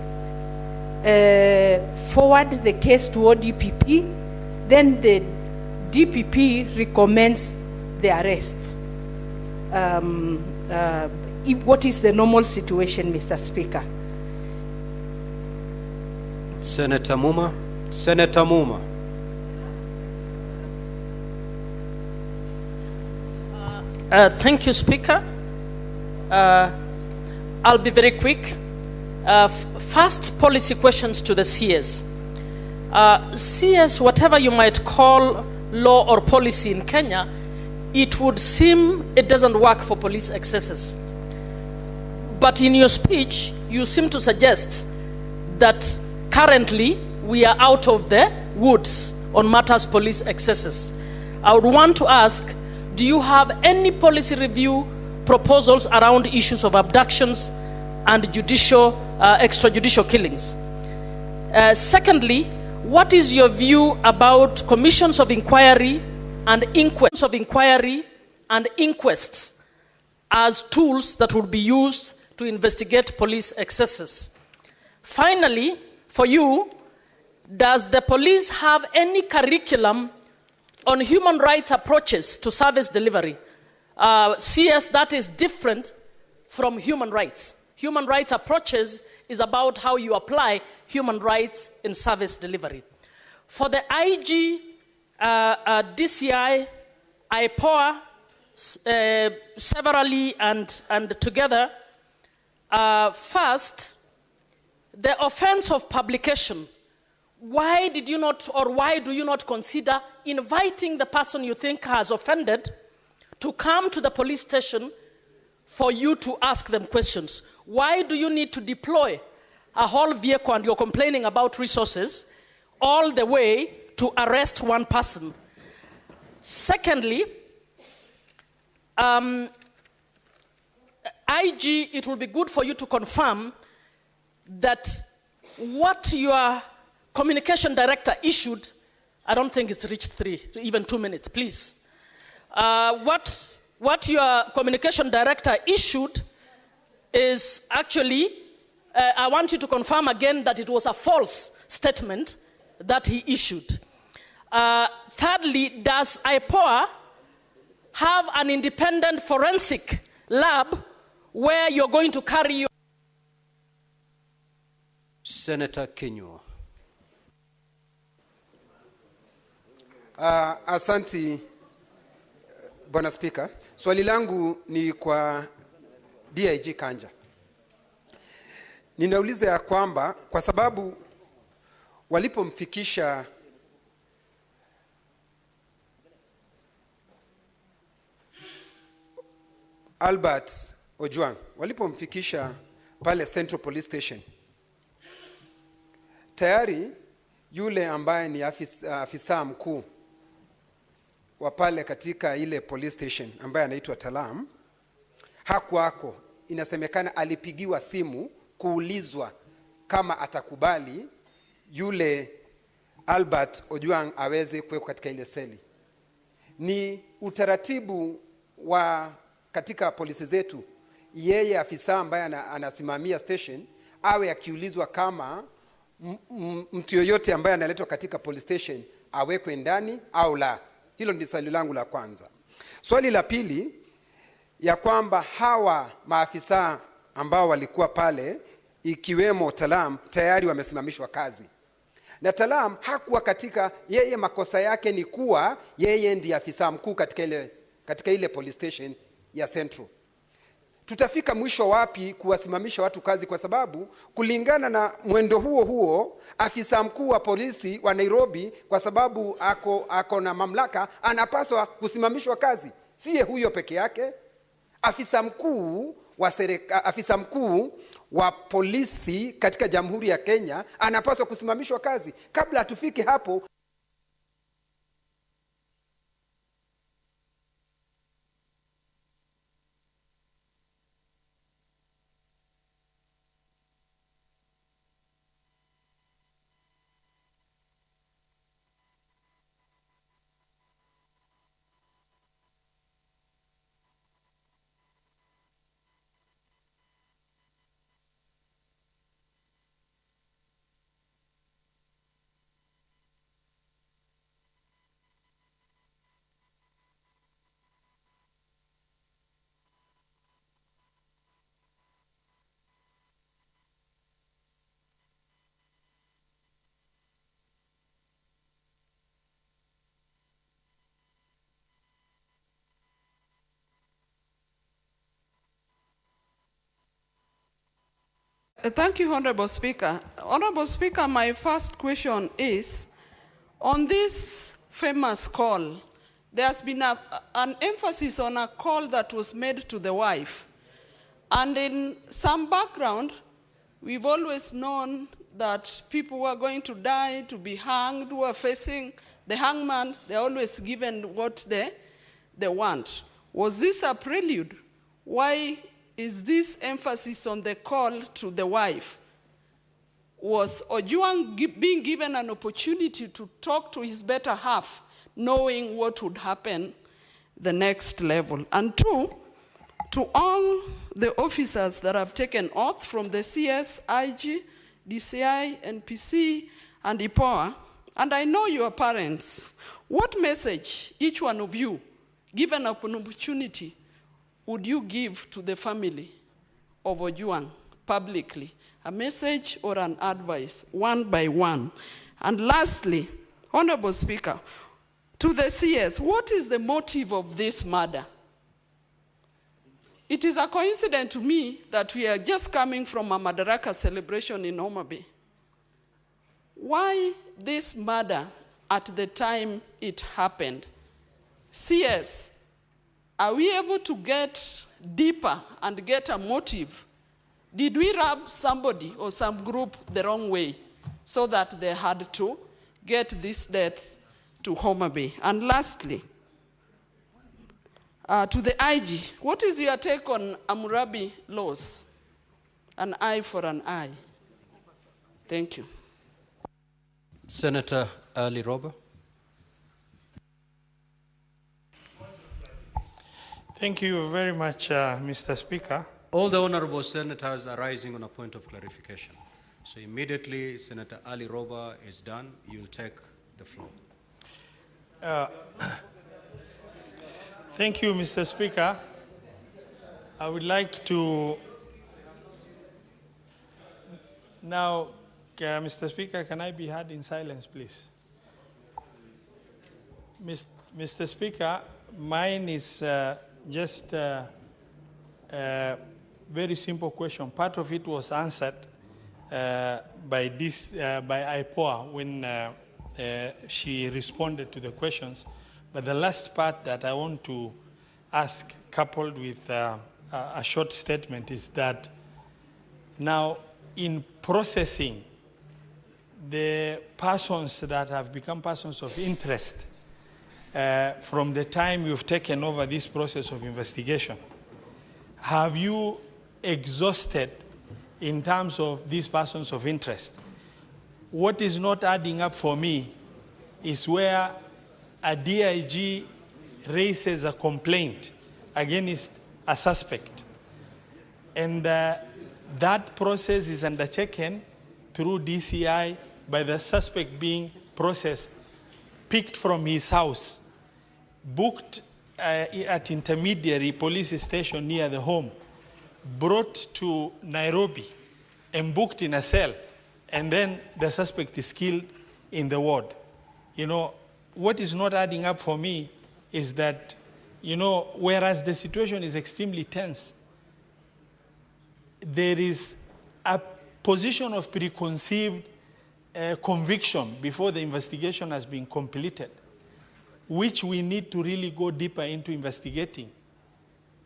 Q: forward the case to ODPP, then the DPP recommends the arrests? What is the normal situation, Mr. Speaker?
B: Senator Muma. Senator Muma.
R: Thank you, Speaker. I'll be very quick. First, policy questions to the CS. CS, whatever you might call law or policy in Kenya, it would seem it doesn't work for police excesses. But in your speech, you seem to suggest that currently we are out of the woods on matters police excesses. I would want to ask, do you have any policy review proposals around issues of abductions and extrajudicial killings? Secondly, what is your view about commissions of inquiry and inquests as tools that would be used to investigate police excesses? Finally, for you, does the police have any curriculum on human rights approaches to service delivery? CS, that is different from human rights. Human rights approaches is about how you apply human rights in service delivery. For the IG, DCI, IPOA, severally and together, first, the offense of publication. Why did you not, or why do you not consider inviting the person you think has offended to come to the police station for you to ask them questions? Why do you need to deploy a whole vehicle, and you're complaining about resources, all the way to arrest one person? Secondly, IG, it will be good for you to confirm that what your communication director issued, I don't think it's reached even 2 minutes, please. What your communication director issued is actually, I want you to confirm again that it was a false statement that he issued. Thirdly, does IPOA have an independent forensic lab where you're going to carry your...
B: Senator Kinyo.
S: Asanti Bwana Spika. Swali langu ni kwa DIG Kanja. Ninauliza ya kwamba kwa sababu walipomfikisha Albert Ojwang, walipomfikisha pale Central Police Station, tayari yule ambaye ni afisa mkuu wa pale katika ile police station ambaye anaitwa Talam hakuwako. Inasemekana alipigiwa simu kuulizwa kama atakubali yule Albert Ojwang aweze kuwekwa katika ile seli. Ni utaratibu wa katika polisi zetu, yeye afisa ambaye anasimamia station awe akiulizwa kama mtu yoyote ambaye analetwa katika police station awekwe ndani au la. Hilo ndi swali langu la kwanza. Swali la pili, ya kwamba hawa maafisa ambao walikuwa pale ikiwemo Talam tayari wamesimamishwa kazi. Na Talam hakuwa katika, yeye makosa yake ni kuwa yeye ndiye afisa mkuu katika ile police station ya Central. Tutafika mwisho wapi kuwasimamisha watu kazi, kwa sababu kulingana na mwendo huo afisa mkuu wa polisi wa Nairobi, kwa sababu ako na mamlaka, anapaswa kusimamishwa kazi. Siye huyo peke yake, afisa mkuu wa polisi katika Jamhuri ya Kenya anapaswa kusimamishwa kazi. Kabla tufike hapo,
T: Thank you, Honorable Speaker. Honorable Speaker, my first question is, on this famous call, there's been an emphasis on a call that was made to the wife. And in some background, we've always known that people who are going to die, to be hanged, who are facing the hangman, they're always given what they want. Was this a prelude? Why is this emphasis on the call to the wife? Was Ojwang being given an opportunity to talk to his better half, knowing what would happen the next level? And two, to all the officers that have taken oath from the CS, IG, DCI, NPC, and IPOA, and I know your parents, what message each one of you, given an opportunity, would you give to the family of Ojwang publicly? A message or an advice, one by one. And lastly, Honorable Speaker, to the CS, what is the motive of this murder? It is a coincidence to me that we are just coming from a Madaraka celebration in Homa Bay. Why this murder at the time it happened? CS, are we able to get deeper and get a motive? Did we rub somebody or some group the wrong way so that they had to get this death to Homa Bay? And lastly, to the IG, what is your take on Hammurabi laws? An eye for an eye. Thank you.
B: Senator Ali Roba.
I: Thank you very much, Mr. Speaker.
B: All the honorable senators are rising on a point of clarification. So immediately Senator Ali Roba is done, you'll take the floor.
I: Thank you, Mr. Speaker. I would like to now, Mr. Speaker, can I be heard in silence, please?
U: Mr. Speaker, mine is just a very simple question. Part of it was answered by IPOA when she responded to the questions. But the last part that I want to ask, coupled with a short statement, is that now in processing the persons that have become persons of interest from the time you've taken over this process of investigation, have you exhausted in terms of these persons of interest? What is not adding up for me is where a DIG raises a complaint against a suspect, and that process is undertaken through DCI by the suspect being processed, picked from his house, booked at intermediary police station near the home, brought to Nairobi and booked in a cell, and then the suspect is killed in the ward. You know, what is not adding up for me is that, you know, whereas the situation is extremely tense, there is a position of preconceived conviction before the investigation has been completed, which we need to really go deeper into investigating.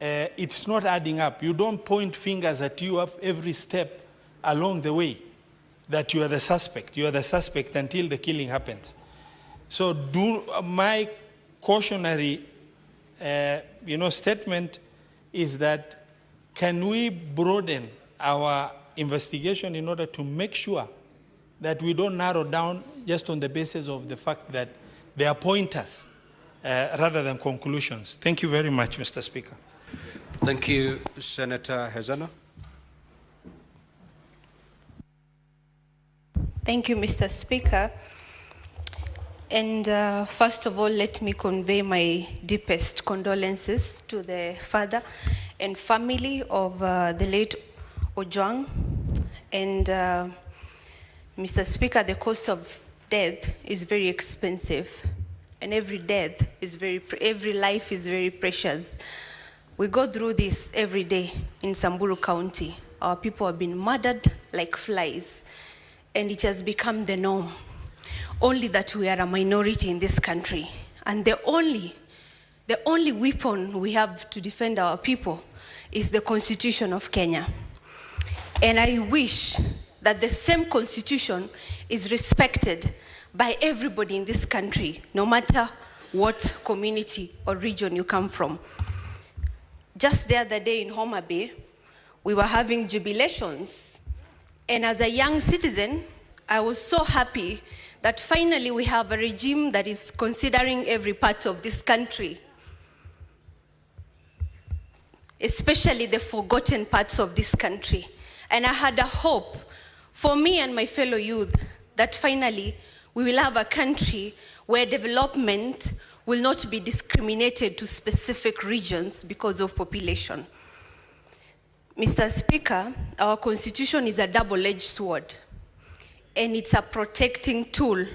U: It's not adding up. You don't point fingers at you every step along the way that you are the suspect. You are the suspect until the killing happens. So my cautionary statement is that can we broaden our investigation in order to make sure that we don't narrow down just on the basis of the fact that they are pointers rather than conclusions. Thank you very much, Mr. Speaker.
B: Thank you, Senator Hezana.
V: Thank you, Mr. Speaker. And first of all, let me convey my deepest condolences to the father and family of the late Ojwang. And Mr. Speaker, the cost of death is very expensive, and every death is every life is very precious. We go through this every day in Samburu County. Our people have been murdered like flies, and it has become the norm. Only that we are a minority in this country, and the only weapon we have to defend our people is the Constitution of Kenya. And I wish that the same Constitution is respected by everybody in this country, no matter what community or region you come from. Just the other day in Homa Bay, we were having jubilations, and as a young citizen, I was so happy that finally we have a regime that is considering every part of this country, especially the forgotten parts of this country. And I had a hope for me and my fellow youth that finally we will have a country where development will not be discriminated to specific regions because of population. Mr. Speaker, our Constitution is a double-edged sword, and it's a protecting tool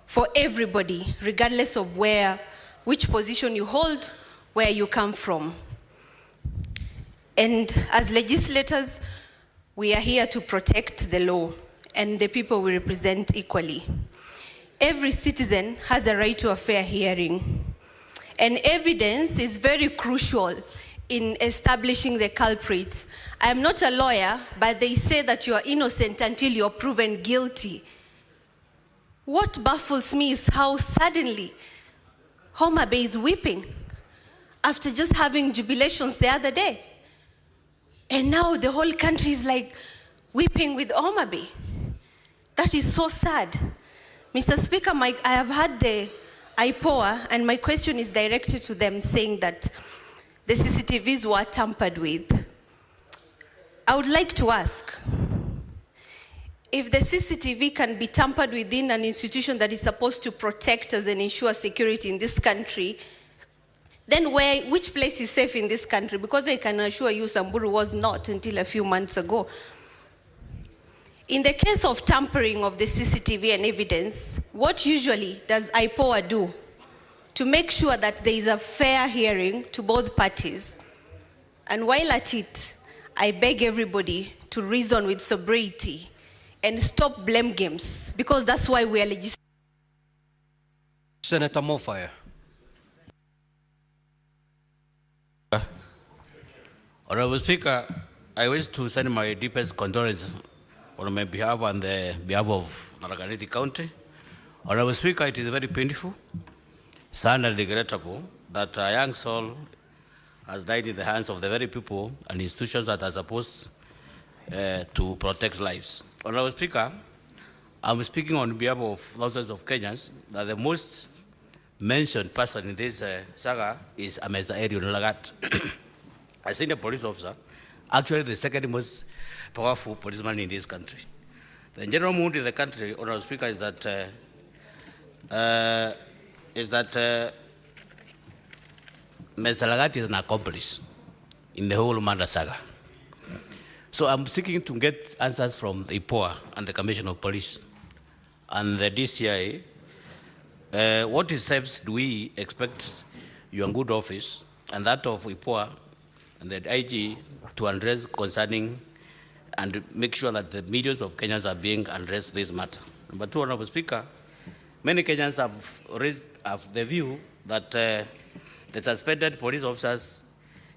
V: for everybody, regardless of which position you hold, where you come from. And as legislators, we are here to protect the law and the people we represent equally. Every citizen has a right to a fair hearing, and evidence is very crucial in establishing the culprit. I am not a lawyer, but they say that you are innocent until you're proven guilty. What baffles me is how suddenly Homa Bay is weeping after just having jubilations the other day. And now the whole country is like weeping with Homa Bay. That is so sad. Mr. Speaker, I have had the IPOA, and my question is directed to them, saying that the CCTVs were tampered with. I would like to ask, if the CCTV can be tampered within an institution that is supposed to protect us and ensure security in this country, then which place is safe in this country? Because I can assure you Samburu was not until a few months ago. In the case of tampering of the CCTV and evidence, what usually does IPOA do to make sure that there is a fair hearing to both parties. And while at it, I beg everybody to reason with sobriety and stop blame games, because that's why we are legislating.
B: Senator Mofaya.
A: Honorable Speaker, I wish to send my deepest condolences on my behalf and the behalf of Naraka County. Honorable Speaker, it is very painful, sad and regrettable that a young soul has died in the hands of the very people and institutions that are supposed to protect lives. Honorable Speaker, I'm speaking on behalf of thousands of Kenyans that the most mentioned person in this saga is Mr. Erion Lagat, a senior police officer, actually the second most powerful policeman in this country. The general mood in the country, Honorable Speaker, is that Mr. Lagat is an accomplice in the whole murder saga. So I'm seeking to get answers from the IPOA and the Commission of Police and the DCI. What steps do we expect your good office and that of IPOA and the IG to address concerning and make sure that the millions of Kenyans are being addressed this matter? Number two, Honorable Speaker, many Kenyans have raised the view that the suspended police officers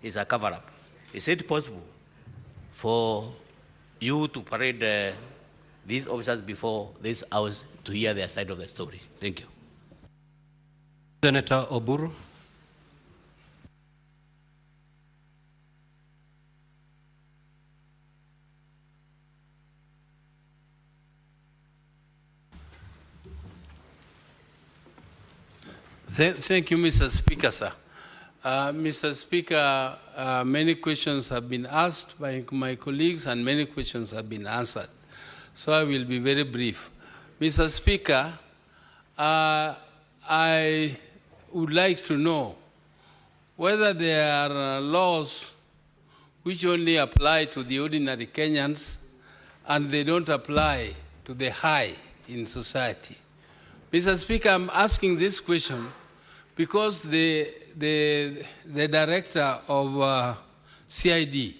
A: is a cover-up. Is it possible for you to parade these officers before this house to hear their side of the story? Thank you.
B: Senator Oburu.
D: Thank you, Mr. Speaker, sir. Mr. Speaker, many questions have been asked by my colleagues and many questions have been answered. So I will be very brief. Mr. Speaker, I would like to know whether there are laws which only apply to the ordinary Kenyans and they don't apply to the high in society. Mr. Speaker, I'm asking this question because the director of CID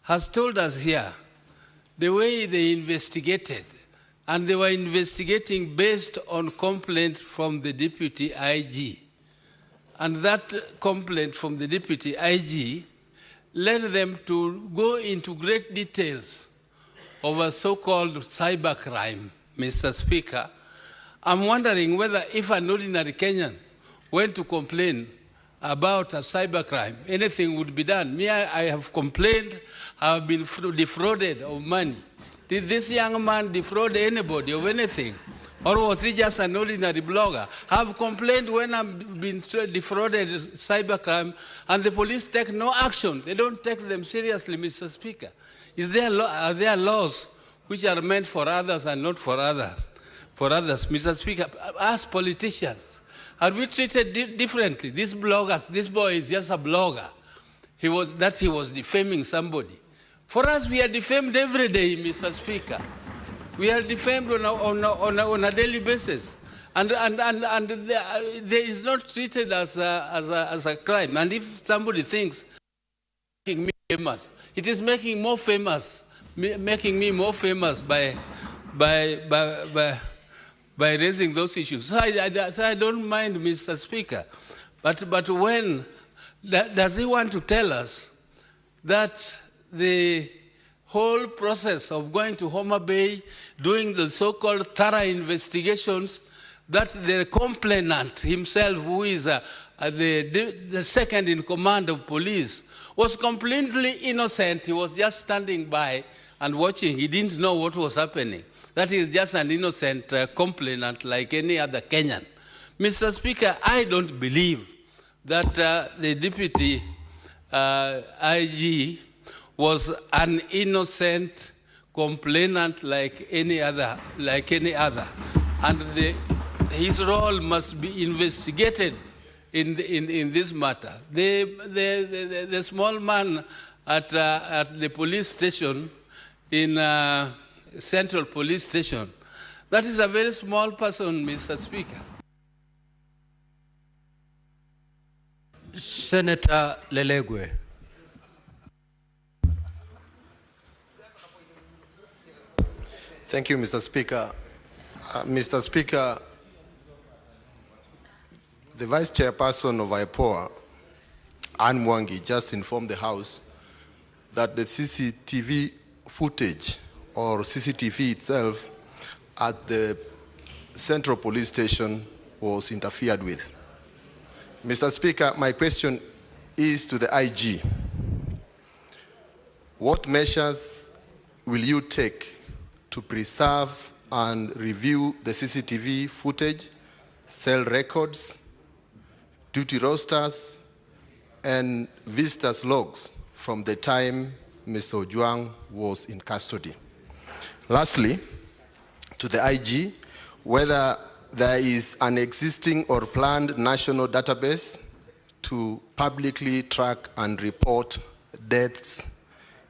D: has told us here the way they investigated, and they were investigating based on complaint from the deputy IG. And that complaint from the deputy IG led them to go into great details of a so-called cybercrime, Mr. Speaker. I'm wondering whether if an ordinary Kenyan went to complain about a cybercrime, anything would be done. Me, I have complained, I have been defrauded of money. Did this young man defraud anybody of anything? Or was he just an ordinary blogger? I've complained when I've been defrauded cybercrime and the police take no action. They don't take them seriously, Mr. Speaker. Are there laws which are meant for others and not for others? Mr. Speaker, as politicians, are we treated differently? This boy is just a blogger. He was defaming somebody. For us, we are defamed every day, Mr. Speaker. We are defamed on a daily basis. And there is not treated as a crime. And if somebody thinks making me famous, it is making me more famous by raising those issues. So I don't mind, Mr. Speaker. But when does he want to tell us that the whole process of going to Homa Bay, doing the so-called thorough investigations, that the complainant himself, who is the second in command of police, was completely innocent? He was just standing by and watching. He didn't know what was happening. That is just an innocent complainant like any other Kenyan. Mr. Speaker, I don't believe that the deputy IG was an innocent complainant like any other. And his role must be investigated in this matter. The small man at the police station in Central Police Station, that is a very small person, Mr. Speaker.
B: Senator Lelegwe.
E: Thank you, Mr. Speaker. Mr. Speaker, the Vice Chairperson of IPOA, Imwe, just informed the House that the CCTV footage or CCTV itself at the Central Police Station was interfered with. Mr. Speaker, my question is to the IG. What measures will you take to preserve and review the CCTV footage, cell records, duty rosters, and visitors' logs from the time Mr. Ojwang was in custody? Lastly, to the IG, whether there is an existing or planned national database to publicly track and report deaths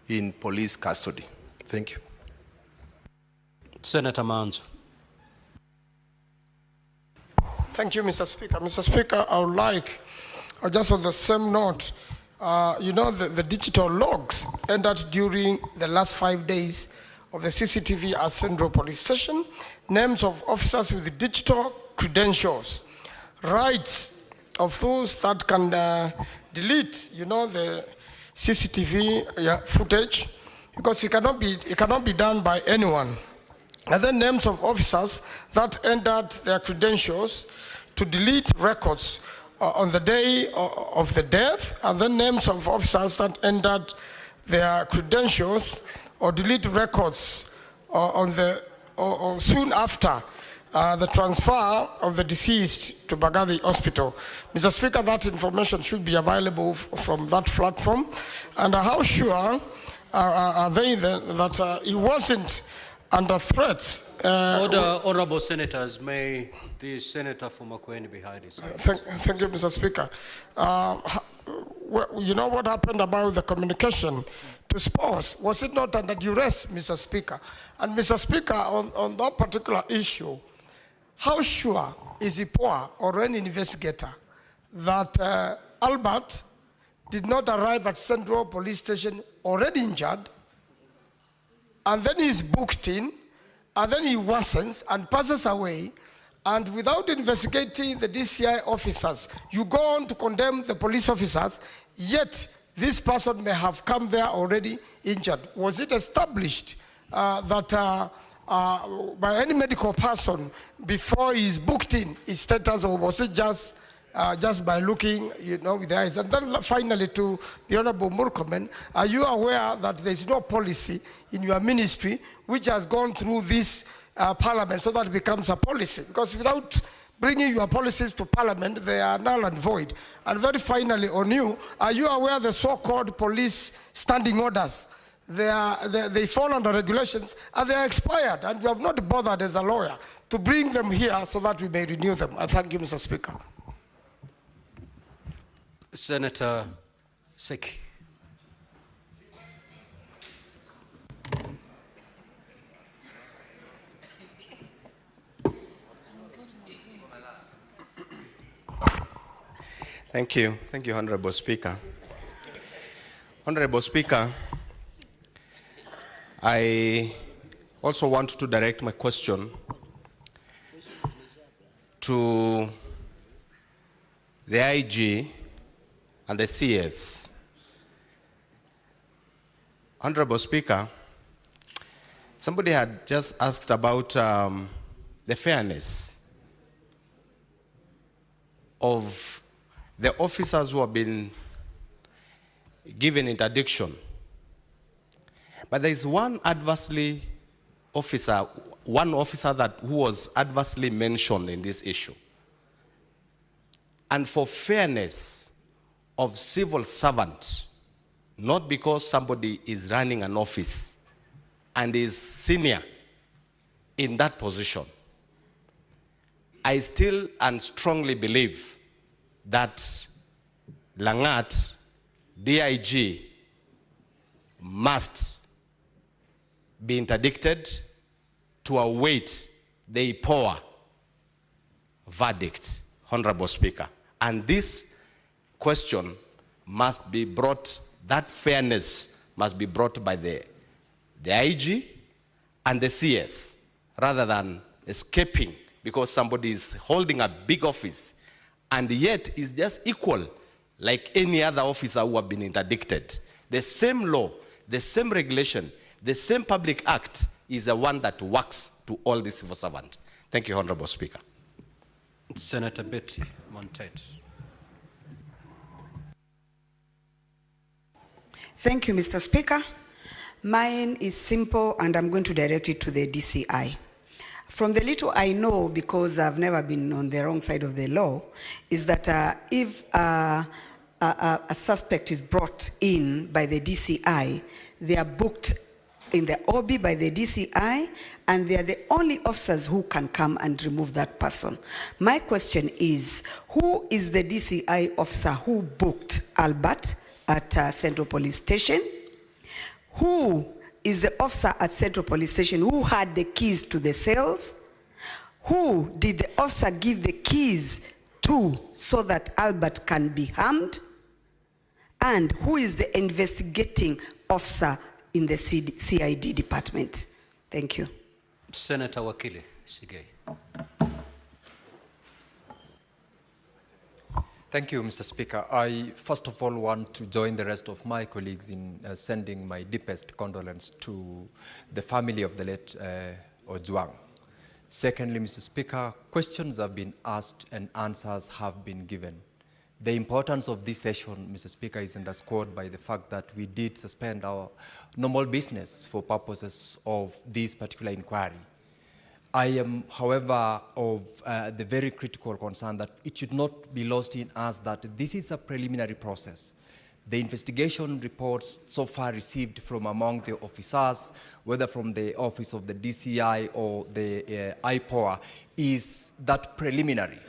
E: in police custody. Thank you.
B: Senator Manzo.
F: Thank you, Mr. Speaker. Mr. Speaker, I would like, just on the same note, you know, the digital logs entered during the last 5 days of the CCTV at Central Police Station, names of officers with digital credentials, rights of those that can delete, you know, the CCTV footage, because it cannot be done by anyone. And then names of officers that entered their credentials to delete records on the day of the death, and then names of officers that entered their credentials or delete records on the or soon after the transfer of the deceased to Bagathi Hospital. Mr. Speaker, that information should be available from that platform. And how sure are they that it wasn't under threats?
B: Honorable senators, may the senator from Makueni be heard.
F: Thank you, Mr. Speaker. You know what happened about the communication to spouse? Was it not under duress, Mr. Speaker? And Mr. Speaker, on that particular issue, how sure is IPOA or any investigator that Albert did not arrive at Central Police Station already injured, and then he's booked in, and then he worsens and passes away, and without investigating the DCI officers, you go on to condemn the police officers, yet this person may have come there already injured. Was it established that by any medical person before he's booked in his status, or was it just by looking, you know, with the eyes? And then finally, to the Honorable Murkomen, are you aware that there's no policy in your ministry which has gone through this Parliament so that it becomes a policy? Because without bringing your policies to Parliament, they are null and void. And very finally, on you, are you aware the so-called police standing orders? They fall under regulations and they are expired, and you have not bothered as a lawyer to bring them here so that we may renew them. I thank you, Mr. Speaker.
B: Senator Seki.
W: Thank you, Honorable Speaker. Honorable Speaker, I also want to direct my question to the IG and the CS. Honorable Speaker, somebody had just asked about the fairness of the officers who have been given interdiction. But there is one officer who was adversely mentioned in this issue. And for fairness of civil servant, not because somebody is running an office and is senior in that position, I still and strongly believe that Langat, DIG, must be interdicted to await the IPOA verdict, Honorable Speaker. And this question must be brought, that fairness must be brought by the IG and the CS, rather than escaping because somebody is holding a big office and yet is just equal like any other officer who have been interdicted. The same law, the same regulation, the same public act is the one that works to all the civil servants. Thank you, Honorable Speaker.
B: Senator Betty Montet.
C: Thank you, Mr. Speaker. Mine is simple, and I'm going to direct it to the DCI. From the little I know, because I've never been on the wrong side of the law, is that if a suspect is brought in by the DCI, they are booked in the OB by the DCI, and they are the only officers who can come and remove that person. My question is, who is the DCI officer who booked Albert at Central Police Station? Who is the officer at Central Police Station who had the keys to the cells? Who did the officer give the keys to so that Albert can be harmed? And who is the investigating officer in the CID department? Thank you.
B: Senator Wakili Sigei.
G: Thank you, Mr. Speaker. I first of all want to join the rest of my colleagues in sending my deepest condolence to the family of the late Ojwang. Secondly, Mr. Speaker, questions have been asked and answers have been given. The importance of this session, Mr. Speaker, is underscored by the fact that we did suspend our normal business for purposes of this particular inquiry. I am, however, of the very critical concern that it should not be lost in us that this is a preliminary process. The investigation reports so far received from among the officers, whether from the office of the DCI or the IPOA, is that preliminary.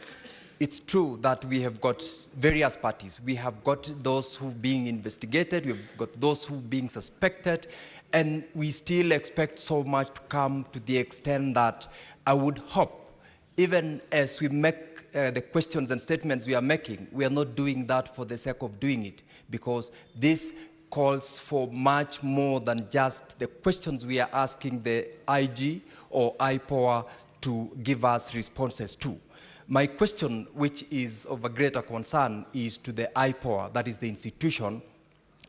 G: It's true that we have got various parties. We have got those who are being investigated, we've got those who are being suspected, and we still expect so much to come, to the extent that I would hope, even as we make the questions and statements we are making, we are not doing that for the sake of doing it, because this calls for much more than just the questions we are asking the IG or IPOA to give us responses to. My question, which is of a greater concern, is to the IPOA, that is the institution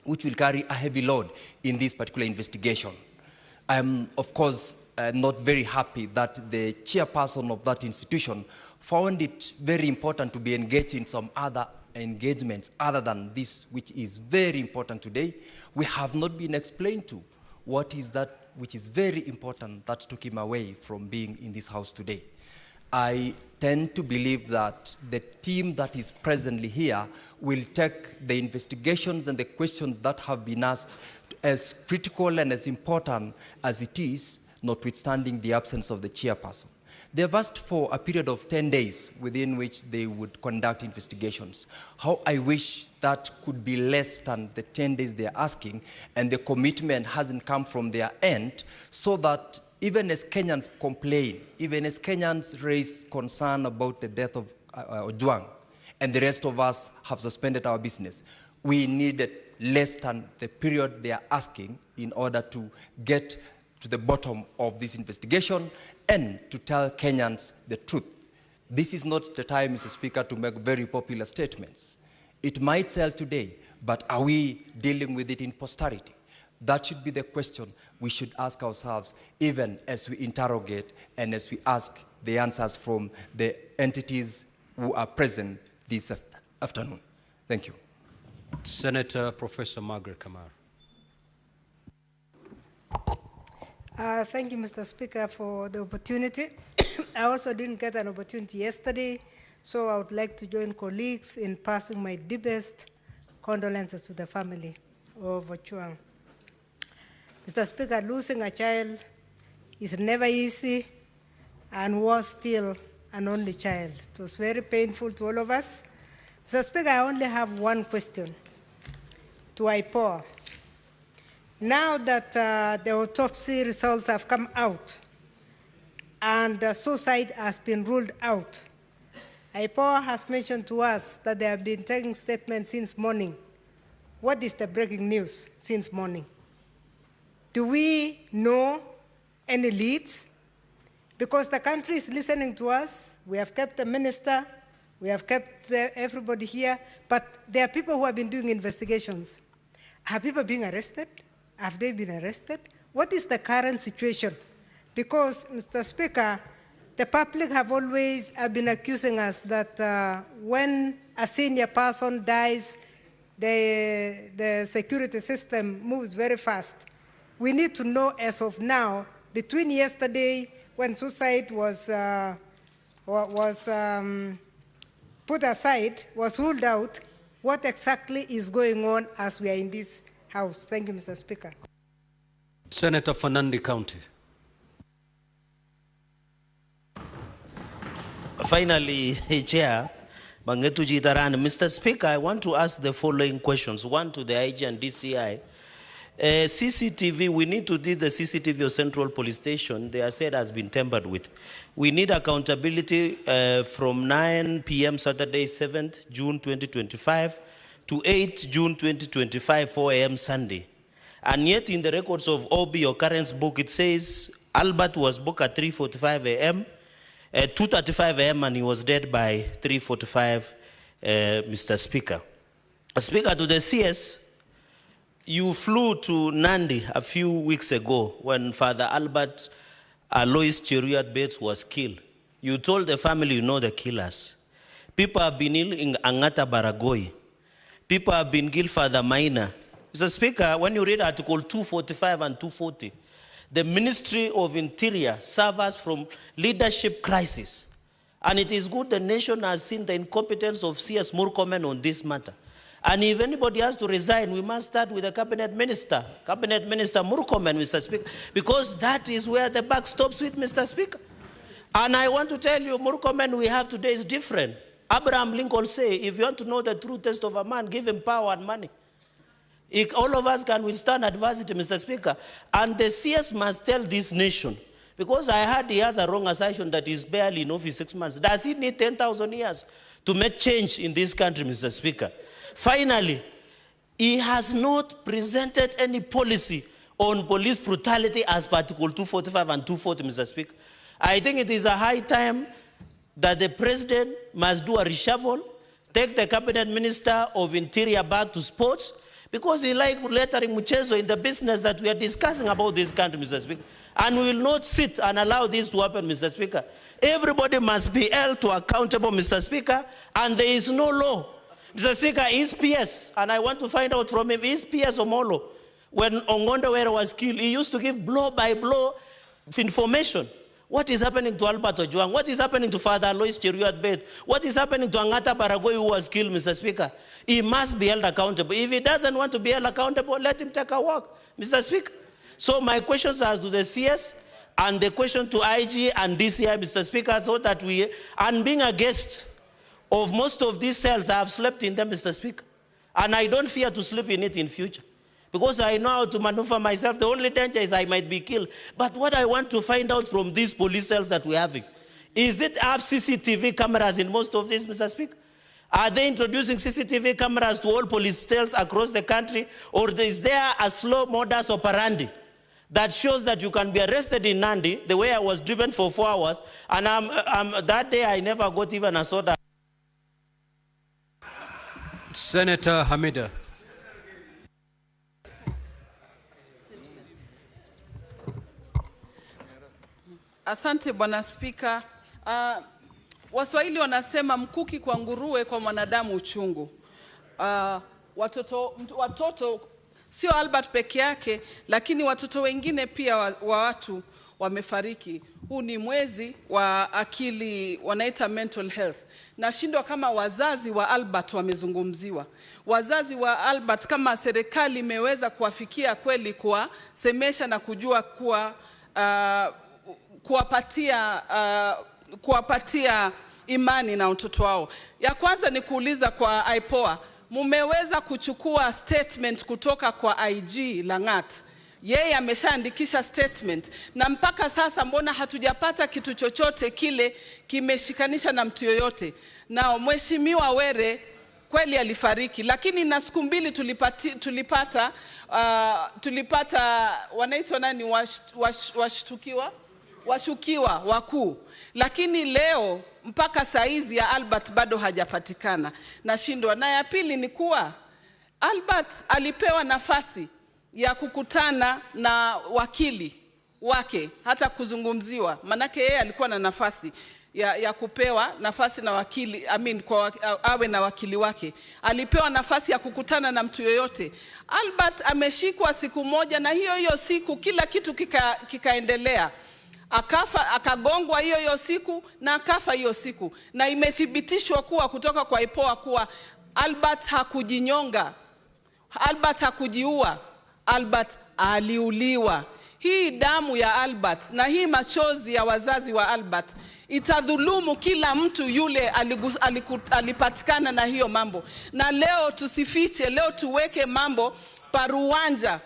G: which will carry a heavy load in this particular investigation. I am, of course, not very happy that the chairperson of that institution found it very important to be engaged in some other engagements other than this, which is very important today. We have not been explained to what is that which is very important that took him away from being in this house today. I tend to believe that the team that is presently here will take the investigations and the questions that have been asked as critical and as important as it is, notwithstanding the absence of the chairperson. They have asked for a period of 10 days within which they would conduct investigations. How I wish that could be less than the 10 days they are asking, and the commitment hasn't come from their end, so that even as Kenyans complain, even as Kenyans raise concern about the death of Ojwang, and the rest of us have suspended our business, we needed less than the period they are asking in order to get to the bottom of this investigation and to tell Kenyans the truth. This is not the time, Mr. Speaker, to make very popular statements. It might sell today, but are we dealing with it in posterity? That should be the question we should ask ourselves, even as we interrogate and as we ask the answers from the entities who are present this afternoon. Thank you.
B: Senator Professor Margaret Kamara.
H: Thank you, Mr. Speaker, for the opportunity. I also didn't get an opportunity yesterday, so I would like to join colleagues in passing my deepest condolences to the family of Ojwang. Mr. Speaker, losing a child is never easy and was still an only child. It was very painful to all of us. Mr. Speaker, I only have one question to IPOA. Now that the autopsy results have come out and the suicide has been ruled out, IPOA has mentioned to us that they have been taking statements since morning. What is the breaking news since morning? Do we know any leads? Because the country is listening to us. We have kept the minister, we have kept everybody here, but there are people who have been doing investigations. Have people been arrested? Have they been arrested? What is the current situation? Because, Mr. Speaker, the public have always been accusing us that when a senior person dies, the security system moves very fast. We need to know as of now, between yesterday when suicide was put aside, was ruled out, what exactly is going on as we are in this House. Thank you, Mr. Speaker.
B: Senator for Nandi County.
K: Finally, Chair, Mr. Speaker, I want to ask the following questions. One to the IG and DCI. CCTV, we need to do the CCTV of Central Police Station. They are said has been tampered with. We need accountability from 9 p.m. Saturday, 7th June 2025 to 8 June 2025, 4 a.m. Sunday. And yet in the records of OB, your current book, it says Albert was booked at 3:45 a.m., 2:35 a.m., and he was dead by 3:45, Mr. Speaker. Speaker, to the CS, you flew to Nandi a few weeks ago when Father Albert Alois Cheruiyot Bates was killed. You told the family you know the killers. People have been ill in Angata Baragoi. People have been killed, Father Maina. Mr. Speaker, when you read Article 245 and 240, the Ministry of Interior suffers from leadership crisis. And it is good the nation has seen the incompetence of CS Murkomen on this matter. And if anybody has to resign, we must start with the Cabinet Minister Murkomen, Mr. Speaker, because that is where the buck stops with, Mr. Speaker. And I want to tell you, Murkomen we have today is different. Abraham Lincoln said, if you want to know the true test of a man, give him power and money. All of us can withstand adversity, Mr. Speaker. And the CS must tell this nation, because I heard he has a wrong assertion that he's barely in office 6 months. Does he need 10,000 years to make change in this country, Mr. Speaker? Finally, he has not presented any policy on police brutality as per Article 245 and 240, Mr. Speaker. I think it is a high time that the President must do a reshuffle, take the Cabinet Minister of Interior back to sports, because he like lettering Muchezo in the business that we are discussing about this country, Mr. Speaker. And we will not sit and allow this to happen, Mr. Speaker. Everybody must be held to accountable, Mr. Speaker, and there is no law. Mr. Speaker, is PS, and I want to find out from him, is PS Omolo, when Ongondawere was killed, he used to give blow-by-blow information. What is happening to Albert Ojwang? What is happening to Father Alois Cheruiyot Bates? What is happening to Angata Baragoi who was killed, Mr. Speaker? He must be held accountable. If he doesn't want to be held accountable, let him take a walk, Mr. Speaker. So my questions are to the CS and the question to IG and DCI, Mr. Speaker, so that we, and being a guest of most of these cells, I have slept in them, Mr. Speaker. And I don't fear to sleep in it in future, because I know how to maneuver myself. The only danger is I might be killed. But what I want to find out from these police cells that we're having, is it have CCTV cameras in most of these, Mr. Speaker? Are they introducing CCTV cameras to all police cells across the country? Or is there a slow modus operandi that shows that you can be arrested in Nandi, the way I was driven for 4 hours, and that day I never got even a soda.
B: Senator Hamida.
T: Asante Bwana Spika. Waswahili wanasema mkuki kwa nguruwe, kwa mwanadamu uchungu. Watoto sio Albert peke yake, lakini watoto wengine pia wa watu wamefariki. Huu ni mwezi wa akili, wanaita mental health. Nashindwa kama wazazi wa Albert wamezungumziwa. Wazazi wa Albert, kama serikali imeweza kuwafikia kweli, kuwasemesha na kujua kuwa kuwapatia imani na mtoto wao. Ya kwanza ni kuuliza kwa IPOA, mumeweza kuchukua statement kutoka kwa IG Langat Yeye ameshaandikisha statement na mpaka sasa mbona hatujapata kitu chochote kile kimeshikanisha na mtu yoyote. Na Mheshimiwa Were kweli alifariki, lakini na siku mbili tulipata wanaitwa nani washukiwa wakuu, lakini leo mpaka saizi ya Albert bado hajapatikana. Nashindwa. Na ya pili ni kuwa Albert alipewa nafasi ya kukutana na wakili wake, hata kuzungumziwa, manake yeye alikuwa na nafasi ya kupewa nafasi na wakili, awe na wakili wake. Alipewa nafasi ya kukutana na mtu yoyote. Albert ameshikwa siku moja, na hiyo siku kila kitu kikaendelea. Akafa, akagongwa hiyo siku na akafa hiyo siku, na imethibitishwa kuwa kutoka kwa IPOA kuwa Albert hakujinyonga, Albert hakujiua, Albert aliuliwa. Hii damu ya Albert na hii machozi ya wazazi wa Albert itadhulumu kila mtu yule alipatikana na hiyo mambo. Na leo tusifiche, leo tuweke mambo paruwanja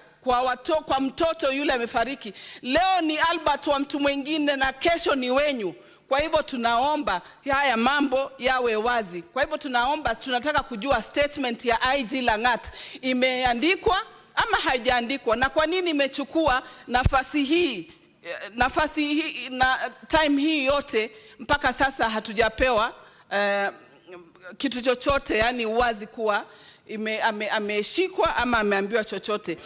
T: kwa mtoto yule amefariki. Leo ni Albert wa mtu mwingine na kesho ni wenyu. Kwa hivyo tunaomba haya mambo yawe wazi. Kwa hivyo tunataka kujua statement ya IG Langat imeandikwa ama haijaandikwa, na kwa nini imechukua nafasi hii na time hii yote mpaka sasa hatujapewa kitu chochote, yani uwazi kuwa ameshikwa ama ameambiwa chochote.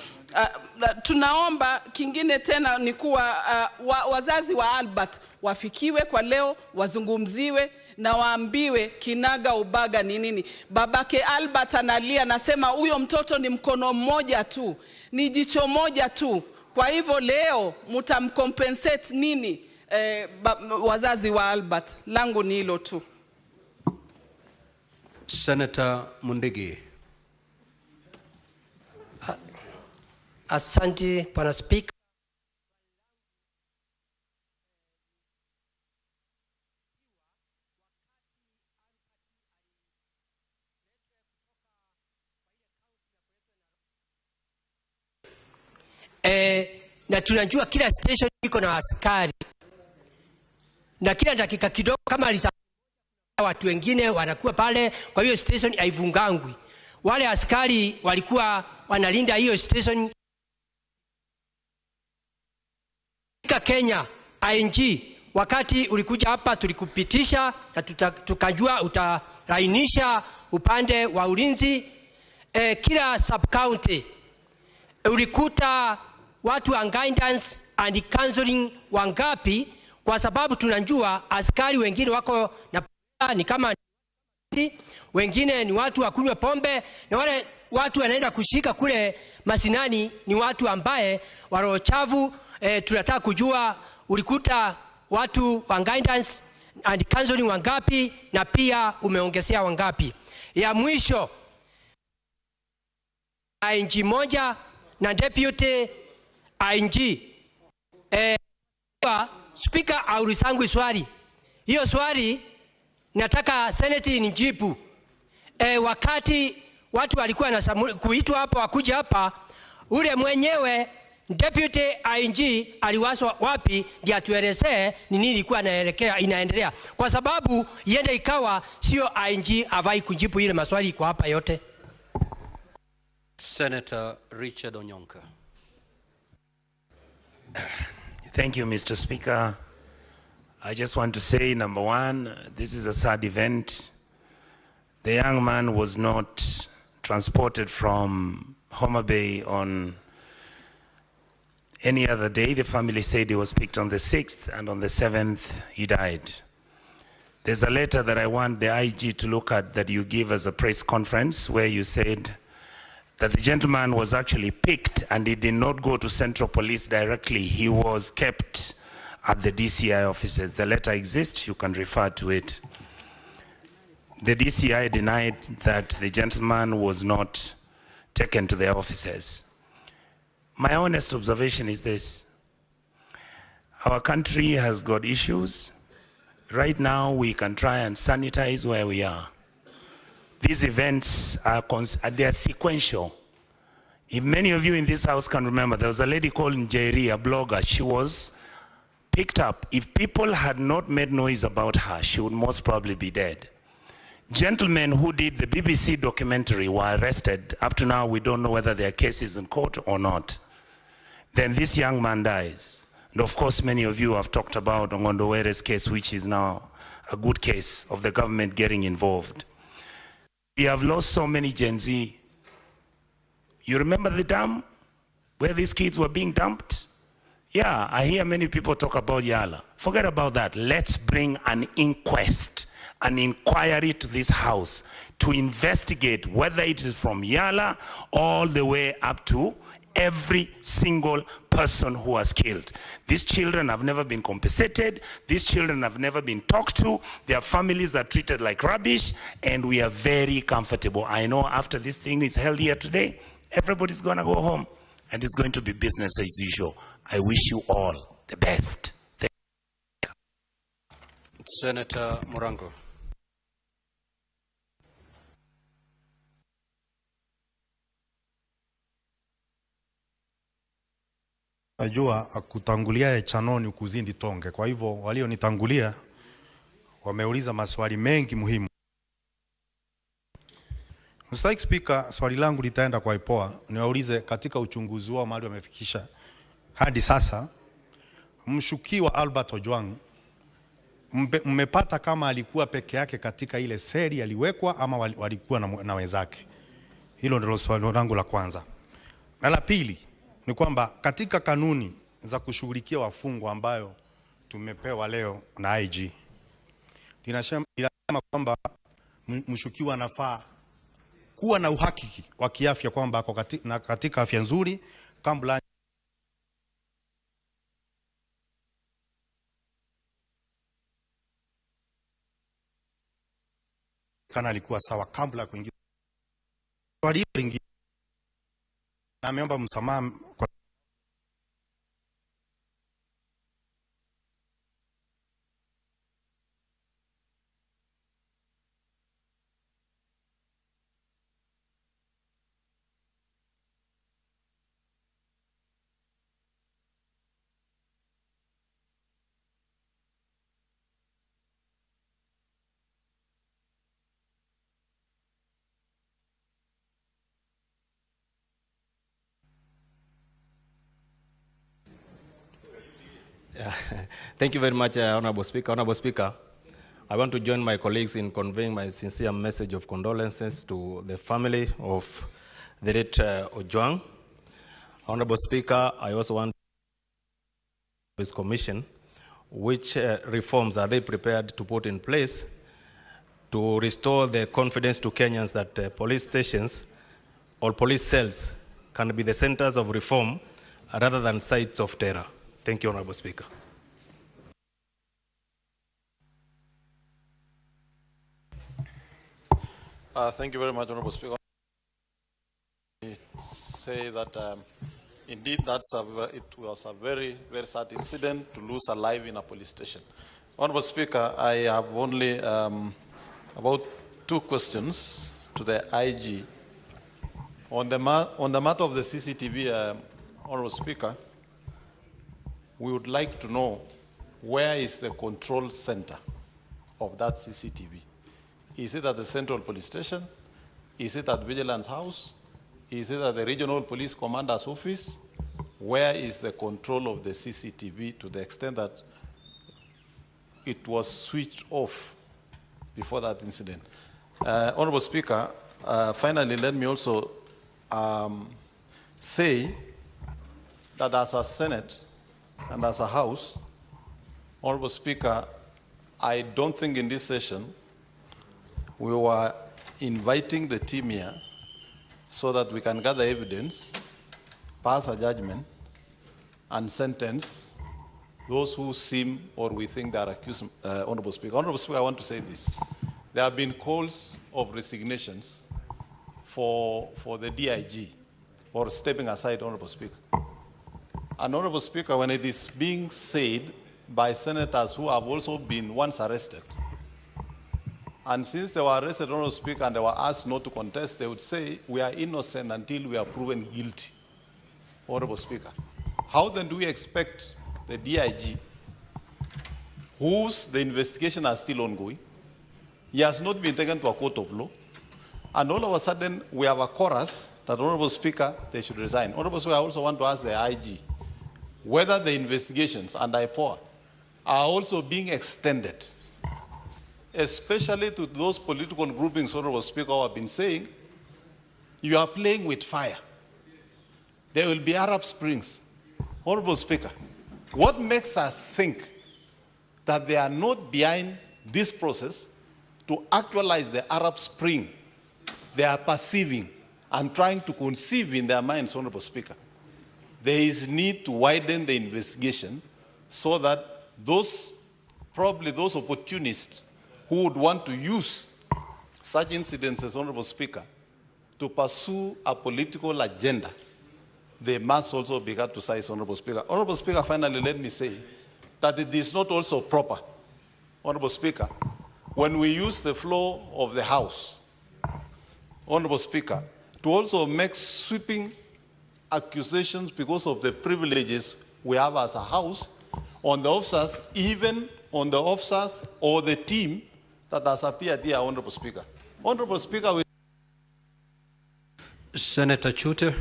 T: Tunaomba kingine tena ni kuwa wazazi wa Albert wafikiwe kwa leo, wazungumziwe na waambiwe kinaga ubaga ni nini. Babake Albert analia, nasema huyo mtoto ni mkono mmoja tu, ni jicho moja tu. Kwa hivyo leo mtamcompensate nini wazazi wa Albert? Langu ni hilo tu.
B: Senator Mundigi.
L: Asante Bwana Speaker. Na tunajua kila station iko na askari, na kila dakika kidogo kama watu wengine wanakuwa pale, kwa hiyo station haivungangwi. Wale askari walikuwa wanalinda hiyo station. Kenya ING, wakati ulikuja hapa tulikupitisha na tukajua utarainisha upande wa ulinzi. Kila sub county ulikuta watu wa guidance and counseling wangapi, kwa sababu tunajua askari wengine wako na ni kama wengine ni watu wa kunywa pombe, na wale watu wanaenda kushika kule masinani ni watu ambaye waro chavu. Tunataka kujua ulikuta watu wa guidance and counseling wangapi, na pia umeongezea wangapi. Ya mwisho, ING moja na deputy ING. Speaker, aulisangu swali. Hiyo swali nataka Senate nijibu. Wakati watu walikuwa kuitwa hapa wakuja hapa, ule mwenyewe deputy ING aliwaswa wapi ndio atuelezee ni nini ilikuwa inaendelea, kwa sababu yende ikawa sio ING avai kujibu ile maswali kwa hapa yote.
B: Senator Richard Onyonka.
I: Thank you, Mr. Speaker. I just want to say, number one, this is a sad event. The young man was not transported from Homa Bay on any other day. The family said he was picked on the 6th, and on the 7th he died. There's a letter that I want the IG to look at that you give as a press conference, where you said that the gentleman was actually picked and he did not go to Central Police directly. He was kept at the DCI offices. The letter exists, you can refer to it. The DCI denied that the gentleman was not taken to their offices. My honest observation is this: our country has got issues. Right now we can try and sanitize where we are. These events are sequential. If many of you in this house can remember, there was a lady called Njeri, a blogger. She was picked up. If people had not made noise about her, she would most probably be dead. Gentlemen who did the BBC documentary were arrested. Up to now, we don't know whether their case is in court or not. Then this young man dies. And of course, many of you have talked about Ongondowere's case, which is now a good case of the government getting involved. We have lost so many Gen Z. You remember the dam where these kids were being dumped? Yeah, I hear many people talk about Yala. Forget about that. Let's bring an inquest, an inquiry to this house to investigate whether it is from Yala all the way up to every single person who was killed. These children have never been compensated. These children have never been talked to. Their families are treated like rubbish, and we are very comfortable. I know after this thing is held here today, everybody's gonna go home, and it's going to be business as usual. I wish you all the best. Thank you.
B: Senator Morango.
M: Najua kutangulia chanoni kuzindi tonge. Kwa hivyo walionitangulia wameuliza maswali mengi muhimu. Mr. Speaker, swali langu litaenda kwa IPOA. Niwaulize katika uchunguzi wao mahali wamefikisha hadi sasa, mshukiwa Albert Ojwang mmepata kama alikuwa peke yake katika ile seli aliwekwa ama walikuwa na wenzake? Hilo ndilo swali langu la kwanza. Na la pili ni kwamba katika kanuni za kushughulikia wafungwa ambayo tumepewa leo na IG, linasema kwamba mshukiwa anafaa kuwa na uhakiki wa kiafya kwamba ako katika afya nzuri kabla kana alikuwa sawa kabla kuingia. Swali lingine, na ameomba msamaha kwa
N: Thank you very much, Honorable Speaker. Honorable Speaker, I want to join my colleagues in conveying my sincere message of condolences to the family of the late Ojwang. Honorable Speaker, I also want this commission, which reforms are they prepared to put in place to restore the confidence to Kenyans that police stations or police cells can be the centers of reform rather than sites of terror? Thank you, Honorable Speaker.
O: Thank you very much, Honorable Speaker. I say that indeed it was a very, very sad incident to lose a life in a police station. Honorable Speaker, I have only about 2 questions to the IG. On the matter of the CCTV, Honorable Speaker, we would like to know where is the control center of that CCTV. Is it at the Central Police Station? Is it at Vigilance House? Is it at the Regional Police Commander's office? Where is the control of the CCTV to the extent that it was switched off before that incident? Honorable Speaker, finally, let me also say that as a Senate and as a House, Honorable Speaker, I don't think in this session we were inviting the team here so that we can gather evidence, pass a judgment, and sentence those who seem or we think they are accused. Honorable Speaker. Honorable Speaker, I want to say this. There have been calls of resignations for the DIG or stepping aside, Honorable Speaker. And Honorable Speaker, when it is being said by senators who have also been once arrested, And since they were arrested, Honorable Speaker, and they were asked not to contest, they would say, we are innocent until we are proven guilty. Honorable Speaker, how then do we expect the DIG, whose the investigation are still ongoing, he has not been taken to a court of law, and all of a sudden we have a chorus that, Honorable Speaker, they should resign. Honorable Speaker, I also want to ask the IG whether the investigations and IPOA are also being extended, especially to those political groupings, Honorable Speaker, who have been saying, you are playing with fire. There will be Arab Springs. Honorable Speaker, what makes us think that they are not behind this process to actualize the Arab Spring they are perceiving and trying to conceive in their minds, Honorable Speaker? There is need to widen the investigation so that probably those opportunists who would want to use such incidents, as Honorable Speaker, to pursue a political agenda, they must also be cut to size, Honorable Speaker. Honorable Speaker, finally, let me say that it is not also proper, Honorable Speaker, when we use the floor of the House, Honorable Speaker, to also make sweeping accusations because of the privileges we have as a House on the officers, even on the officers or the team that has appeared here, Honorable Speaker. Honorable Speaker, we...
B: Senator Chute.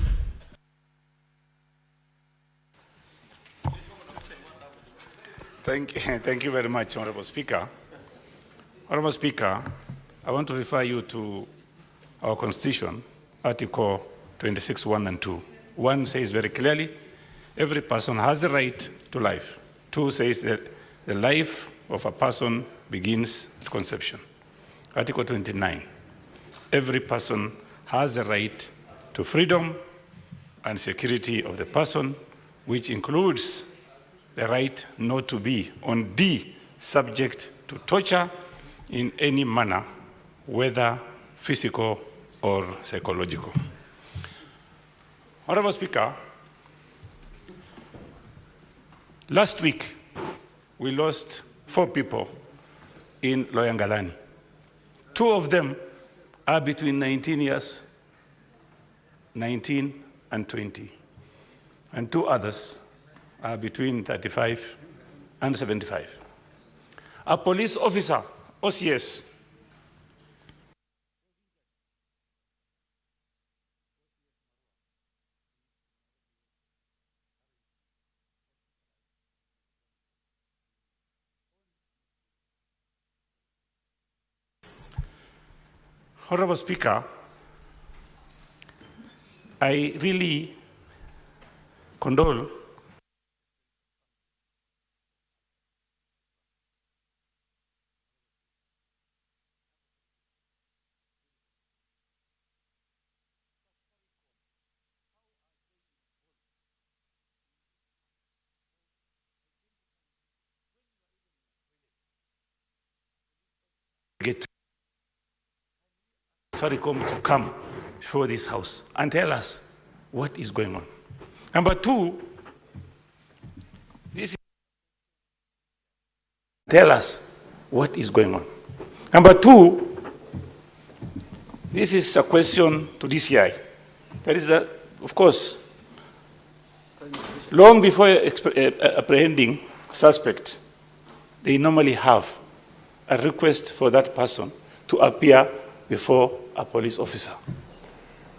I: Thank you very much, Honorable Speaker. Honorable Speaker, I want to refer you to our Constitution, Article 26, 1 and 2. 1 says very clearly, every person has the right to life. 2 says that the life of a person begins at conception. Article 29, every person has the right to freedom and security of the person, which includes the right not to be, on D, subject to torture in any manner, whether physical or psychological. Honorable Speaker, last week we lost 4 people in Loyangalani. 2 of them are between 19 and 20, and 2 others are between 35 and 75. A police officer, OCS, Honorable Speaker, I really condole Safaricom to come before this House and tell us what is going on. Number 2, tell us what is going on. Number 2, this is a question to DCI. There is of course, long before apprehending a suspect, they normally have a request for that person to appear before a police officer.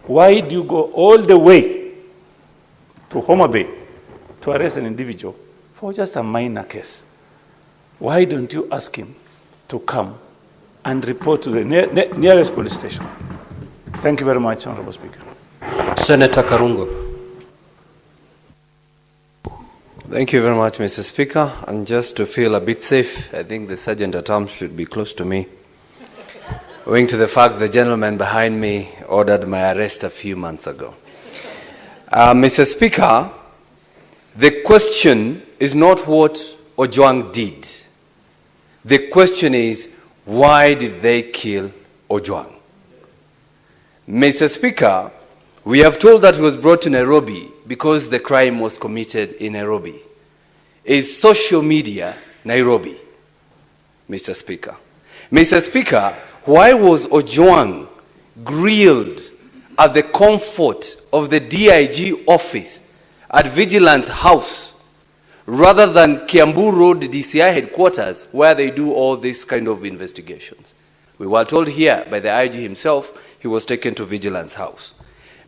I: Why do you go all the way to Homa Bay to arrest an individual for just a minor case? Why don't you ask him to come and report to the nearest police station? Thank you very much, Honorable Speaker.
B: Senator Karungo. Thank you very much, Mr. Speaker. And just to feel a bit safe, I think the Sergeant at Arms should be close to me, owing to the fact the gentleman behind me ordered my arrest a few months ago. Mr. Speaker, the question is not what Ojwang did. The question is, why did they kill Ojwang? Mr. Speaker, we have told that he was brought to Nairobi because the crime was committed in Nairobi. Is social media Nairobi, Mr. Speaker? Mr. Speaker,
J: Why was Ojwang grilled at the comfort of the DIG office at Vigilance House rather than Kiambu Road DCI headquarters where they do all these kind of investigations? We were told here by the IG himself he was taken to Vigilance House.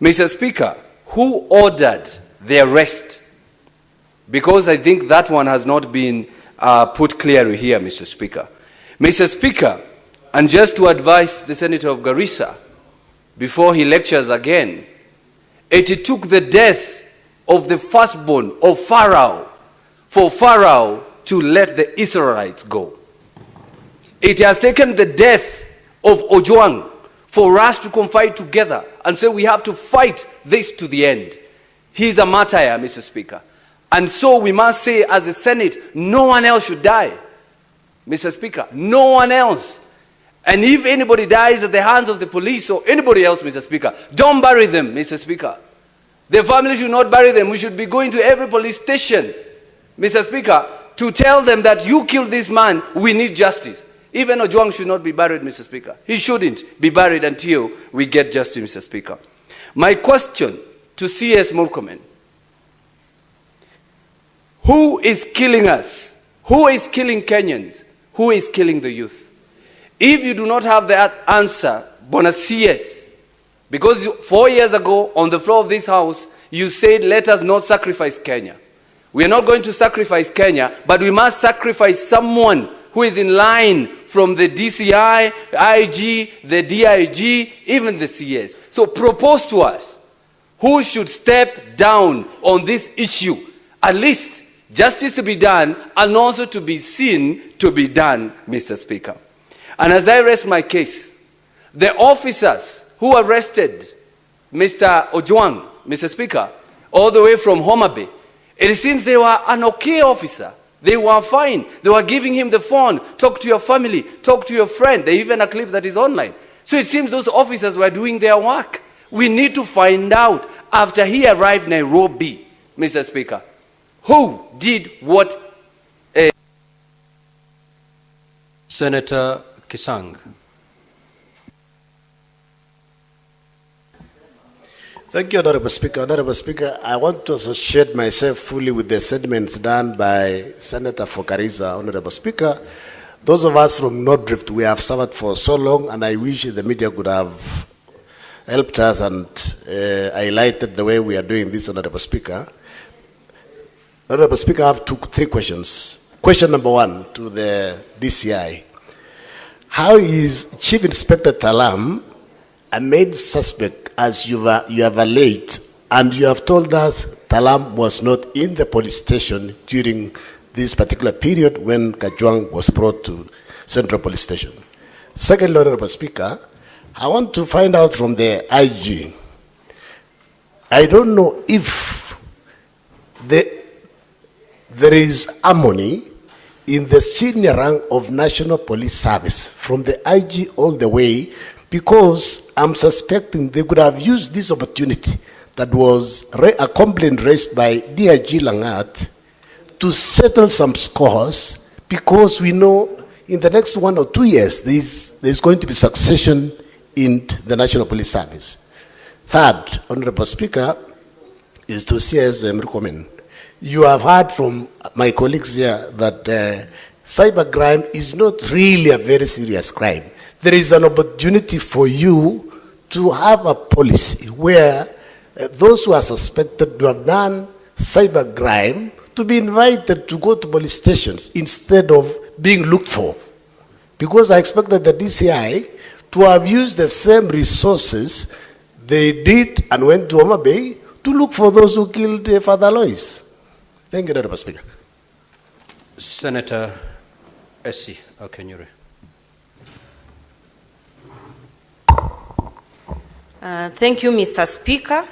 J: Mr. Speaker, who ordered the arrest? Because I think that one has not been put clearly here, Mr. Speaker. Mr. Speaker, and just to advise the Senator of Garissa, before he lectures again, it took the death of the firstborn of Pharaoh for Pharaoh to let the Israelites go. It has taken the death of Ojwang for us to confide together and say we have to fight this to the end. He is a martyr, Mr. Speaker. And so we must say as a Senate, no one else should die. Mr. Speaker, no one else. And if anybody dies at the hands of the police or anybody else, Mr. Speaker, don't bury them, Mr. Speaker. Their family should not bury them. We should be going to every police station, Mr. Speaker, to tell them that you killed this man, we need justice. Even Ojwang should not be buried, Mr. Speaker. He shouldn't be buried until we get justice, Mr. Speaker. My question to CS Murkomen: who is killing us? Who is killing Kenyans? Who is killing the youth? If you do not have that answer, Bona CS, because 4 years ago on the floor of this house, you said, let us not sacrifice Kenya. We are not going to sacrifice Kenya, but we must sacrifice someone who is in line from the DCI, IG, the DIG, even the CS. So propose to us who should step down on this issue, at least justice to be done and also to be seen to be done, Mr. Speaker. And as I rest my case, the officers who arrested Mr. Ojwang, Mr. Speaker, all the way from Homa Bay, it seems they were an okay officer. They were fine. They were giving him the phone, talk to your family, talk to your friend. They even a clip that is online. So it seems those officers were doing their work. We need to find out, after he arrived in Nairobi, Mr. Speaker, who did what?
B: Senator Kisang.
P: Thank you, Honorable Speaker. Honorable Speaker, I want to associate myself fully with the statements done by Senator for Garissa. Honorable Speaker, those of us from North Rift, we have suffered for so long, and I wish the media could have helped us and highlighted the way we are doing this, Honorable Speaker. Honorable Speaker, I have three questions. Question number one to the DCI. How is Chief Inspector Talam a main suspect, as you have alleged, and you have told us Talam was not in the police station during this particular period when Ojwang was brought to Central Police Station? Second, Honorable Speaker, I want to find out from the IG. I don't know if there is harmony in the senior rank of National Police Service, from the IG all the way, because I'm suspecting they could have used this opportunity that was a complaint raised by DIG Langat to settle some scores, because we know in the next 1 or 2 years there's going to be succession in the National Police Service. Third, Honorable Speaker, is to CS Murkomen. You have heard from my colleagues here that cybercrime is not really a very serious crime. There is an opportunity for you to have a policy where those who are suspected to have done cybercrime to be invited to go to police stations instead of being looked for. Because I expected the DCI to have used the same resources they did and went to Homa Bay to look for those who killed Father Lois. Thank you, Honorable Speaker.
B: Senator Essie Okenyuri.
Q: Thank you, Mr. Speaker.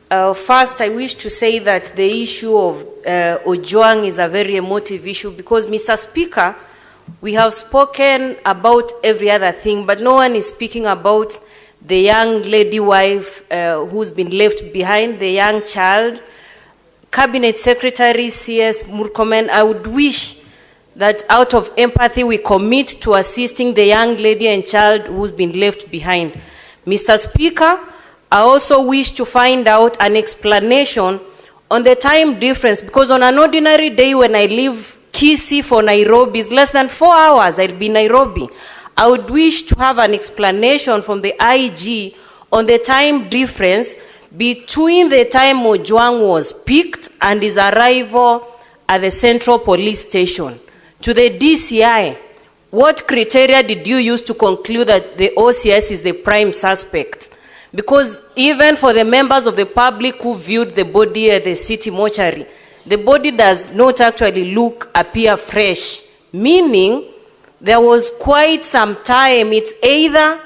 Q: First, I wish to say that the issue of Ojwang is a very emotive issue because, Mr. Speaker, we have spoken about every other thing, but no one is speaking about the young lady wife who's been left behind, the young child. Cabinet Secretary CS Murkomen, I would wish that out of empathy we commit to assisting the young lady and child who's been left behind. Mr. Speaker, I also wish to find out an explanation on the time difference, because on an ordinary day when I leave Kisii for Nairobi, it's less than 4 hours, I'll be in Nairobi. I would wish to have an explanation from the IG on the time difference between the time Ojwang was picked and his arrival at the Central Police Station. To the DCI, what criteria did you use to conclude that the OCS is the prime suspect? Because even for the members of the public who viewed the body at the city mortuary, the body does not actually appear fresh, meaning there was quite some time. It's either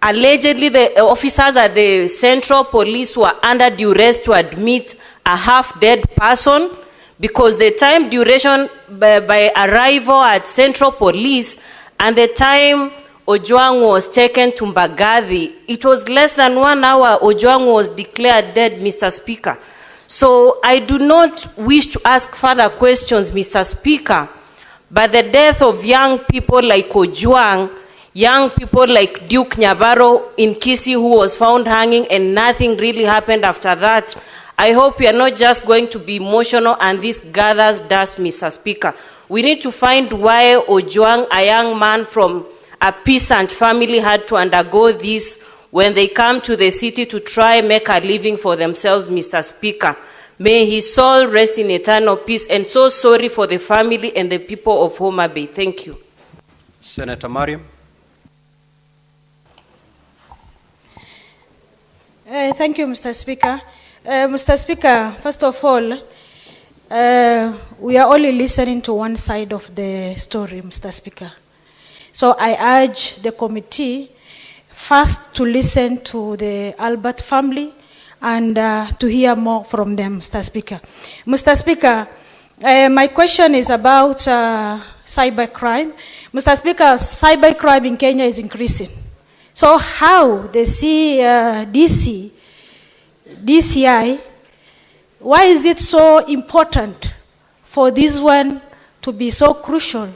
Q: allegedly the officers at the Central Police were under duress to admit a half-dead person, because the time duration by arrival at Central Police and the time Ojwang was taken to Mbagathi, it was less than 1 hour Ojwang was declared dead, Mr. Speaker. So I do not wish to ask further questions, Mr. Speaker, but the death of young people like Ojwang, young people like Duke Nyabaro in Kisii who was found hanging and nothing really happened after that, I hope we are not just going to be emotional and this gathers dust, Mr. Speaker. We need to find why Ojwang, a young man from a peasant family, had to undergo this when they come to the city to try and make a living for themselves, Mr. Speaker. May his soul rest in eternal peace, and so sorry for the family and the people of Homa Bay. Thank you.
B: Senator Mariam.
R: Thank you, Mr. Speaker. Mr. Speaker, first of all, we are only listening to one side of the story, Mr. Speaker. So I urge the committee first to listen to the Albert family and to hear more from them, Mr. Speaker. Mr. Speaker, my question is about cybercrime. Mr. Speaker, cybercrime in Kenya is increasing. So how the DCI, why is it so important for this one to be so crucial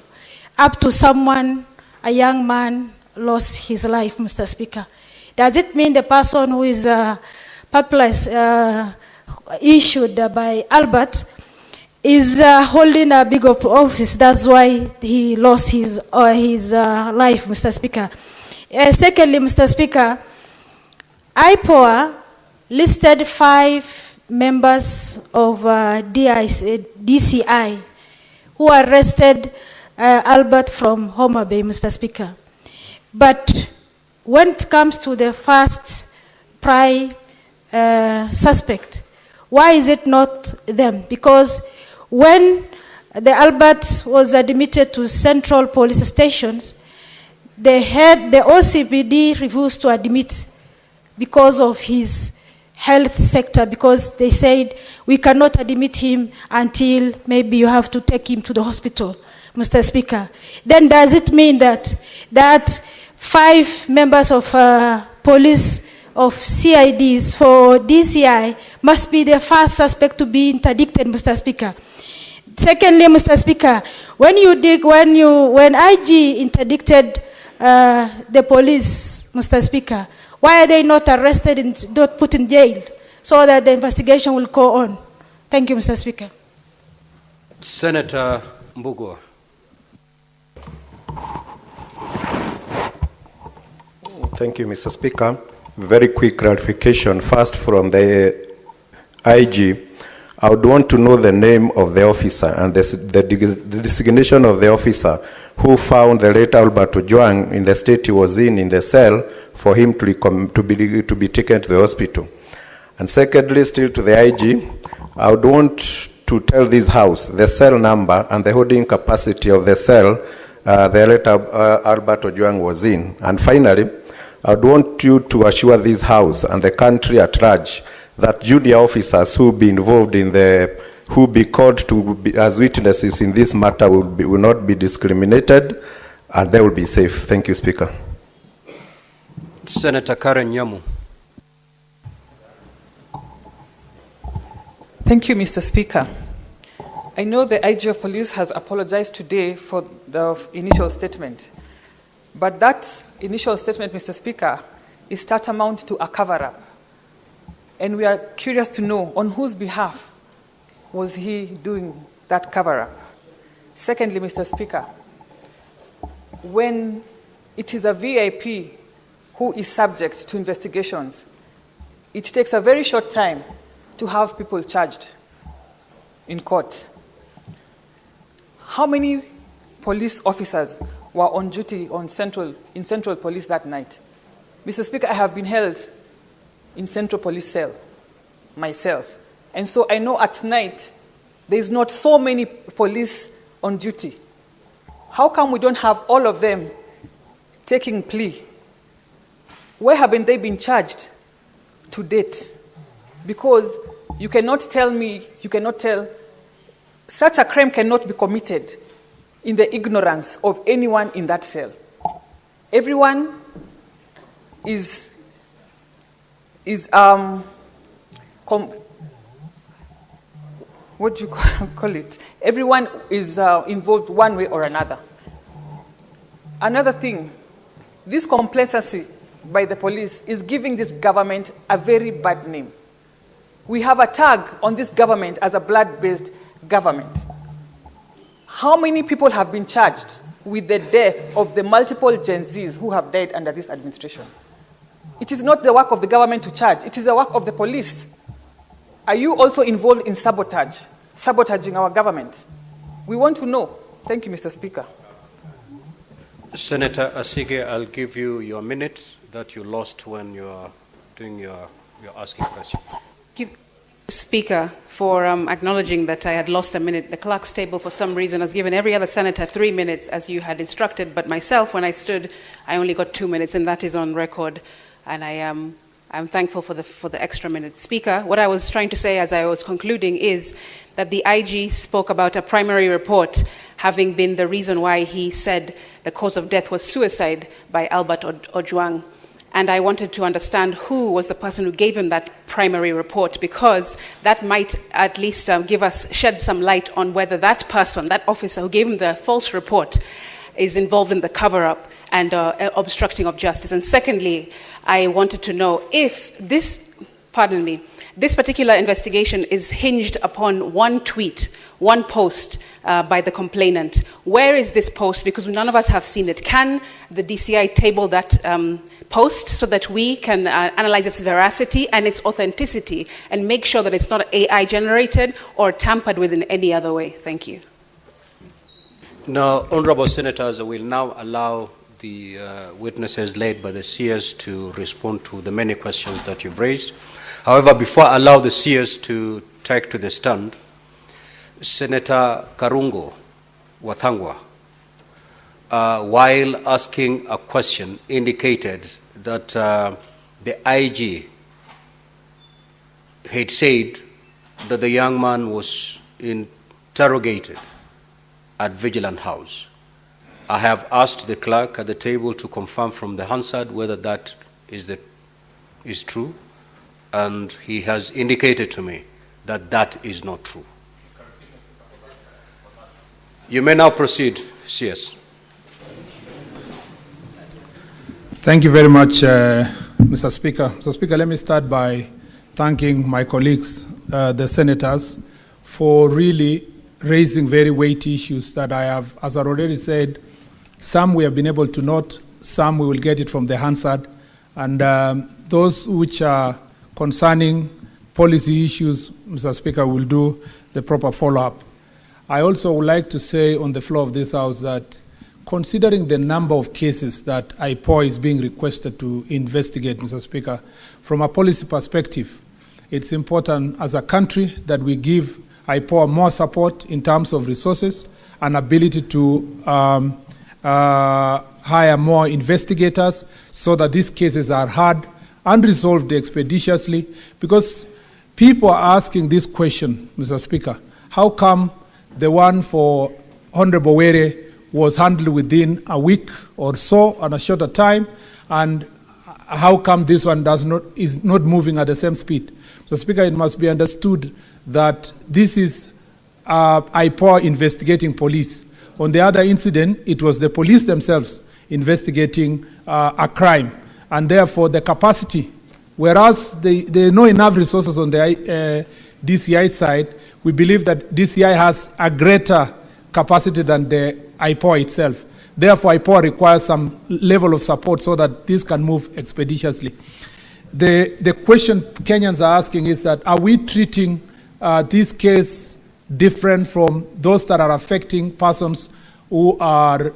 R: up to someone, a young man, lost his life, Mr. Speaker? Does it mean the person who is issued by Albert is holding a big office? That's why he lost his life, Mr. Speaker. Secondly, Mr. Speaker, IPOA listed 5 members of DCI who arrested Albert from Homa Bay, Mr. Speaker. But when it comes to the first prime suspect, why is it not them? Because when the Albert was admitted to Central Police stations, the OCPD refused to admit because of his health sector, because they said we cannot admit him until maybe you have to take him to the hospital, Mr. Speaker. Then does it mean that 5 members of police of CIDs for DCI must be the first suspect to be interdicted, Mr. Speaker? Secondly, Mr. Speaker, when IG interdicted the police, Mr. Speaker, why are they not arrested and not put in jail so that the investigation will go on? Thank you, Mr. Speaker.
B: Senator Mbugua.
S: Thank you, Mr. Speaker. Very quick clarification. First, from the IG, I would want to know the name of the officer and the designation of the officer who found the late Albert Ojwang in the state he was in the cell for him to be taken to the hospital. And secondly, still to the IG, I would want to tell this House the cell number and the holding capacity of the cell the late Albert Ojwang was in. And finally, I would want you to assure this House and the country at large that junior officers who be involved in who be called to be as witnesses in this matter will not be discriminated, and they will be safe. Thank you, Speaker.
B: Senator Karen Nyamu.
U: Thank you, Mr. Speaker.
A: I know the IG of Police has apologized today for the initial statement, but that initial statement, Mr. Speaker, is tantamount to a cover-up. And we are curious to know on whose behalf was he doing that cover-up. Secondly, Mr. Speaker, when it is a VIP who is subject to investigations, it takes a very short time to have people charged in court. How many police officers were on duty in Central Police that night? Mr. Speaker, I have been held in Central Police cell myself. And so I know at night there's not so many police on duty. How come we don't have all of them taking plea? Why haven't they been charged to date? Because you cannot tell me, such a crime cannot be committed in the ignorance of anyone in that cell. Everyone what do you call it? Everyone is involved one way or another. Another thing, this complacency by the police is giving this government a very bad name. We have a tag on this government as a blood-based government. How many people have been charged with the death of the multiple Gen Zs who have died under this administration? It is not the work of the government to charge. It is the work of the police. Are you also involved in sabotaging our government? We want to know. Thank you, Mr. Speaker.
B: Senator Asige, I'll give you your minute that you lost when you are doing your asking question.
U: Speaker, for acknowledging that I had lost a minute. The clerk's table, for some reason, has given every other senator 3 minutes, as you had instructed, but myself, when I stood, I only got 2 minutes, and that is on record. And I'm thankful for the extra minute. Speaker, what I was trying to say as I was concluding is that the IG spoke about a primary report having been the reason why he said the cause of death was suicide by Albert Ojwang. And I wanted to understand who was the person who gave him that primary report, because that might at least shed some light on whether that person, that officer who gave him the false report, is involved in the cover-up and obstructing of justice. And secondly, I wanted to know if this particular investigation is hinged upon one tweet, one post by the complainant. Where is this post? Because none of us have seen it. Can the DCI table that post so that we can analyze its veracity and its authenticity and make sure that it's not AI generated or tampered with in any other way? Thank you.
B: Now, honorable senators, I will now allow the witnesses led by the CS to respond to the many questions that you've raised. However, before I allow the CS to take to the stand, Senator Karungo Wathangwa, while asking a question, indicated that the IG had said that the young man was interrogated at Vigilant House. I have asked the clerk at the table to confirm from the Hansard whether that is true, and he has indicated to me that that is not true. You may now proceed, CS.
I: Thank you very much, Mr. Speaker. Mr. Speaker, let me start by thanking my colleagues, the senators, for really raising very weighty issues that I have, as I already said, some we have been able to note, some we will get it from the Hansard, and those which are concerning policy issues, Mr. Speaker, will do the proper follow-up. I also would like to say on the floor of this House that considering the number of cases that IPOA is being requested to investigate, Mr. Speaker, from a policy perspective, it's important as a country that we give IPOA more support in terms of resources and ability to hire more investigators so that these cases are heard and resolved expeditiously, because people are asking this question, Mr. Speaker, how come the one for Honorable Were was handled within a week or so on a shorter time, and how come this one is not moving at the same speed? Mr. Speaker, it must be understood that this is
D: IPOA investigating police. On the other incident, it was the police themselves investigating a crime. And therefore, the capacity, whereas there are not enough resources on the DCI side, we believe that DCI has a greater capacity than the IPOA itself. Therefore, IPOA requires some level of support so that this can move expeditiously. The question Kenyans are asking is that, are we treating this case different from those that are affecting persons who are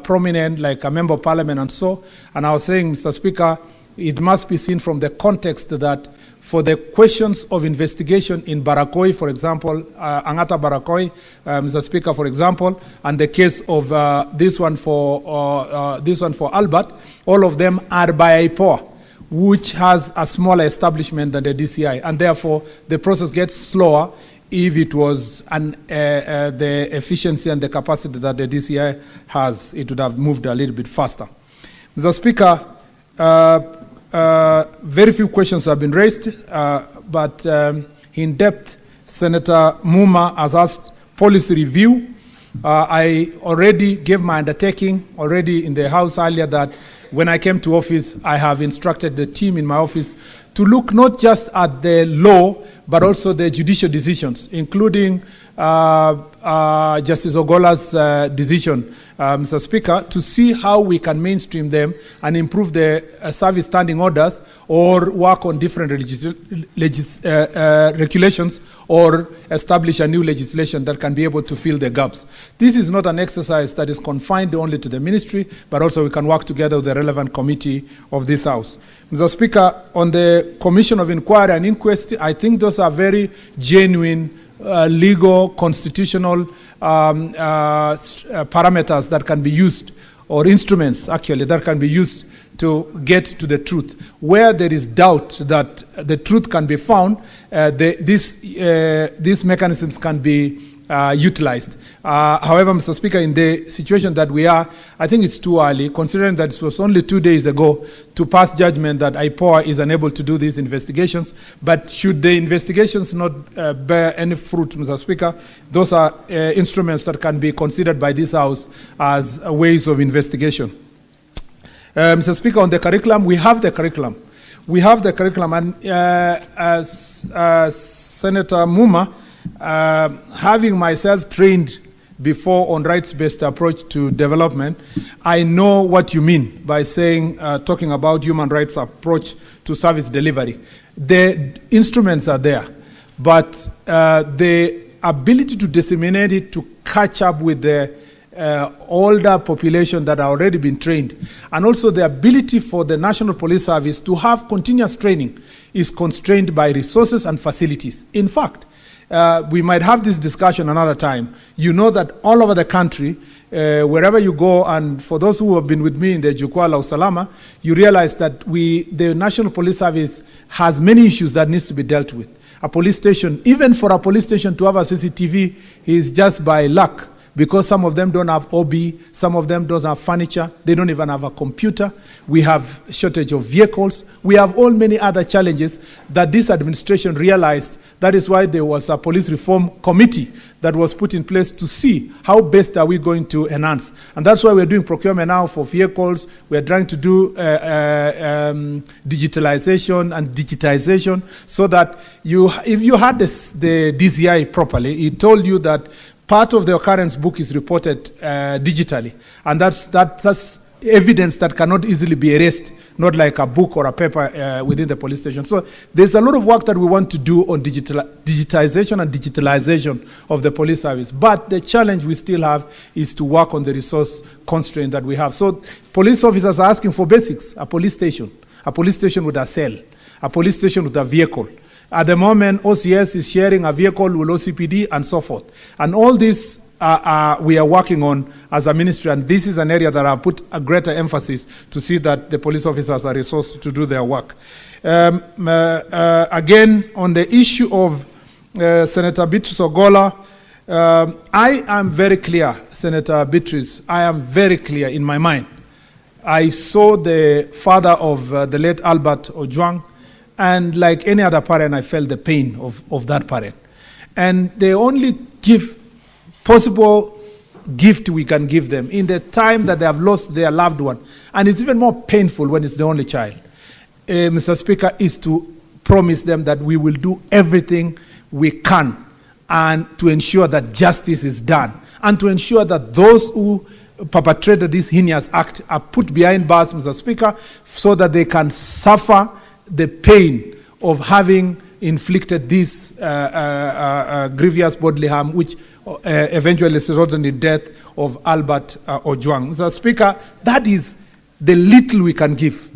D: prominent, like a member of parliament and so? And I was saying, Mr. Speaker, it must be seen from the context that for the questions of investigation in Barakoi, for example, Angata Barakoi, Mr. Speaker, for example, and the case of this one for Albert, all of them are by IPOA, which has a smaller establishment than the DCI, and therefore the process gets slower. If it was the efficiency and the capacity that the DCI has, it would have moved a little bit faster. Mr. Speaker, very few questions have been raised, but in depth, Senator Muma has asked policy review. I already gave my undertaking already in the House earlier that when I came to office, I have instructed the team in my office to look not just at the law, but also the judicial decisions, including Justice Ogola's decision, Mr. Speaker, to see how we can mainstream them and improve the service standing orders or work on different regulations or establish a new legislation that can be able to fill the gaps. This is not an exercise that is confined only to the ministry, but also we can work together with the relevant committee of this House. Mr. Speaker, on the Commission of Inquiry and Inquest, I think those are very genuine legal, constitutional parameters that can be used, or instruments actually, that can be used to get to the truth. Where there is doubt that the truth can be found, these mechanisms can be utilized. However, Mr. Speaker, in the situation that we are, I think it's too early, considering that it was only 2 days ago, to pass judgment that IPOA is unable to do these investigations. But should the investigations not bear any fruit, Mr. Speaker, those are instruments that can be considered by this House as ways of investigation. Mr. Speaker, on the curriculum, we have the curriculum. We have the curriculum, and as Senator Muma, having myself trained before on rights-based approach to development, I know what you mean by saying, talking about human rights approach to service delivery. The instruments are there, but the ability to disseminate it, to catch up with the older population that are already been trained, and also the ability for the National Police Service to have continuous training is constrained by resources and facilities. In fact, we might have this discussion another time. You know that all over the country, wherever you go, and for those who have been with me in the Gikuu la Usalama, you realize that the National Police Service has many issues that needs to be dealt with. A police station, even for a police station to have a CCTV, is just by luck, because some of them don't have OB, some of them don't have furniture, they don't even have a computer. We have shortage of vehicles. We have all many other challenges that this administration realized. That is why there was a police reform committee that was put in place to see how best are we going to enhance. And that's why we're doing procurement now for vehicles. We're trying to do digitalization and digitization, so that if you had the DCI properly, it told you that part of the occurrence book is reported digitally, and that's evidence that cannot easily be erased, not like a book or a paper within the police station. So there's a lot of work that we want to do on digitization and digitalization of the police service. But the challenge we still have is to work on the resource constraint that we have. So police officers are asking for basics: a police station with a cell, a police station with a vehicle. At the moment, OCS is sharing a vehicle with OCPD and so forth. And all this we are working on as a ministry, and this is an area that I put a greater emphasis to see that the police officers are resourced to do their work. Again, on the issue of Senator Beatrice Ogola, I am very clear, Senator Beatrice, I am very clear in my mind. I saw the father of the late Albert Ojwang, and like any other parent, I felt the pain of that parent. and they only give possible gift we can give them in the time that they have lost their loved one. And it's even more painful when it's the only child. Mr. Speaker, is to promise them that we will do everything we can and to ensure that justice is done and to ensure that those who perpetrated this heinous act are put behind bars, Mr. Speaker, so that they can suffer the pain of having inflicted this grievous bodily harm, which eventually resulted in the death of Albert Ojwang. Mr. Speaker, that is the little we can give.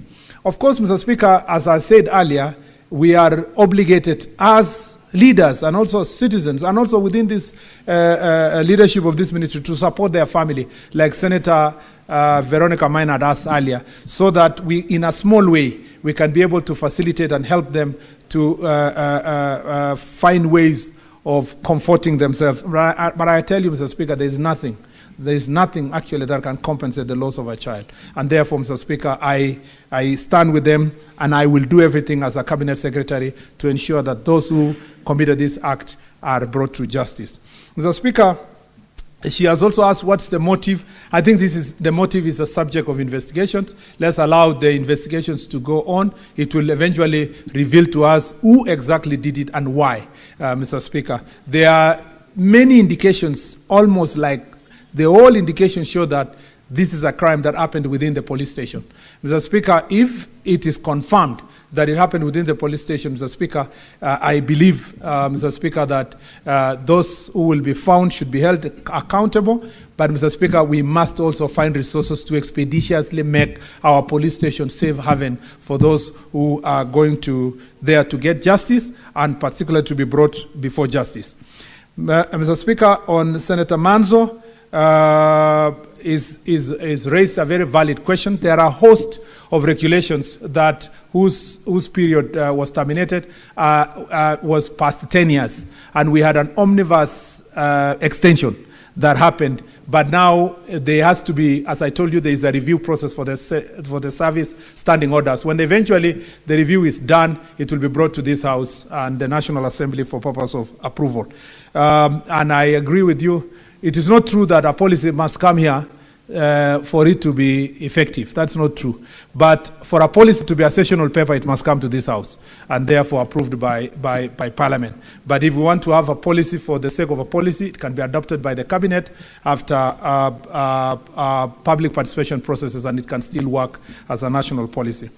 D: Of course, Mr. Speaker, as I said earlier, we are obligated as leaders and also citizens and also within this leadership of this ministry to support their family, like Senator Veronica Maynard asked earlier, so that we, in a small way, we can be able to facilitate and help them to find ways of comforting themselves. But I tell you, Mr. Speaker, there is nothing actually that can compensate the loss of a child. And therefore, Mr. Speaker, I stand with them and I will do everything as a cabinet secretary to ensure that those who committed this act are brought to justice. Mr. Speaker, she has also asked what's the motive. I think the motive is a subject of investigation. Let's allow the investigations to go on. It will eventually reveal to us who exactly did it and why, Mr. Speaker. There are many indications, almost like the whole indications show that this is a crime that happened within the police station. Mr. Speaker, if it is confirmed that it happened within the police station, Mr. Speaker, I believe, Mr. Speaker, that those who will be found should be held accountable. But, Mr. Speaker, we must also find resources to expeditiously make our police station safe haven for those who are going to there to get justice and particularly to be brought before justice. Mr. Speaker, on Senator Manzo, is raised a very valid question. There are a host of regulations that whose period was terminated was past 10 years, and we had an omnibus extension that happened. But now there has to be, as I told you, there is a review process for the service standing orders. When eventually the review is done, it will be brought to this House and the National Assembly for purpose of approval. And I agree with you. It is not true that a policy must come here for it to be effective. That's not true. But for a policy to be a sessional paper, it must come to this House and therefore approved by Parliament. But if we want to have a policy for the sake of a policy, it can be adopted by the Cabinet after public participation processes, and it can still work as a national policy.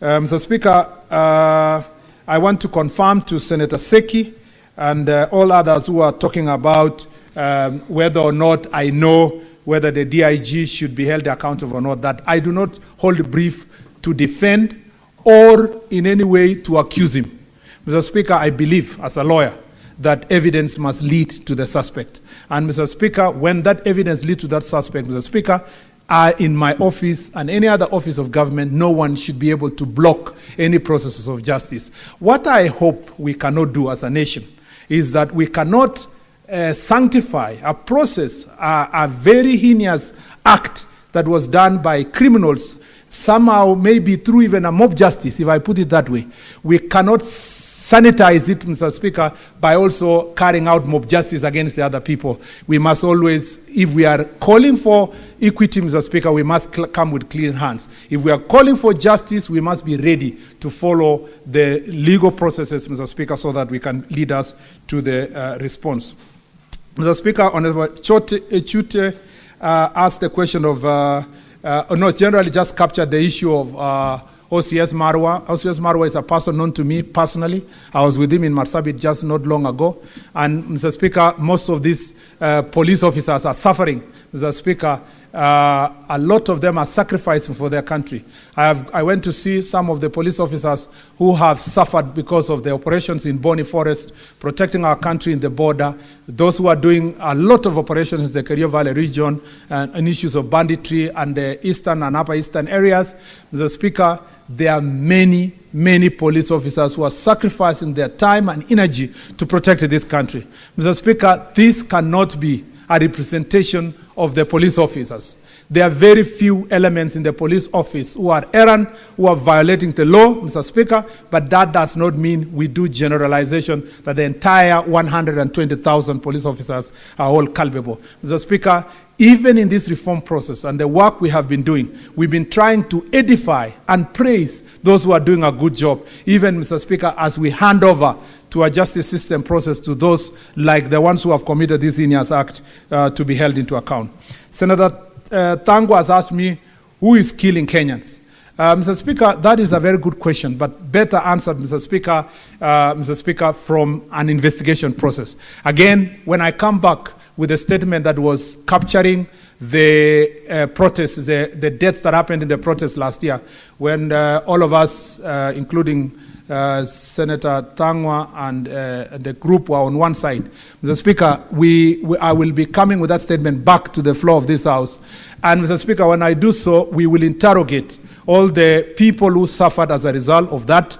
D: Mr. Speaker, I want to confirm to Senator Seki and all others who are talking about whether or not I know whether the DIG should be held accountable or not, that I do not hold a brief to defend or in any way to accuse him. Mr. Speaker, I believe as a lawyer that evidence must lead to the suspect. And Mr. Speaker, when that evidence leads to that suspect, Mr. Speaker, in my office and any other office of government, no one should be able to block any processes of justice. What I hope we cannot do as a nation is that we cannot sanctify a process, a very heinous act that was done by criminals, somehow maybe through even a mob justice, if I put it that way. We cannot sanitize it, Mr. Speaker, by also carrying out mob justice against the other people. We must always, if we are calling for equity, Mr. Speaker, we must come with clean hands. If we are calling for justice, we must be ready to follow the legal processes, Mr. Speaker, so that we can lead us to the response. Mr. Speaker, Honorable Chute asked the question of, generally just captured the issue of OCS Marwa. OCS Marwa is a person known to me personally. I was with him in Marsabit just not long ago. And, Mr. Speaker, most of these police officers are suffering. Mr. Speaker, a lot of them are sacrificing for their country. I went to see some of the police officers who have suffered because of the operations in Boni Forest, protecting our country in the border, those who are doing a lot of operations in the Kerio Valley region and issues of banditry and the eastern and upper eastern areas. Mr. Speaker, there are many, many police officers who are sacrificing their time and energy to protect this country. Mr. Speaker, this cannot be a representation of the police officers. There are very few elements in the police office who are errant, who are violating the law, Mr. Speaker, but that does not mean we do generalization that the entire 120,000 police officers are all culpable. Mr. Speaker, even in this reform process and the work we have been doing, we've been trying to edify and praise those who are doing a good job, even, Mr. Speaker, as we hand over to a justice system process to those like the ones who have committed this heinous act to be held into account. Senator Tango has asked me, who is killing Kenyans? Mr. Speaker, that is a very good question, but better answered, Mr. Speaker, from an investigation process. Again, when I come back with a statement that was capturing the protests, the deaths that happened in the protests last year, when all of us, including Senator Tangwa and the group were on one side. Mr. Speaker, I will be coming with that statement back to the floor of this House. And Mr. Speaker, when I do so, we will interrogate all the people who suffered as a result of that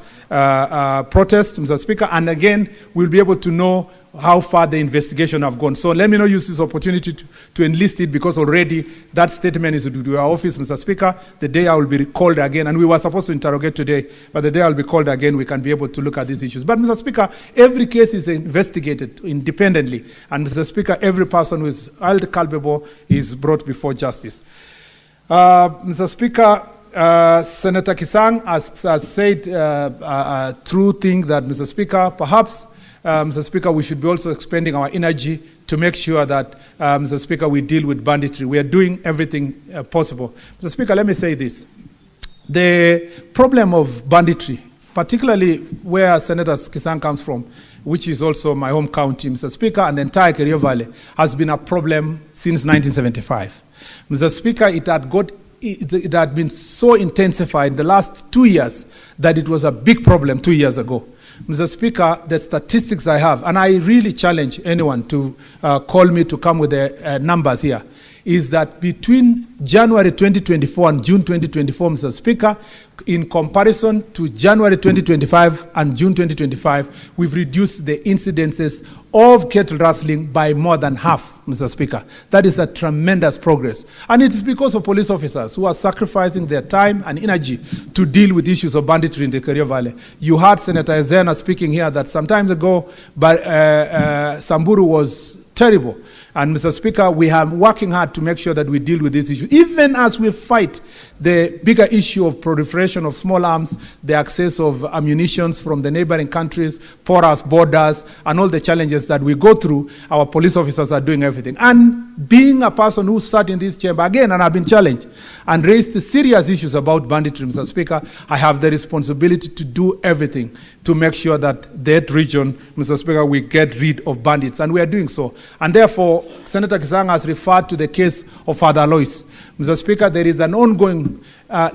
D: protest, Mr. Speaker, and again, we'll be able to know how far the investigation have gone. So let me not use this opportunity to enlist it, because already that statement is to our office, Mr. Speaker. The day I will be called again, and we were supposed to interrogate today, but the day I will be called again, we can be able to look at these issues. But Mr. Speaker, every case is investigated independently, and Mr. Speaker, every person who is held culpable is brought before justice. Mr. Speaker, Senator Kisang has said a true thing that, Mr. Speaker, perhaps Mr. Speaker, we should be also expending our energy to make sure that, Mr. Speaker, we deal with banditry. We are doing everything possible. Mr. Speaker, let me say this. The problem of banditry, particularly where Senator Kisang comes from, which is also my home county, Mr. Speaker, and the entire Kerio Valley, has been a problem since 1975. Mr. Speaker, it had been so intensified in the last 2 years that it was a big problem 2 years ago. Mr. Speaker, the statistics I have, and I really challenge anyone to call me to come with the numbers here, is that between January 2024 and June 2024, Mr. Speaker, in comparison to January 2025 and June 2025, we've reduced the incidences of cattle rustling by more than half, Mr. Speaker. That is a tremendous progress. And it is because of police officers who are sacrificing their time and energy to deal with issues of banditry in the Kerio Valley. You heard Senator Ezena speaking here that some time ago, Samburu was terrible. And Mr. Speaker, we are working hard to make sure that we deal with this issue, even as we fight the bigger issue of proliferation of small arms, the access of ammunition from the neighboring countries, porous borders, and all the challenges that we go through. Our police officers are doing everything. And being a person who sat in this chamber again and have been challenged and raised serious issues about banditry, Mr. Speaker, I have the responsibility to do everything to make sure that that region, Mr. Speaker, we get rid of bandits, and we are doing so. And therefore, Senator Kisang has referred to the case of Father Alois. Mr. Speaker, there is an ongoing,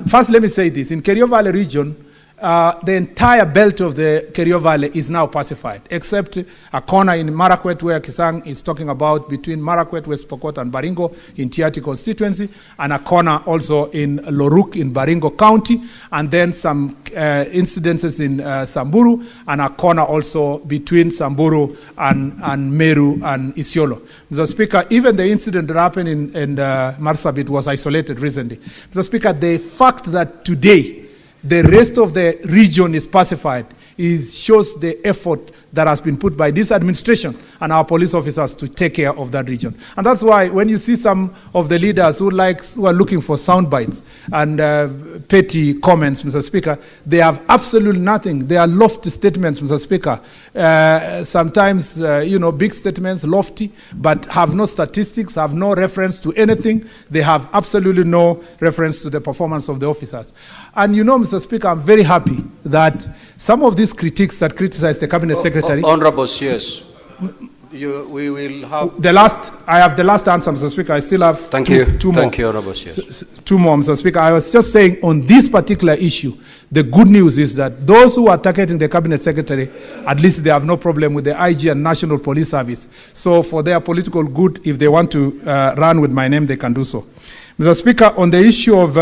D: first let me say this, in Kerio Valley region, the entire belt of the Kerio Valley is now pacified, except a corner in Marakwet where Kisang is talking about between Marakwet, West Pokot, and Baringo in Tiati constituency, and a corner also in Loruk in Baringo County, and then some incidences in Samburu, and a corner also between Samburu and Meru and Isiolo. Mr. Speaker, even the incident that happened in Marsabit was isolated recently. Mr. Speaker, the fact that today the rest of the region is pacified shows the effort that has been put by this administration and our police officers to take care of that region. And that's why when you see some of the leaders who are looking for sound bites and petty comments, Mr. Speaker, they have absolutely nothing. They are lofty statements, Mr. Speaker. Sometimes, big statements, lofty, but have no statistics, have no reference to anything. They have absolutely no reference to the performance of the officers. And Mr. Speaker, I'm very happy that some of these critiques that criticize the Cabinet Secretary...
B: Honorable CS, we will have...
D: I have the last answer, Mr. Speaker. I still have two more.
B: Thank you, Honorable CS.
D: Two more, Mr. Speaker. I was just saying on this particular issue, the good news is that those who are targeting the Cabinet Secretary, at least they have no problem with the IG and National Police Service. So for their political good, if they want to run with my name, they can do so. Mr. Speaker, on the issue of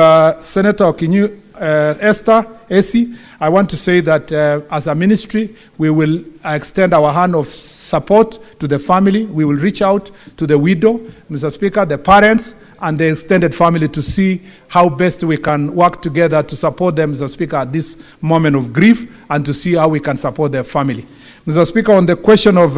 D: Senator Okinyu Esther, Essie, I want to say that as a ministry, we will extend our hand of support to the family. We will reach out to the widow, Mr. Speaker, the parents, and the extended family to see how best we can work together to support them, Mr. Speaker, at this moment of grief, and to see how we can support their family. Mr. Speaker, on the question of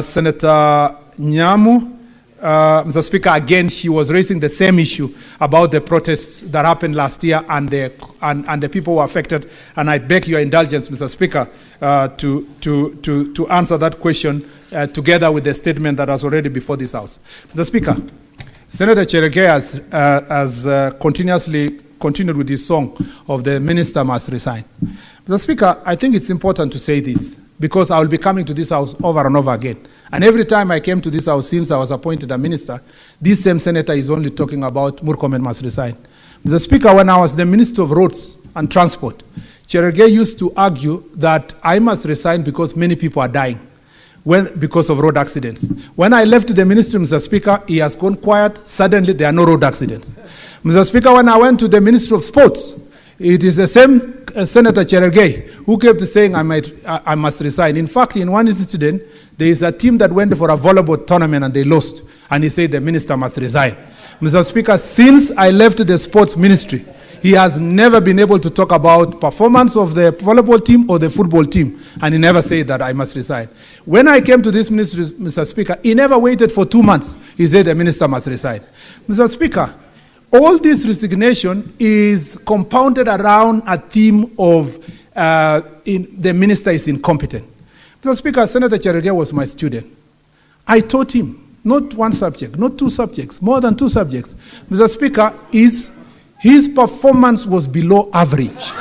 D: Senator Nyamu, Mr. Speaker, again, she was raising the same issue about the protests that happened last year and the people who were affected. And I beg your indulgence, Mr. Speaker, to answer that question together with the statement that was already before this House. Mr. Speaker, Senator Cherege has continuously continued with his song of the minister must resign. Mr. Speaker, I think it's important to say this because I will be coming to this House over and over again. And every time I came to this House since I was appointed a minister, this same senator is only talking about Murkomen must resign. Mr. Speaker, when I was the Minister of Roads and Transport, Cherege used to argue that I must resign because many people are dying because of road accidents. When I left the ministry, Mr. Speaker, he has gone quiet. Suddenly, there are no road accidents. Mr. Speaker, when I went to the Ministry of Sports, it is the same Senator Cherege who kept saying I must resign. In fact, in one incident, there is a team that went for a volleyball tournament and they lost, and he said the minister must resign. Mr. Speaker, since I left the sports ministry, he has never been able to talk about performance of the volleyball team or the football team, and he never said that I must resign. When I came to this ministry, Mr. Speaker, he never waited for 2 months. He said the minister must resign. Mr. Speaker, all this resignation is compounded around a theme of the minister is incompetent. Mr. Speaker, Senator Cherege was my student. I taught him, not one subject, not 2 subjects, more than 2 subjects. Mr. Speaker, his performance was below average.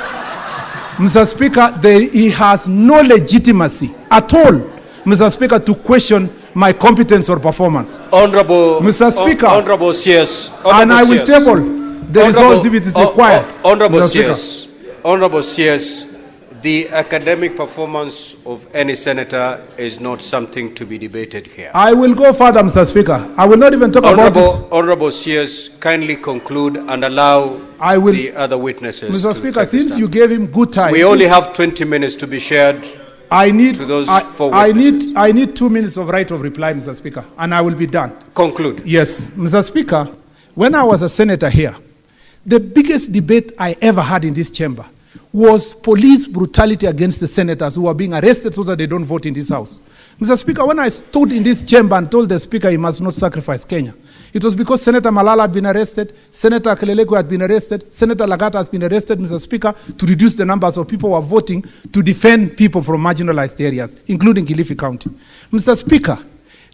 D: Mr. Speaker, he has no legitimacy at all, Mr. Speaker, to question my competence or performance.
B: Honorable
D: Mr. Speaker,
B: Honorable CS,
D: and I will table the results if it is required.
B: Honorable CS, Honorable CS, the academic performance of any senator is not something to be debated here.
D: I will go further, Mr. Speaker. I will not even talk about this.
B: Honorable CS, kindly conclude and allow the other witnesses
D: Mr. Speaker, since you gave him good time.
B: We only have 20 minutes to be shared.
D: I need
B: 4 witnesses.
D: I need 2 minutes of right of reply, Mr. Speaker, and I will be done.
B: Conclude.
D: Yes, Mr. Speaker, when I was a senator here, the biggest debate I ever had in this chamber was police brutality against the senators who were being arrested so that they don't vote in this House. Mr. Speaker, when I stood in this chamber and told the Speaker he must not sacrifice Kenya, it was because Senator Malala had been arrested, Senator Keleleko had been arrested, Senator Lagata has been arrested, Mr. Speaker, to reduce the numbers of people who are voting to defend people from marginalized areas, including Kilifi County. Mr. Speaker,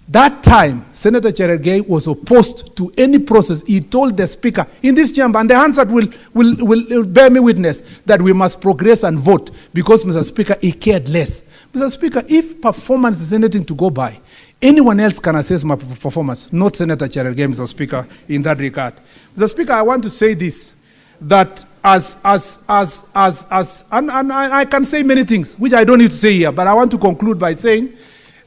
D: that time, Senator Cherege was opposed to any process. He told the Speaker in this chamber, and the Hansard will bear me witness, that we must progress and vote because, Mr. Speaker, he cared less. Mr. Speaker, if performance is anything to go by, anyone else can assess my performance, not Senator Cherege, Mr. Speaker, in that regard. Mr. Speaker, I want to say this, that and I can say many things, which I don't need to say here, but I want to conclude by saying,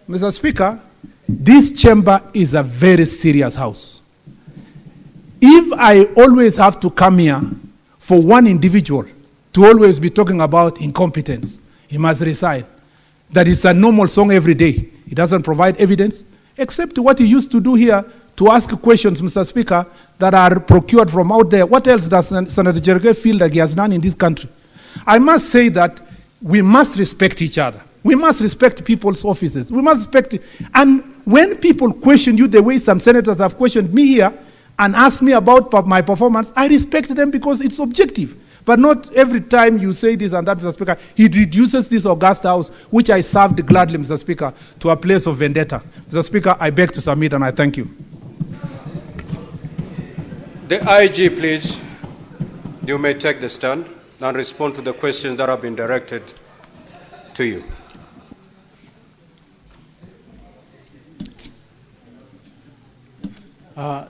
D: Mr. Speaker, this chamber is a very serious house. If I always have to come here for one individual to always be talking about incompetence, he must resign. That is a normal song every day. He doesn't provide evidence, except what he used to do here to ask questions, Mr. Speaker, that are procured from out there. What else does Senator Cherege feel like he has done in this country? I must say that we must respect each other. We must respect people's offices. We must respect it. And when people question you the way some senators have questioned me here and asked me about my performance, I respect them because it's objective. But not every time you say this and that, Mr. Speaker, he reduces this august house, which I served gladly, Mr. Speaker, to a place of vendetta. Mr. Speaker, I beg to submit and I thank you.
B: The IG, please. You may take the stand and respond to the questions that have been directed to you.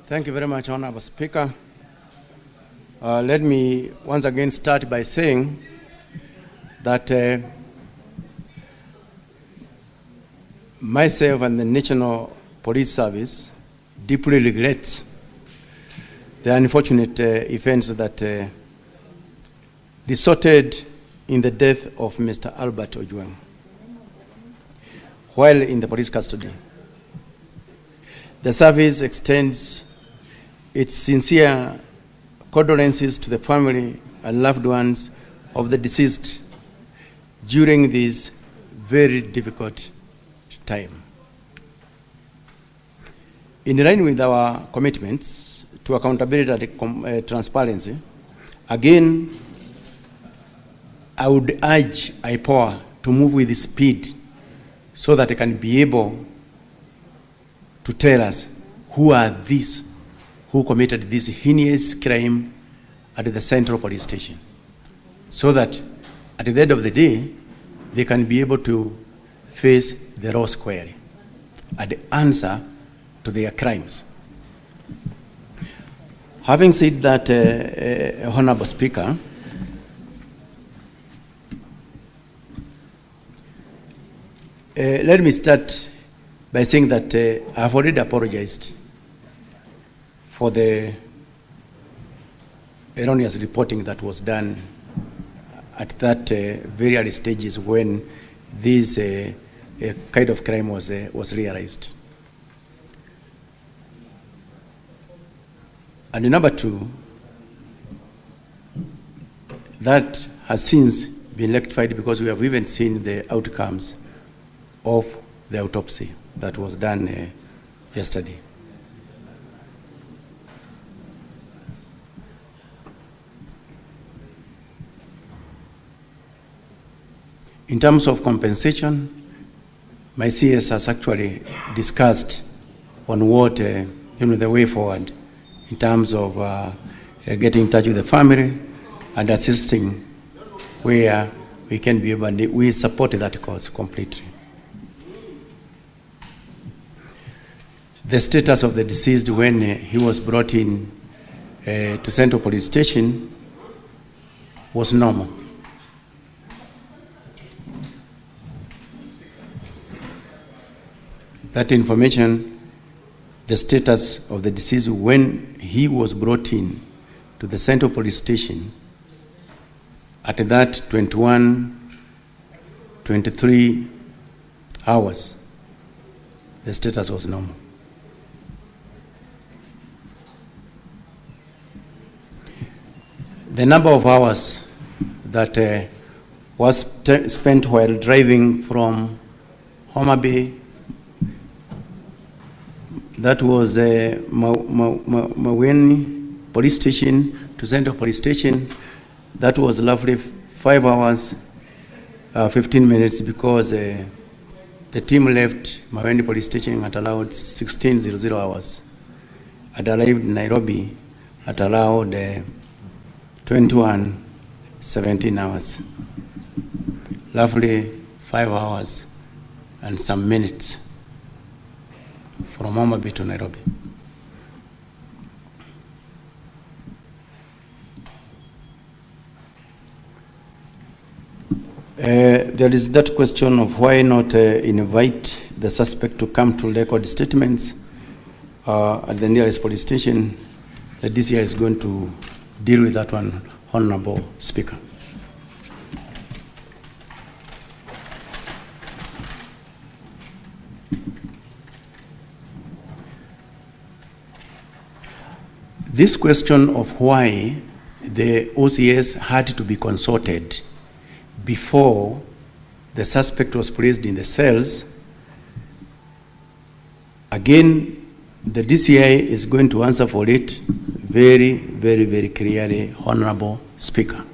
E: Thank you very much, Honorable Speaker. Let me once again start by saying that myself and the National Police Service deeply regret the unfortunate events that resulted in the death of Mr. Albert Ojwang while in the police custody. The service extends its sincere condolences to the family and loved ones of the deceased during this very difficult time. In line with our commitments to accountability and transparency, again, I would urge IPOA to move with speed so that it can be able to tell us who are these who committed this heinous crime at the Central Police Station, so that at the end of the day, they can be able to face the law squarely and answer to their crimes. Having said that, Honorable Speaker, let me start by saying that I've already apologized for the erroneous reporting that was done at that very early stages when this kind of crime was realized. And number two, that has since been rectified because we have even seen the outcomes of the autopsy that was done yesterday. In terms of compensation, my CS has actually discussed on what the way forward in terms of getting in touch with the family and assisting where we can be able, and we support that cause completely. The status of the deceased when he was brought in to Central Police Station was normal. That information, the status of the deceased when he was brought in to the Central Police Station at that 23 hours, the status was normal. The number of hours that was spent while driving from Homa Bay, that was Maweni Police Station to Central Police Station, that was roughly 5 hours, 15 minutes because the team left Maweni Police Station at around 16:00 hours and arrived in Nairobi at around 21:17 hours, roughly 5 hours and some minutes from Homa Bay to Nairobi. There is that question of why not invite the suspect to come to record statements at the nearest police station. The DCI is going to deal with that one, Honorable Speaker. This question of why the OCS had to be consulted before the suspect was placed in the cells, again, the DCI is going to answer for it very, very, very clearly, Honorable Speaker.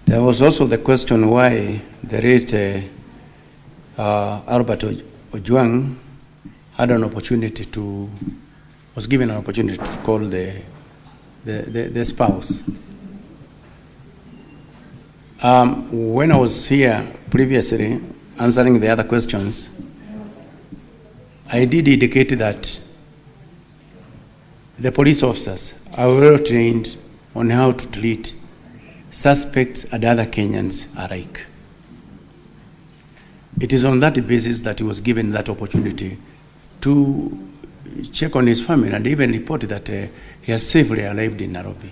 E: There was also the question why the late Albert Ojwang had an opportunity was given an opportunity to call the spouse. When I was here previously answering the other questions, I did indicate that the police officers are well trained on how to treat suspects and other Kenyans alike. It is on that basis that he was given that opportunity to check on his family and even report that he has safely arrived in Nairobi.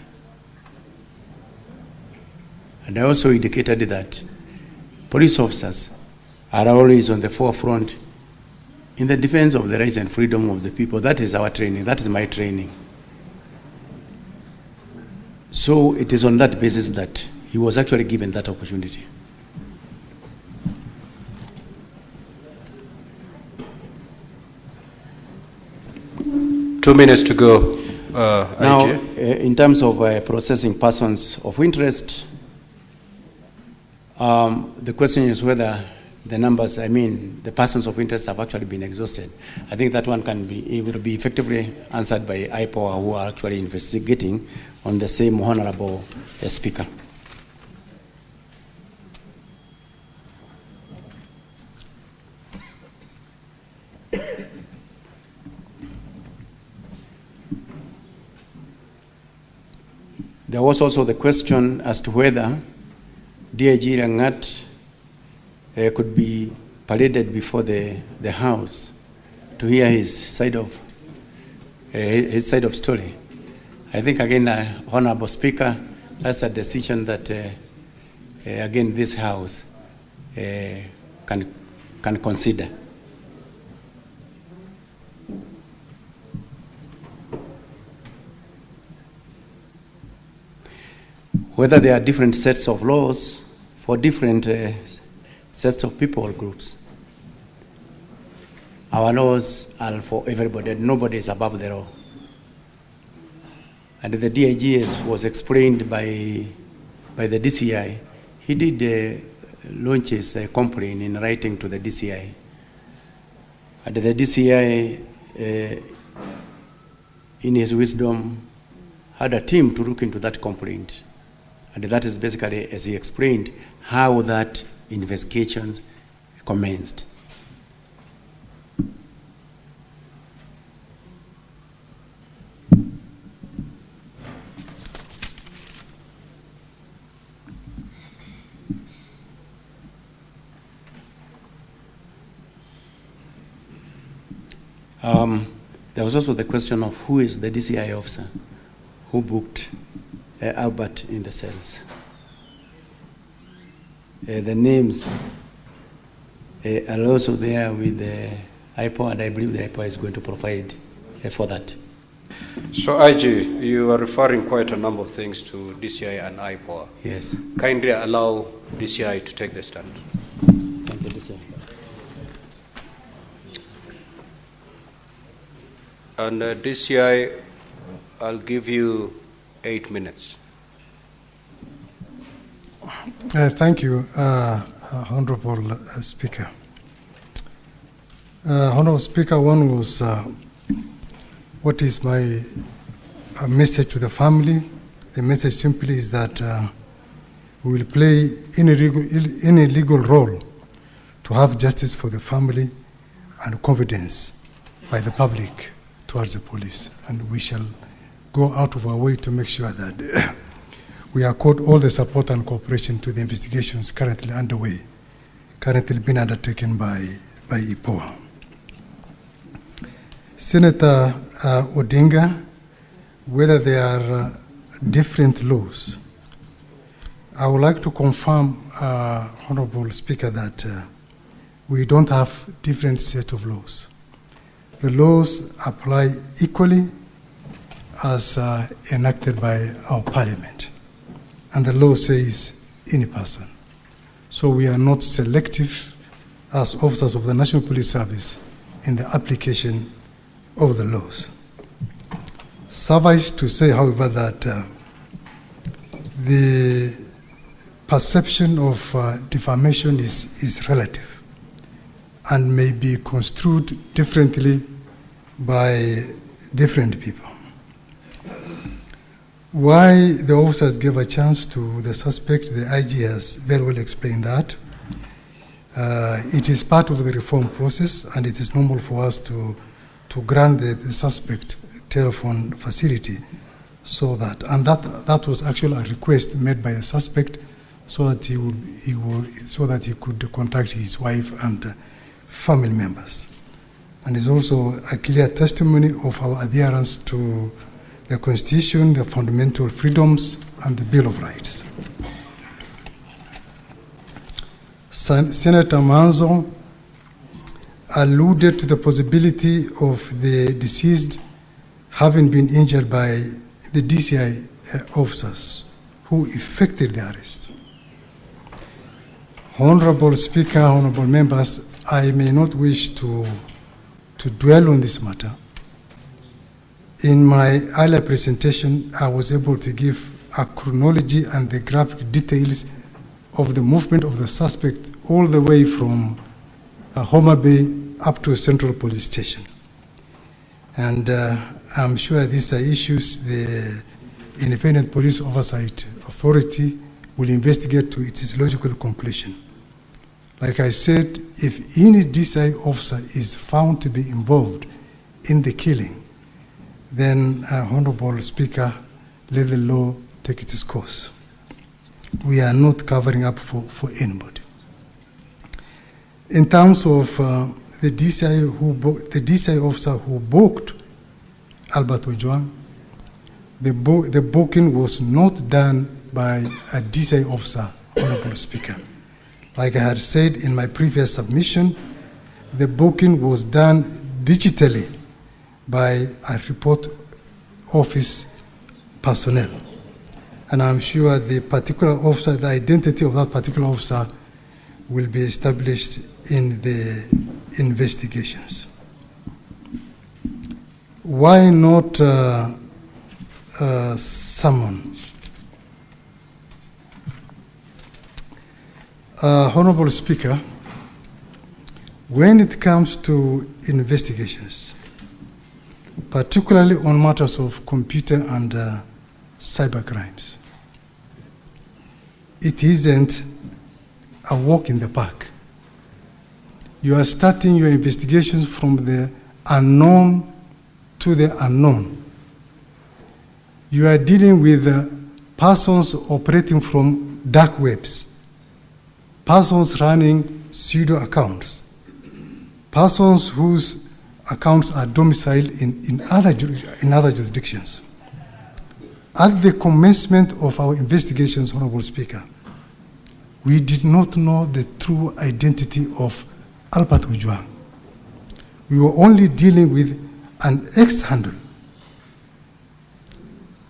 E: And I also indicated that police officers are always on the forefront in the defense of the rights and freedom of the people. That is our training. That is my training. So it is on that basis that he was actually given that opportunity.
B: Two minutes to go.
E: Now, in terms of processing persons of interest, the question is whether the numbers, the persons of interest have actually been exhausted. I think that one will be effectively answered by IPOA, who are actually investigating on the same honorable speaker. There was also the question as to whether DIG Rangat could be paraded before the House to hear his side of story. I think again, Honorable Speaker, that's a decision that again this House can consider. Whether there are different sets of laws for different sets of people or groups. Our laws are for everybody. Nobody is above the law. And the DIG was explained by the DCI. He did launch his complaint in writing to the DCI. And the DCI, in his wisdom, had a team to look into that complaint. And that is basically, as he explained, how that investigation commenced. There was also the question of who is the DCI officer who booked Albert in the cells. The names are also there with the IPOA, and I believe the IPOA is going to provide for that.
B: So, IG, you are referring quite a number of things to DCI and IPOA.
E: Yes.
B: Kindly allow DCI to take the stand.
E: Thank you, DCI.
B: And DCI, I'll give you 8 minutes.
F: Thank you, Honorable Speaker. Honorable Speaker, one was, what is my message to the family? The message simply is that we will play any legal role to have justice for the family and confidence by the public towards the police. And we shall go out of our way to make sure that we accord all the support and cooperation to the investigations currently underway, currently being undertaken by IPOA. Senator Odinga, whether there are different laws, I would like to confirm, Honorable Speaker, that we don't have different set of laws. The laws apply equally as enacted by our Parliament. And the law says any person. So we are not selective as officers of the National Police Service in the application of the laws. Suffice to say, however, that the perception of defamation is relative and may be construed differently by different people. Why the officers gave a chance to the suspect, the IG has very well explained that. It is part of the reform process, and it is normal for us to grant the suspect telephone facility so that was actually a request made by the suspect, so that he could contact his wife and family members. And it's also a clear testimony of our adherence to the Constitution, the fundamental freedoms, and the Bill of Rights. Senator Manzo alluded to the possibility of the deceased having been injured by the DCI officers who effected the arrest. Honorable Speaker, honorable members, I may not wish to dwell on this matter. In my earlier presentation, I was able to give a chronology and the graphic details of the movement of the suspect all the way from Homa Bay up to Central Police Station. And I'm sure these are issues the Independent Police Oversight Authority will investigate to its logical conclusion. Like I said, if any DCI officer is found to be involved in the killing, then, Honorable Speaker, let the law take its course. We are not covering up for anybody. In terms of the DCI officer who booked Albert Ojwang, the booking was not done by a DCI officer, Honorable Speaker. Like I had said in my previous submission, the booking was done digitally by a report office personnel. And I'm sure the particular officer, the identity of that particular officer will be established in the investigations. Why not summon? Honorable Speaker, when it comes to investigations, particularly on matters of computer and cyber crimes, it isn't a walk in the park. You are starting your investigations from the unknown to the unknown. You are dealing with persons operating from dark webs, persons running pseudo accounts, persons whose accounts are domiciled in other jurisdictions. At the commencement of our investigations, Honorable Speaker, we did not know the true identity of Albert Ojwang. We were only dealing with an ex-handle,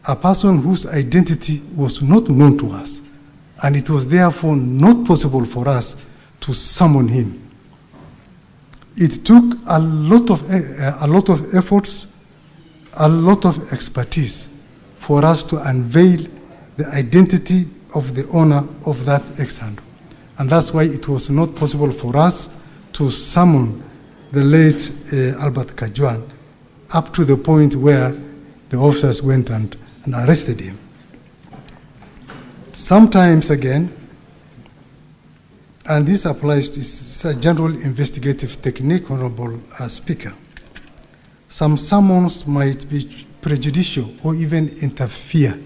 F: a person whose identity was not known to us, and it was therefore not possible for us to summon him. It took a lot of efforts, a lot of expertise for us to unveil the identity of the owner of that ex-handle. And that's why it was not possible for us to summon the late Albert Ojwang up to the point where the officers went and arrested him. Sometimes again, and this applies to it's a general investigative technique, Honorable Speaker, some summons might be prejudicial or even interfere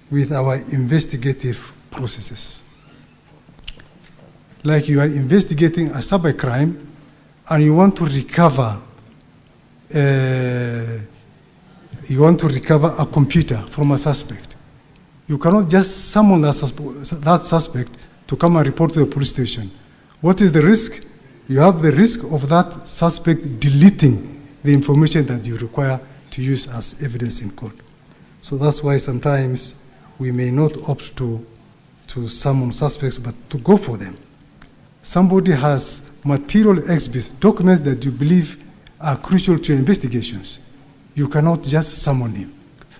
F: with our investigative processes. Like you are investigating a cybercrime and you want to recover a computer from a suspect. You cannot just summon that suspect to come and report to the police station. What is the risk? You have the risk of that suspect deleting the information that you require to use as evidence in court. So that's why sometimes we may not opt to summon suspects, but to go for them. Somebody has material exhibits, documents that you believe are crucial to your investigations. You cannot just summon him.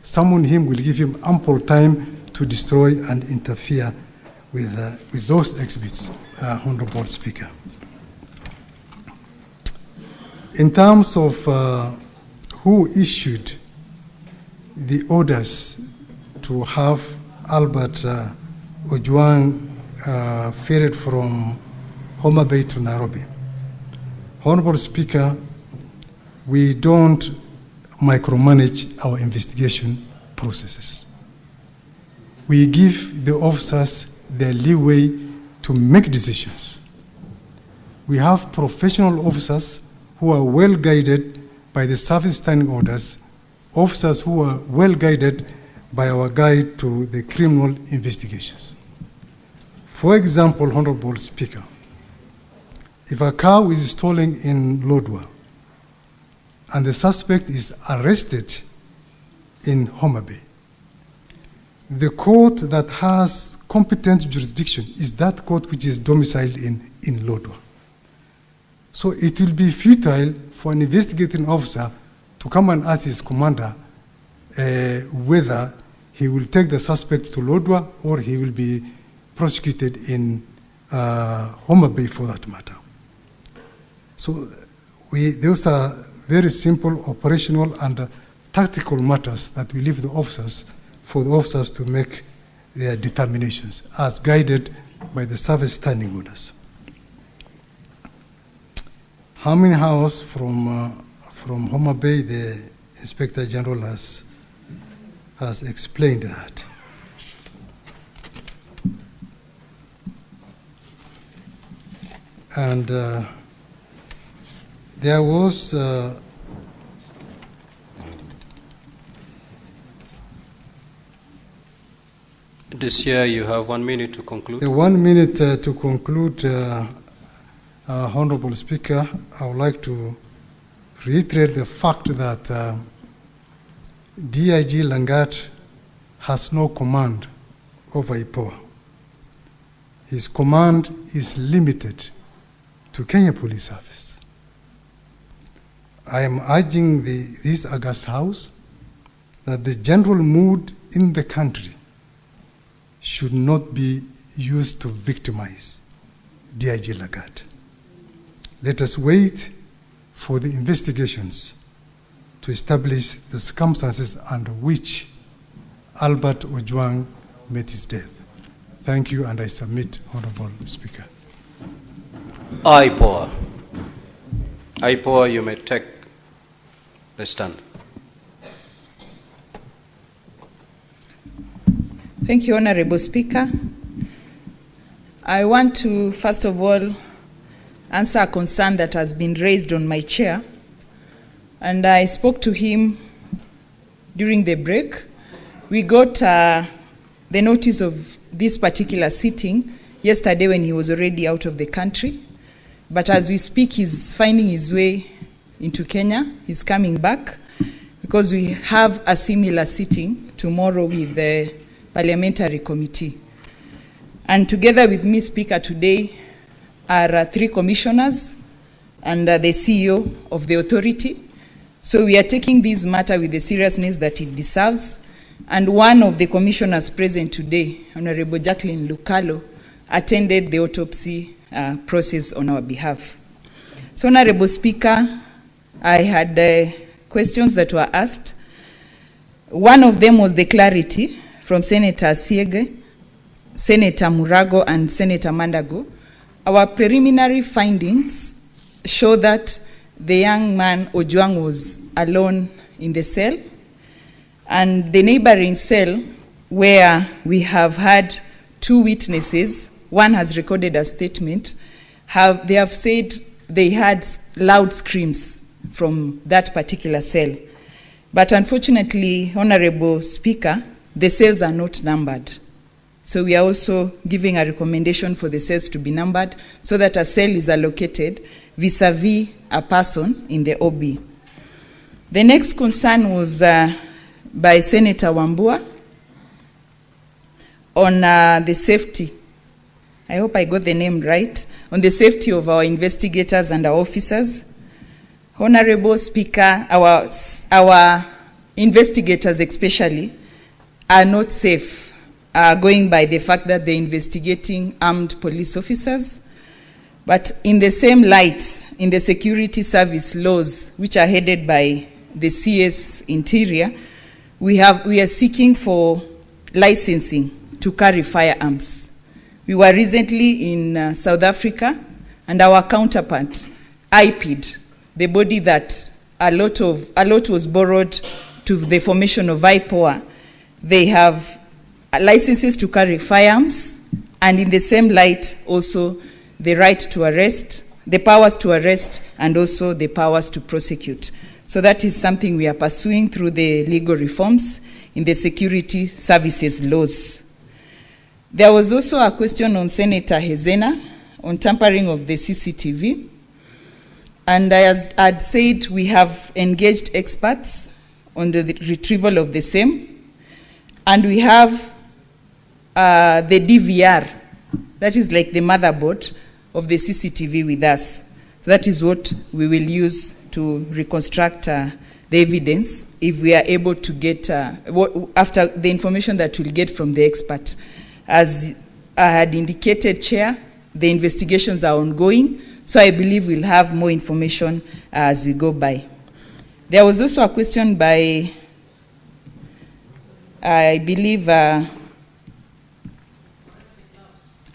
F: Summon him will give him ample time to destroy and interfere with those exhibits, Honorable Speaker. In terms of who issued the orders to have Albert Ojwang ferried from Homa Bay to Nairobi, Honorable Speaker, we don't micromanage our investigation processes. We give the officers the leeway to make decisions. We have professional officers who are well guided by the service standing orders, officers who are well guided by our guide to the criminal investigations. For example, Honorable Speaker, if a car is stolen in Lodwar and the suspect is arrested in Homa Bay, the court that has competent jurisdiction is that court which is domiciled in Lodwar. So it will be futile for an investigating officer to come and ask his commander whether he will take the suspect to Lodwar or he will be prosecuted in Homa Bay for that matter. So those are very simple operational and tactical matters that we leave the officers for the officers to make their determinations as guided by the service standing orders. How many hours from Homa Bay? The Inspector General has explained that. And there was
B: This year you have 1 minute to conclude.
F: The 1 minute to conclude, Honorable Speaker, I would like to reiterate the fact that DIG Langat has no command over IPOA. His command is limited to Kenya Police Service. I am urging this August House that the general mood in the country should not be used to victimize DIG Lagat. Let us wait for the investigations to establish the circumstances under which Albert Ojwang met his death. Thank you, and I submit, Honorable Speaker.
B: IPOA. IPOA, you may take the stand.
C: Thank you, Honorable Speaker. I want to, first of all, answer a concern that has been raised on my chair. And I spoke to him during the break. We got the notice of this particular sitting yesterday when he was already out of the country. But as we speak, he's finding his way into Kenya. He's coming back because we have a similar sitting tomorrow with the Parliamentary Committee. And together with me, Speaker, today are 3 commissioners and the CEO of the authority. So we are taking this matter with the seriousness that it deserves. And one of the commissioners present today, Honorable Jacqueline Lukalo, attended the autopsy process on our behalf. So, Honorable Speaker, I had questions that were asked. One of them was the clarity from Senator Siege, Senator Murago, and Senator Mandago. Our preliminary findings show that the young man, Ojwang, was alone in the cell, and the neighboring cell where we have had 2 witnesses, one has recorded a statement, they have said they had loud screams from that particular cell. But unfortunately, Honorable Speaker, the cells are not numbered. So we are also giving a recommendation for the cells to be numbered so that a cell is allocated vis-a-vis a person in the OB. The next concern was by Senator Wambua on the safety. I hope I got the name right. On the safety of our investigators and our officers. Honorable Speaker, our investigators especially are not safe, going by the fact that they're investigating armed police officers. But in the same light, in the security service laws, which are headed by the CS Interior, we are seeking for licensing to carry firearms. We were recently in South Africa, and our counterpart, IPID, the body that a lot was borrowed to the formation of IPOA, They have licenses to carry firearms, and in the same light, also the right to arrest, the powers to arrest, and also the powers to prosecute. So that is something we are pursuing through the legal reforms in the security services laws. There was also a question on Senator Hezena on tampering of the CCTV. And as I'd said, we have engaged experts on the retrieval of the same. And we have the DVR, that is like the motherboard of the CCTV with us. So that is what we will use to reconstruct the evidence if we are able to get, after the information that we'll get from the expert. As I had indicated, Chair, the investigations are ongoing, so I believe we'll have more information as we go by. There was also a question by, I believe, oh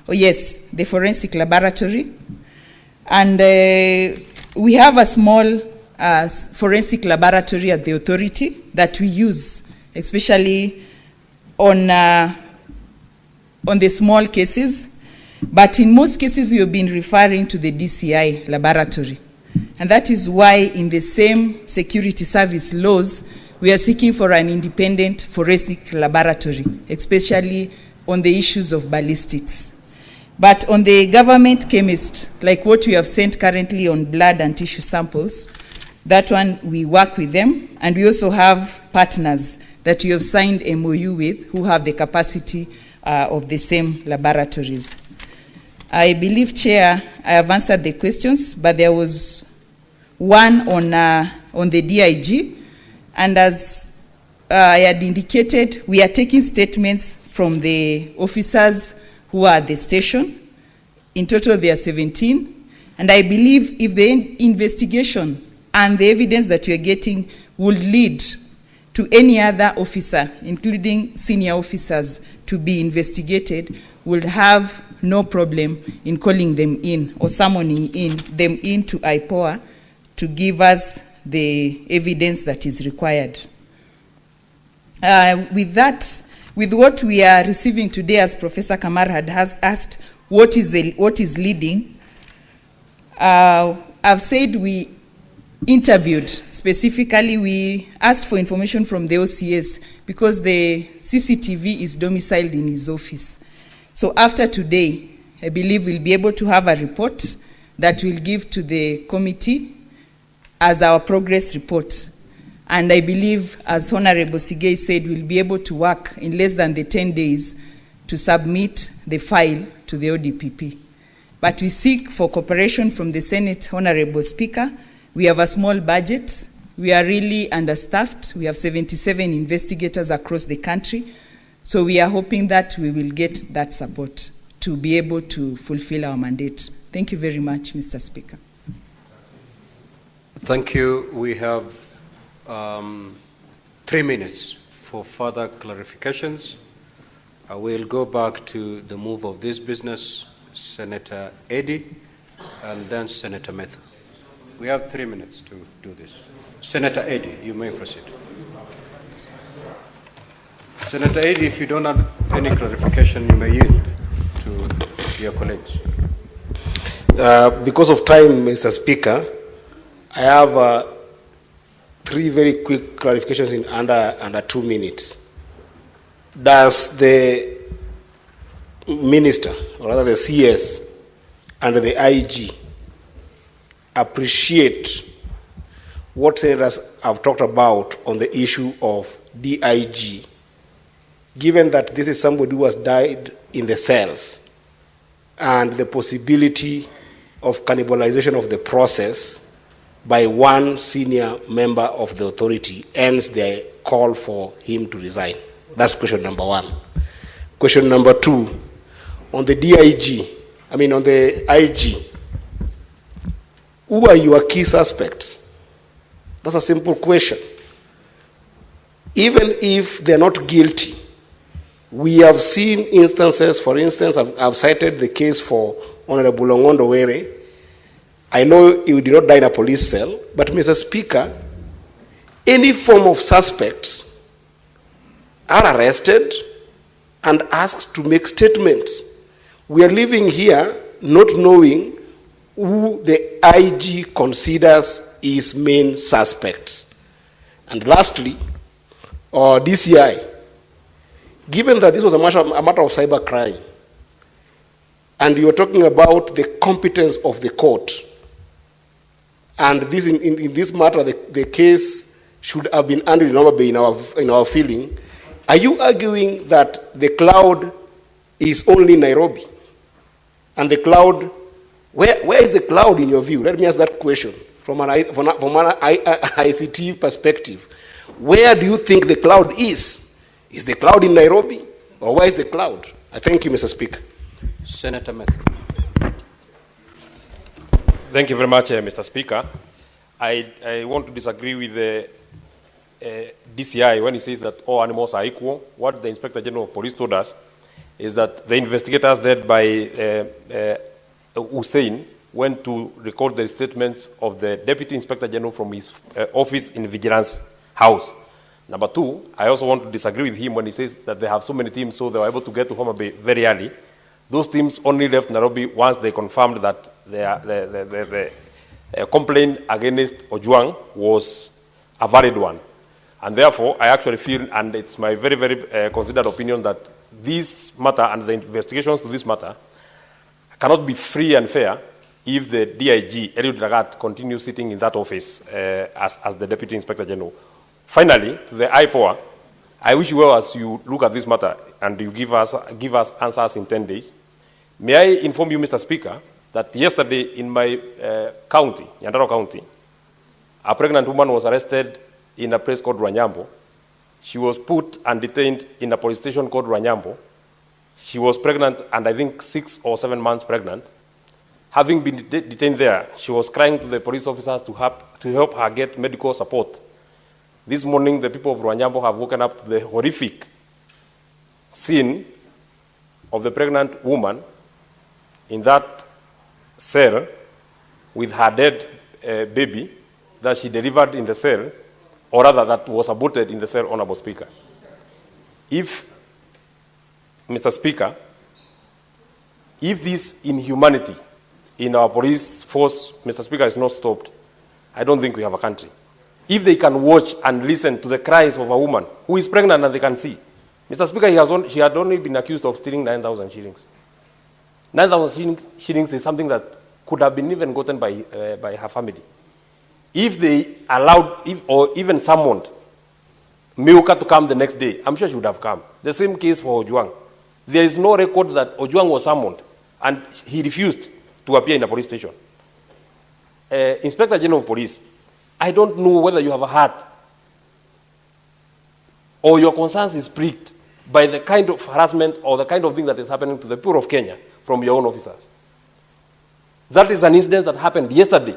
C: yes, the forensic laboratory. And we have a small forensic laboratory at the authority that we use, especially on the small cases. But in most cases, we have been referring to the DCI laboratory. And that is why in the same security service laws, we are seeking for an independent forensic laboratory, especially on the issues of ballistics. But on the government chemist, like what we have sent currently on blood and tissue samples, that one we work with them, and we also have partners that we have signed MOU with who have the capacity of the same laboratories. I believe, Chair, I have answered the questions, but there was one on the DIG, and as I had indicated, we are taking statements from the officers who are at the station. In total, there are 17. And I believe if the investigation and the evidence that we are getting would lead to any other officer, including senior officers, to be investigated, we'll have no problem in calling them in or summoning them into IPOA to give us the evidence that is required. With that, with what we are receiving today, as Professor Kamar has asked, what is leading? I've said we interviewed specifically. We asked for information from the OCS because the CCTV is domiciled in his office. So after today, I believe we'll be able to have a report that we'll give to the committee as our progress report. And I believe, as Honorable Sigei said, we'll be able to work in less than the 10 days to submit the file to the ODPP. But we seek for cooperation from the Senate, Honorable Speaker. We have a small budget. We are really understaffed. We have 77 investigators across the country. So we are hoping that we will get that support to be able to fulfill our mandate. Thank you very much, Mr. Speaker.
B: Thank you. We have 3 minutes for further clarifications. I will go back to the move of this business, Senator Eddy, and then Senator Methu. We have 3 minutes to do this. Senator Eddy, you may proceed. Senator Eddy, if you don't have any clarification, you may yield to your colleagues.
P: Because of time, Mr. Speaker, I have 3 very quick clarifications in under 2 minutes. Does the minister, or rather the CS, and the IG appreciate what senators have talked about on the issue of DIG, given that this is somebody who has died in the cells, and the possibility of cannibalization of the process by one senior member of the authority ends the call for him to resign? That's question number 1. Question number 2, on the on the IG, who are your key suspects? That's a simple question. Even if they're not guilty, we have seen instances, for instance, I've cited the case for Honorable Longondo Were. I know he did not die in a police cell, but Mr. Speaker, any form of suspects
G: are arrested and asked to make statements. We are living here not knowing who the IG considers his main suspects. And lastly, DCI, given that this was a matter of cyber crime, and you are talking about the competence of the court, and this in this matter, the case should have been handled in Homa Bay in our feeling, are you arguing that the cloud is only Nairobi? And the cloud, where is the cloud in your view? Let me ask that question from an ICT perspective. Where do you think the cloud is? Is the cloud in Nairobi? Or where is the cloud? I thank you, Mr. Speaker.
B: Senator Matthew.
V: Thank you very much, Mr. Speaker. I want to disagree with the DCI when he says that all animals are equal. What the Inspector General of Police told us is that the investigators led by Hussein went to record the statements of the Deputy Inspector General from his office in Vigilance House. Number two, I also want to disagree with him when he says that they have so many teams, so they were able to get to Homa Bay very early. Those teams only left Nairobi once they confirmed that the complaint against Ojwang was a valid one. And therefore, I actually feel, and it's my very, very considered opinion, that this matter and the investigations to this matter cannot be free and fair if the DIG, Eliud Lagat, continues sitting in that office as the Deputy Inspector General. Finally, to the IPOA, I wish you well as you look at this matter and you give us answers in 10 days. May I inform you, Mr. Speaker, that yesterday in my county, Nyandarua County, a pregnant woman was arrested in a place called Rwanyambo. She was put and detained in a police station called Rwanyambo. She was pregnant, and I think 6 or 7 months pregnant. Having been detained there, she was crying to the police officers to help her get medical support. This morning, the people of Rwanyambo have woken up to the horrific scene of the pregnant woman in that cell with her dead baby that she delivered in the cell, or rather that was aborted in the cell, Honorable Speaker. If, Mr. Speaker, if this inhumanity in our police force, Mr. Speaker, is not stopped, I don't think we have a country. If they can watch and listen to the cries of a woman who is pregnant and they can see. Mr. Speaker, she had only been accused of stealing 9,000 shillings. 9,000 shillings is something that could have been even gotten by her family. If they allowed, or even summoned Miuka to come the next day, I'm sure she would have come. The same case for Ojwang. There is no record that Ojwang was summoned and he refused to appear in a police station. Inspector General of Police, I don't know whether you have a heart or your concerns is pricked by the kind of harassment or the kind of thing that is happening to the people of Kenya from your own officers. That is an incident that happened yesterday,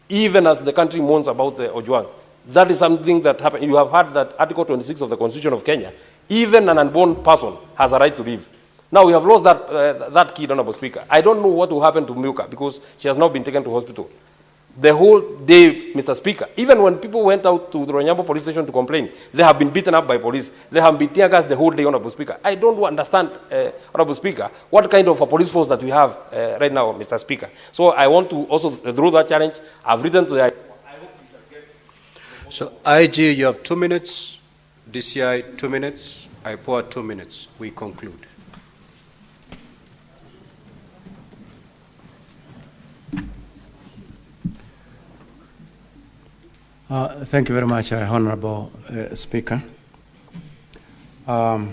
V: even as the country mourns about the Ojwang. That is something that happened. You have heard that Article 26 of the Constitution of Kenya, even an unborn person has a right to live. Now we have lost that kid, Honorable Speaker. I don't know what will happen to Miuka because she has not been taken to hospital. The whole day, Mr. Speaker, even when people went out to the Rwanyambo police station to complain, they have been beaten up by police. They have been tear gassed the whole day, Honorable Speaker. I don't understand, Honorable Speaker, what kind of a police force that we have right now, Mr. Speaker. So I want to also throw that challenge. I've written to the...
B: So IG, you have 2 minutes. DCI, 2 minutes. IPOA, 2 minutes. We conclude.
E: Thank you very much, Honorable Speaker. The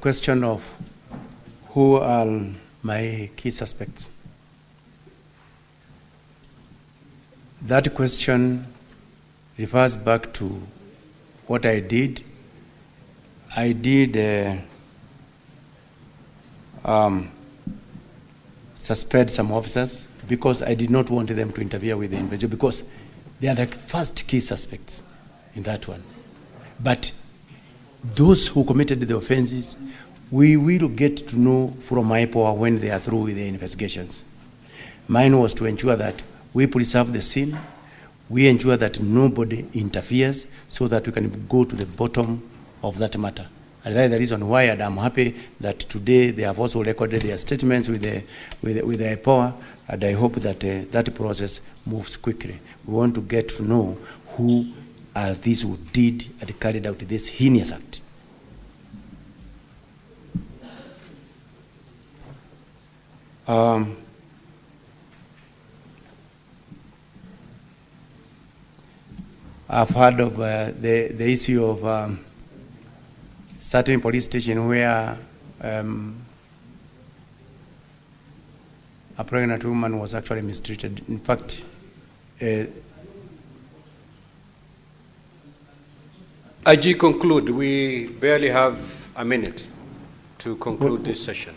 E: question of who are my key suspects. That question refers back to what I did. I did suspend some officers because I did not want them to interfere with the investigation because they are the first key suspects in that one. But those who committed the offenses, we will get to know from IPOA when they are through with the investigations. Mine was to ensure that we preserve the scene, we ensure that nobody interferes so that we can go to the bottom of that matter. And that's the reason why I'm happy that today they have also recorded their statements with the IPOA, and I hope that that process moves quickly. We want to get to know who are these who did and carried out this heinous act. I've heard of the issue of certain police station where a pregnant woman was actually mistreated. In fact,
B: IG, conclude. We barely have a minute to conclude this session.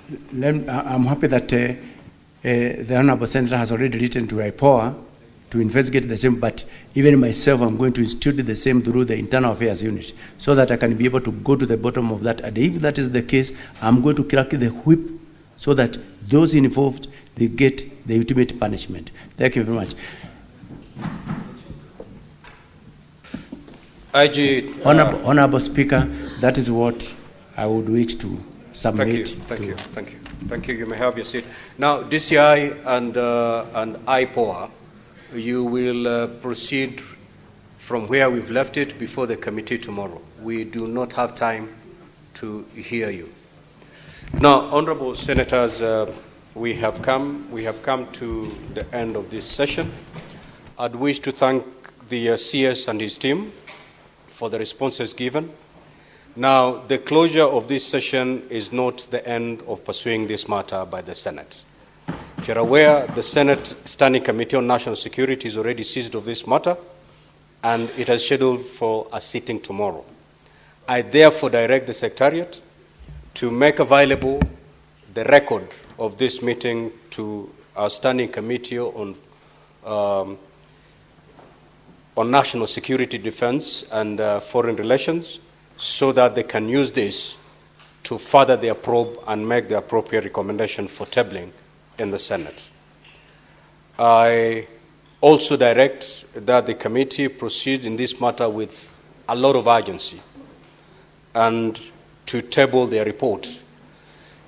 E: I'm happy that the Honorable Senator has already written to IPOA to investigate the same, but even myself, I'm going to institute the same through the Internal Affairs Unit so that I can be able to go to the bottom of that. And if that is the case, I'm going to crack the whip so that those involved, they get the ultimate punishment. Thank you very much.
B: IG,
E: Honorable Speaker, that is what I would wish to submit.
B: Thank you. You may have your seat. Now, DCI and IPOA, you will proceed from where we've left it before the committee tomorrow. We do not have time to hear you. Now, honorable senators, we have come to the end of this session. I'd wish to thank the CS and his team for the responses given. Now, the closure of this session is not the end of pursuing this matter by the Senate. If you're aware, the Senate Standing Committee on National Security is already seized of this matter, and it has scheduled for a sitting tomorrow. I therefore direct the Secretariat to make available the record of this meeting to our Standing Committee on National Security, Defense, and Foreign Relations, so that they can use this to further their probe and make the appropriate recommendation for tabling in the Senate. I also direct that the committee proceed in this matter with a lot of urgency and to table their report.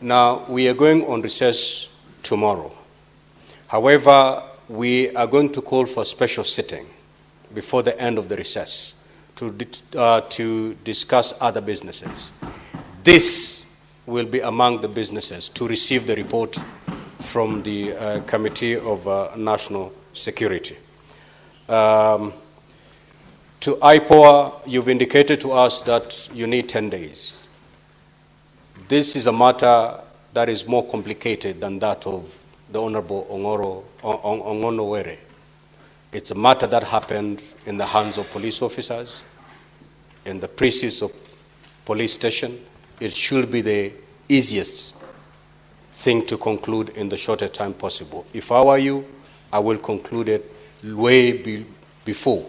B: Now, we are going on recess tomorrow. However, we are going to call for a special sitting before the end of the recess to discuss other businesses. This will be among the businesses to receive the report from the Committee of National Security. To IPOA, you've indicated to us that you need 10 days. This is a matter that is more complicated than that of the Honorable Ongono Were. It's a matter that happened in the hands of police officers, in the precincts of police station. It should be the easiest thing to conclude in the shortest time possible. If I were you, I will conclude it way before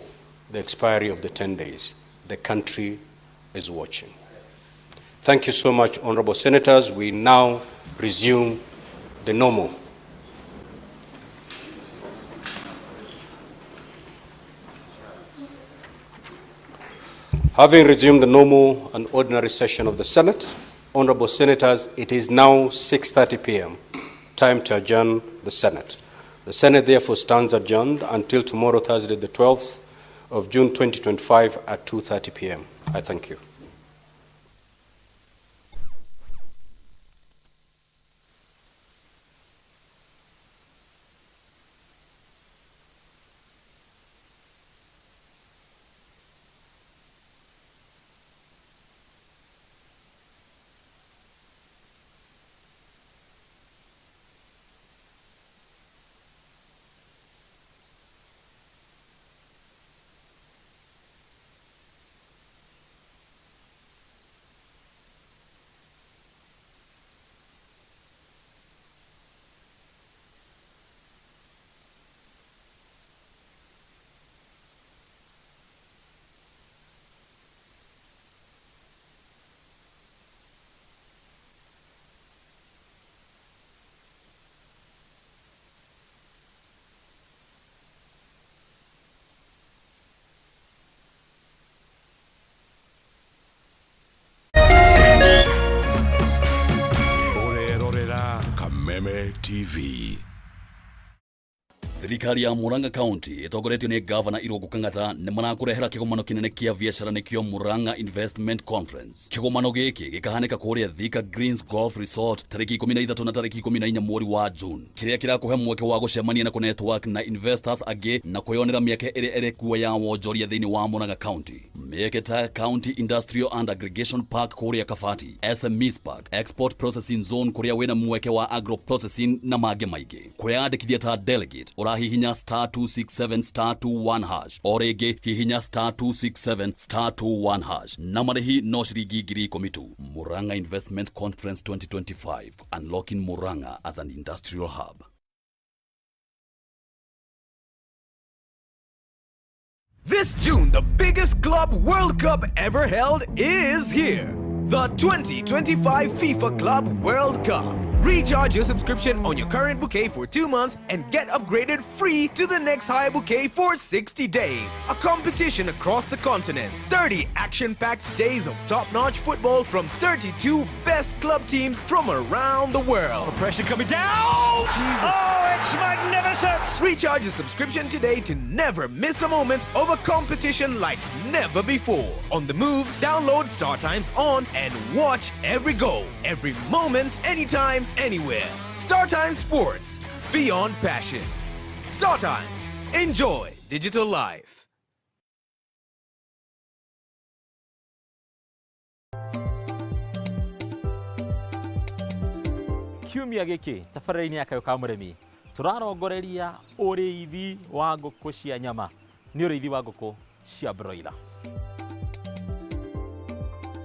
B: the expiry of the 10 days. The country is watching. Thank you so much, honorable senators. We now resume the normal. Having resumed the normal and ordinary session of the Senate, honorable senators, it is now 6:30 p.m., time to adjourn the Senate. The Senate therefore stands adjourned until tomorrow, Thursday, the 12th of June 2025 at 2:30 p.m. I thank you.
H: Imwe TV.
K: Thirikari ya Murang'a County itogoretio ni Governor Irungu Kang'ata ni marakurehera kigomano kinene kia biashara nikio Murang'a Investment Conference. Kigomano giki gikahanika kuria Thika Greens Golf Resort tariki 13 na tariki 14 mweri wa June. Kiria kirakuhe mweke wa gucemania na ku network na investors age na kwiyonera mieke ere kuwa ya wonjoria thiini wa Murang'a County. Mieke ta County Industrial and Aggregation Park kuria Kafati, SMEs Park, Export Processing Zone kuria wina mweke wa agro processing na mage maige. Kwiyandikithia ta delegate hihinya *267*21# orege hihinya *267*21#. na marihi no shiringi 10,000. Murang'a Investment Conference 2025, unlocking Murang'a as an industrial hub.
W: This June, the biggest Club World Cup ever held is here. The 2025 FIFA Club World Cup. Recharge your subscription on your current bouquet for 2 months and get upgraded free to the next high bouquet for 60 days. A competition across the continents. 30 action-packed days of top-notch football from 32 best club teams from around the world. The pressure coming down! Jesus. Oh, it's magnificent! Recharge your subscription today to never miss a moment of a competition like never before. On the move, download StarTimes on and watch every goal, every moment, anytime, anywhere. StarTimes Sports, beyond passion. StarTimes, enjoy digital life.
X: Kiumia giki tafarĩri-inĩ ya Kayũ ka Mũrĩmi tũrarongoreria ũrĩithi wa ngũkũ cia nyama nĩ ũrĩithi wa ngũkũ cia broiler.